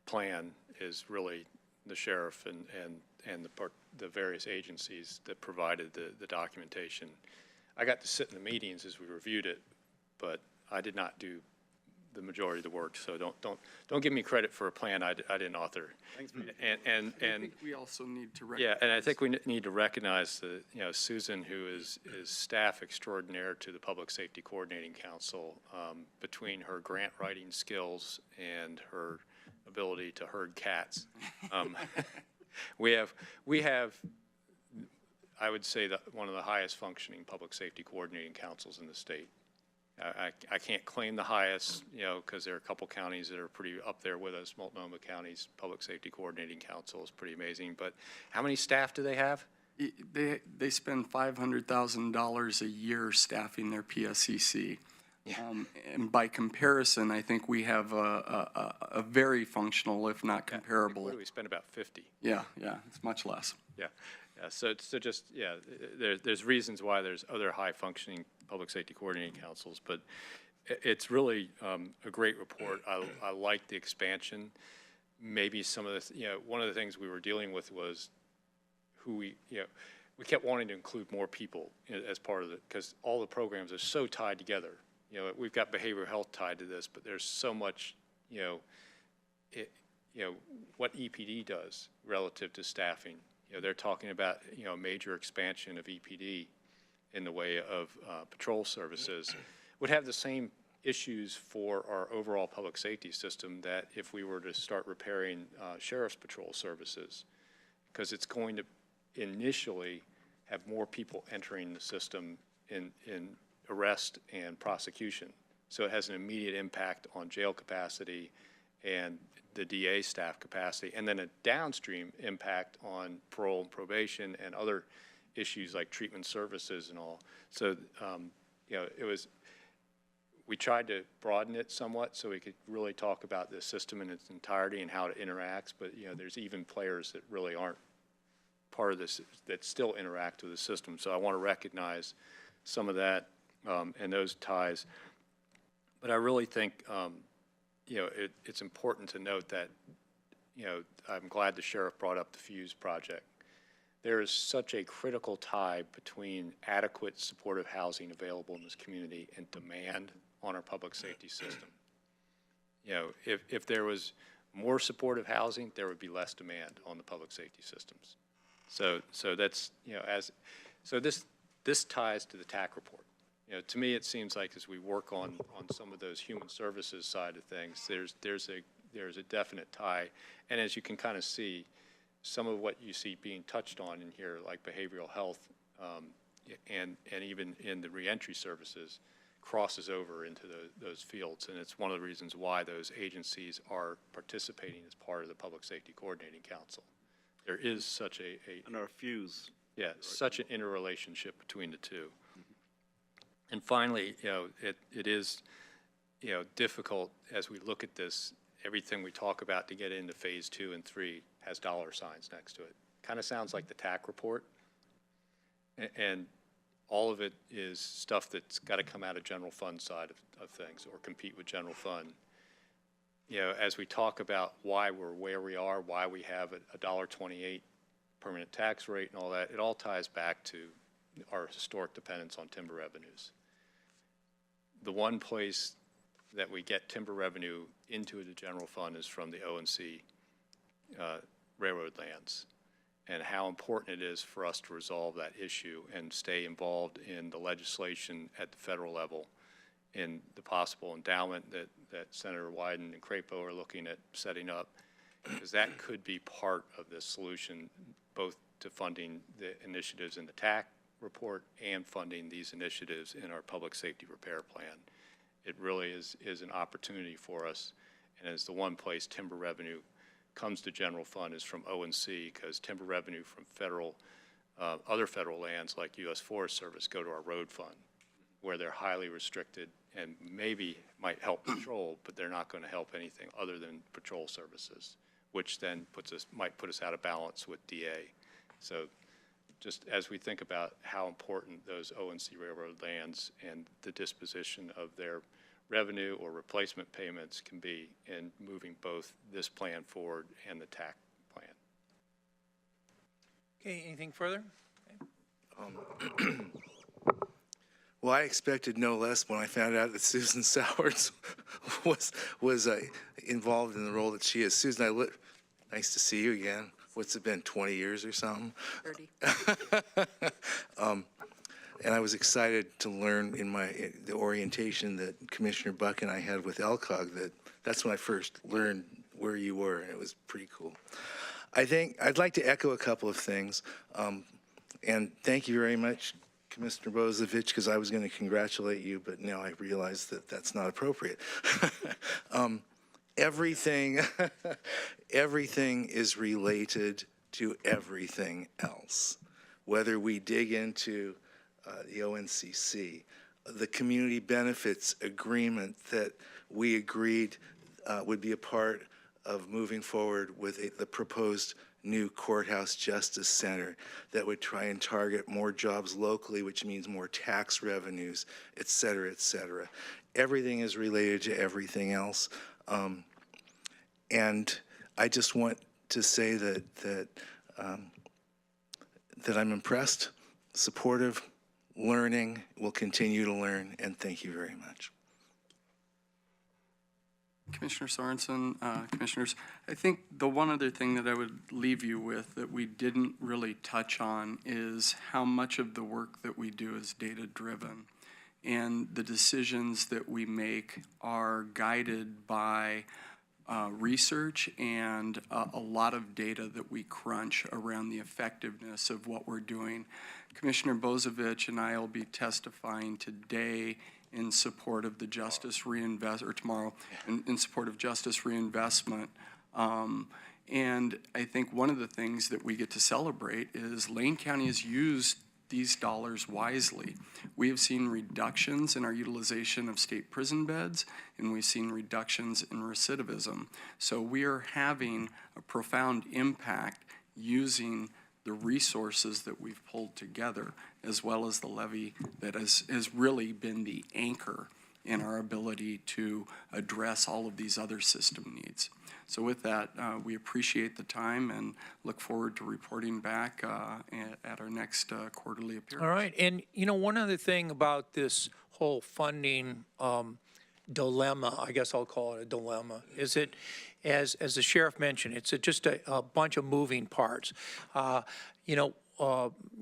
plan is really the sheriff and the various agencies that provided the documentation. I got to sit in the meetings as we reviewed it, but I did not do the majority of the work, so don't give me credit for a plan I didn't author. Thanks, And I think we also need to yeah, recognize. and I think we need to recognize that, Susan, who is staff extraordinaire to the Public Safety Coordinating Council, between her grant writing skills and her ability to herd cats. We have, I would say, one of the highest functioning public safety coordinating councils in the state. I can't claim the highest, because there are a couple counties that are pretty up there with us. Multnomah County's Public Safety Coordinating Council is pretty amazing. But how many staff do they have? They spend $500,000 a year staffing their PSCC. And by comparison, I think we have a very functional, if not comparable. What do we spend? About 50. Yeah, it's much less. Yeah. So just, there's reasons why there's other high-functioning public safety coordinating councils, but it's really a great report. I like the expansion. Maybe some of the, one of the things we were dealing with was who we kept wanting to include more people as part of it, because all the programs are so tied together. We've got behavioral health tied to this, but there's so much, what EPD does relative to staffing. They're talking about, a major expansion of EPD in the way of patrol services would have the same issues for our overall public safety system that if we were to start repairing sheriff's patrol services, because it's going to initially have more people entering the system in arrest and prosecution. So it has an immediate impact on jail capacity and the DA staff capacity, and then a downstream impact on parole and probation and other issues like treatment services and all. So, we tried to broaden it somewhat so we could really talk about the system in its entirety and how it interacts, but, there's even players that really aren't part of this that still interact with the system. So I want to recognize some of that and those ties. But I really think, it's important to note that, I'm glad the sheriff brought up the Fuse project. There is such a critical tie between adequate supportive housing available in this community and demand on our public safety system. If there was more supportive housing, there would be less demand on the public safety systems. So that's, so this ties to the TAC report. To me, it seems like as we work on some of those human services side of things, there's a definite tie. And as you can kind of see, some of what you see being touched on in here, like behavioral health, and even in the reentry services, crosses over into those fields. And it's one of the reasons why those agencies are participating as part of the Public Safety Coordinating Council. There is such And our Fuse. Yeah, such an interrelationship between the two. And finally, it is, difficult as we look at this. Everything we talk about to get into phase 2 and 3 has dollar signs next to it. Kind of sounds like the TAC report. And all of it is stuff that's got to come out of general fund side of things or compete with general fund. As we talk about why we're where we are, why we have a $1.28 permanent tax rate and all that, it all ties back to our historic dependence on timber revenues. The one place that we get timber revenue into the general fund is from the O&C railroad lands, and how important it is for us to resolve that issue and stay involved in the legislation at the federal level in the possible endowment that Senator Wyden and Crapo are looking at setting up, because that could be part of the solution, both to funding the initiatives in the TAC report and funding these initiatives in our public safety repair plan. It really is an opportunity for us, and it's the one place timber revenue comes to general fund is from O&C, because timber revenue from federal, other federal lands like U.S. Forest Service go to our road fund, where they're highly restricted and maybe might help patrol, but they're not going to help anything other than patrol services. which then might put us out of balance with DA. So just as we think about how important those ONC Railroad lands and the disposition of their revenue or replacement payments can be in moving both this plan forward and the TAC plan. Okay, anything further? Well, I expected no less when I found out that Susan Sowards was involved in the role that she is. Susan, nice to see you again. What's it been, 20 years or something? 30. And I was excited to learn in the orientation that Commissioner Buck and I had with LCOG that's when I first learned where you were, and it was pretty cool. I think I'd like to echo a couple of things, and thank you very much, Commissioner Bozovich, because I was going to congratulate you, but now I realize that that's not appropriate. Everything is related to everything else. Whether we dig into the ONCC, the community benefits agreement that we agreed would be a part of moving forward with the proposed new courthouse justice center that would try and target more jobs locally, which means more tax revenues, et cetera, et cetera. Everything is related to everything else. And I just want to say that I'm impressed, supportive, learning, will continue to learn, and thank you very much. Commissioner Sorensen, Commissioners, I think the one other thing that I would leave you with that we didn't really touch on is how much of the work that we do is data-driven. And the decisions that we make are guided by research and a lot of data that we crunch around the effectiveness of what we're doing. Commissioner Bozovich and I will be testifying today in support of the justice reinvest, tomorrow, in support of justice reinvestment. And I think one of the things that we get to celebrate is Lane County has used these dollars wisely. We have seen reductions in our utilization of state prison beds, and we've seen reductions in recidivism. So we are having a profound impact using the resources that we've pulled together, as well as the levy that has really been the anchor in our ability to address all of these other system needs. So with that, we appreciate the time and look forward to reporting back at our next quarterly appearance. All right, and you know, one other thing about this whole funding dilemma, I guess I'll call it a dilemma, is it, as the sheriff mentioned, it's just a bunch of moving parts. You know,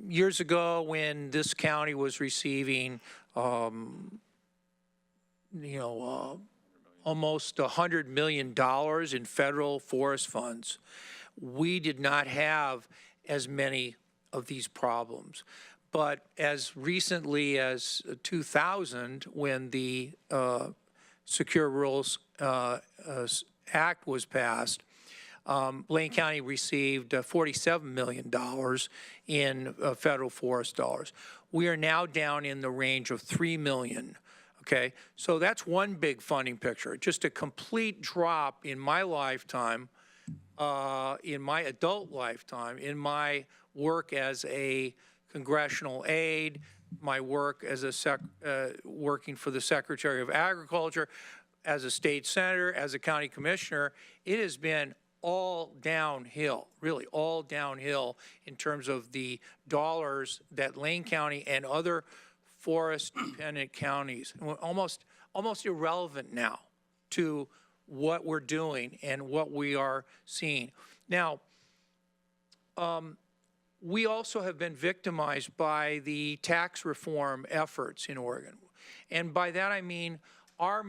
years ago when this county was receiving, you know, almost $100 million in federal forest funds, we did not have as many of these problems. But as recently as 2000, when the Secure Rules Act was passed, Lane County received $47 million in federal forest dollars. We are now down in the range of $3 million. Okay, so that's one big funding picture. Just a complete drop in my lifetime, in my adult lifetime, in my work as a congressional aide, my work as a working for the Secretary of Agriculture, as a state senator, as a county commissioner. It has been all downhill, really all downhill in terms of the dollars that Lane County and other forest-dependent counties, almost irrelevant now to what we're doing and what we are seeing. Now, we also have been victimized by the tax reform efforts in Oregon. And by that I mean our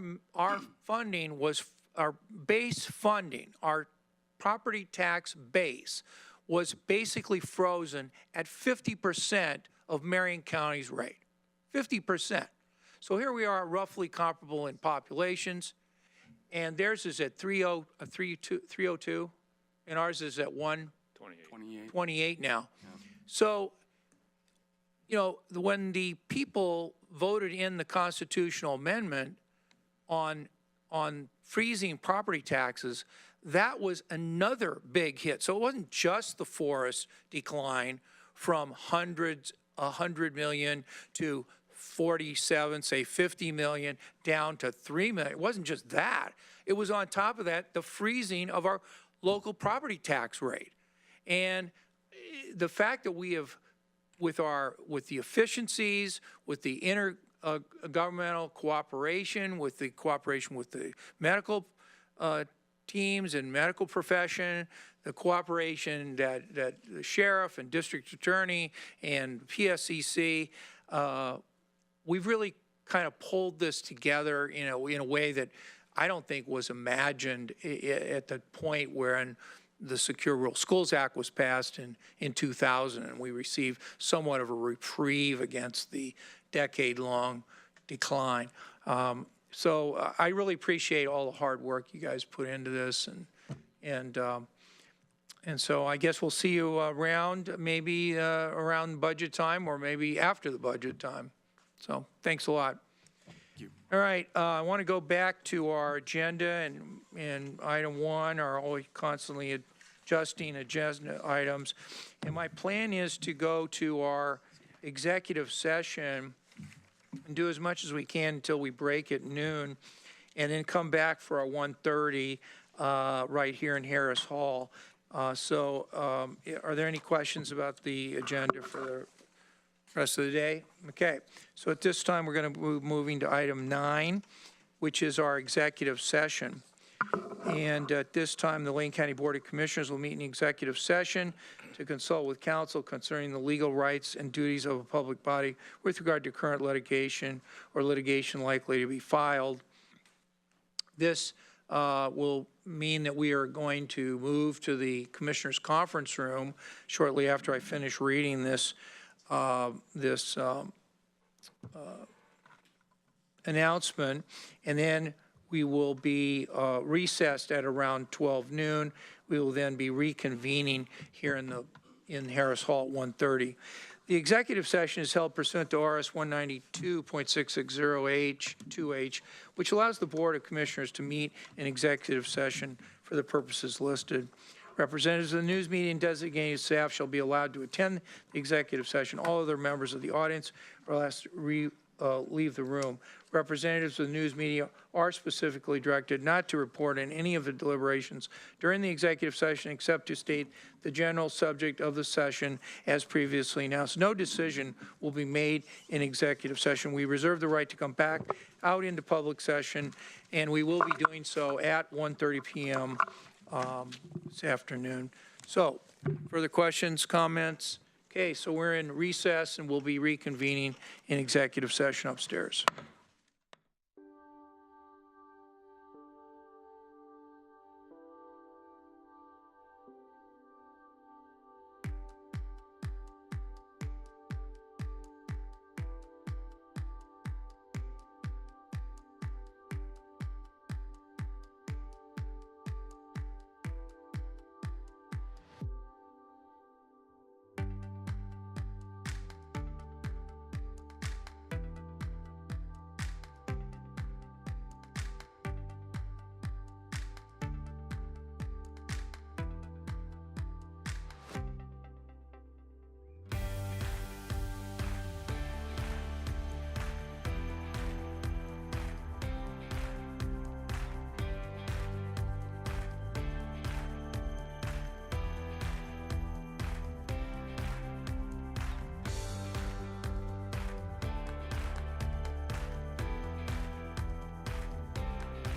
funding was, our base funding, our property tax base was basically frozen at 50% of Marion County's rate. 50%. So here we are roughly comparable in populations, and theirs is at 302, and ours is at 128 now. Yeah. So, you know, when the people voted in the constitutional amendment on freezing property taxes, that was another big hit. So it wasn't just the forest decline from 100 million to 47, say 50 million, down to 3 million. It wasn't just that. It was on top of that, the freezing of our local property tax rate. And the fact that we have, with the efficiencies, with the intergovernmental cooperation, with the cooperation with the medical teams and medical profession, the cooperation that the sheriff and district attorney and PSCC, we've really kind of pulled this together, in a way that I don't think was imagined at the point when the Secure Rural Schools Act was passed in 2000, and we received somewhat of a reprieve against the decade-long decline. So I really appreciate all the hard work you guys put into this, and so I guess we'll see you around, maybe around budget time, or maybe after the budget time. So thanks a lot. All right, I want to go back to our agenda, and item 1 are always constantly adjusting agenda items. And my plan is to go to our executive session and do as much as we can until we break at noon, and then come back for our 1:30 right here in Harris Hall. So are there any questions about the agenda for the rest of the day? Okay, so at this time, we're going to be moving to item 9, which is our executive session. And at this time, the Lane County Board of Commissioners will meet in executive session to consult with counsel concerning the legal rights and duties of a public body with regard to current litigation or litigation likely to be filed. This will mean that we are going to move to the Commissioners' Conference Room shortly after I finish reading this announcement, and then we will be recessed at around 12 noon. We will then be reconvening here in Harris Hall at 1:30. The executive session is held pursuant to RS 192.660H2H, which allows the Board of Commissioners to meet in executive session for the purposes listed. Representatives of the news media and designated staff shall be allowed to attend the executive session. All other members of the audience are asked to leave the room. Representatives of the news media are specifically directed not to report in any of the deliberations during the executive session except to state the general subject of the session as previously announced. No decision will be made in executive session. We reserve the right to come back out into public session, and we will be doing so at 1:30 p.m. This afternoon. So, further questions, comments? Okay, so we're in recess, and we'll be reconvening in executive session upstairs.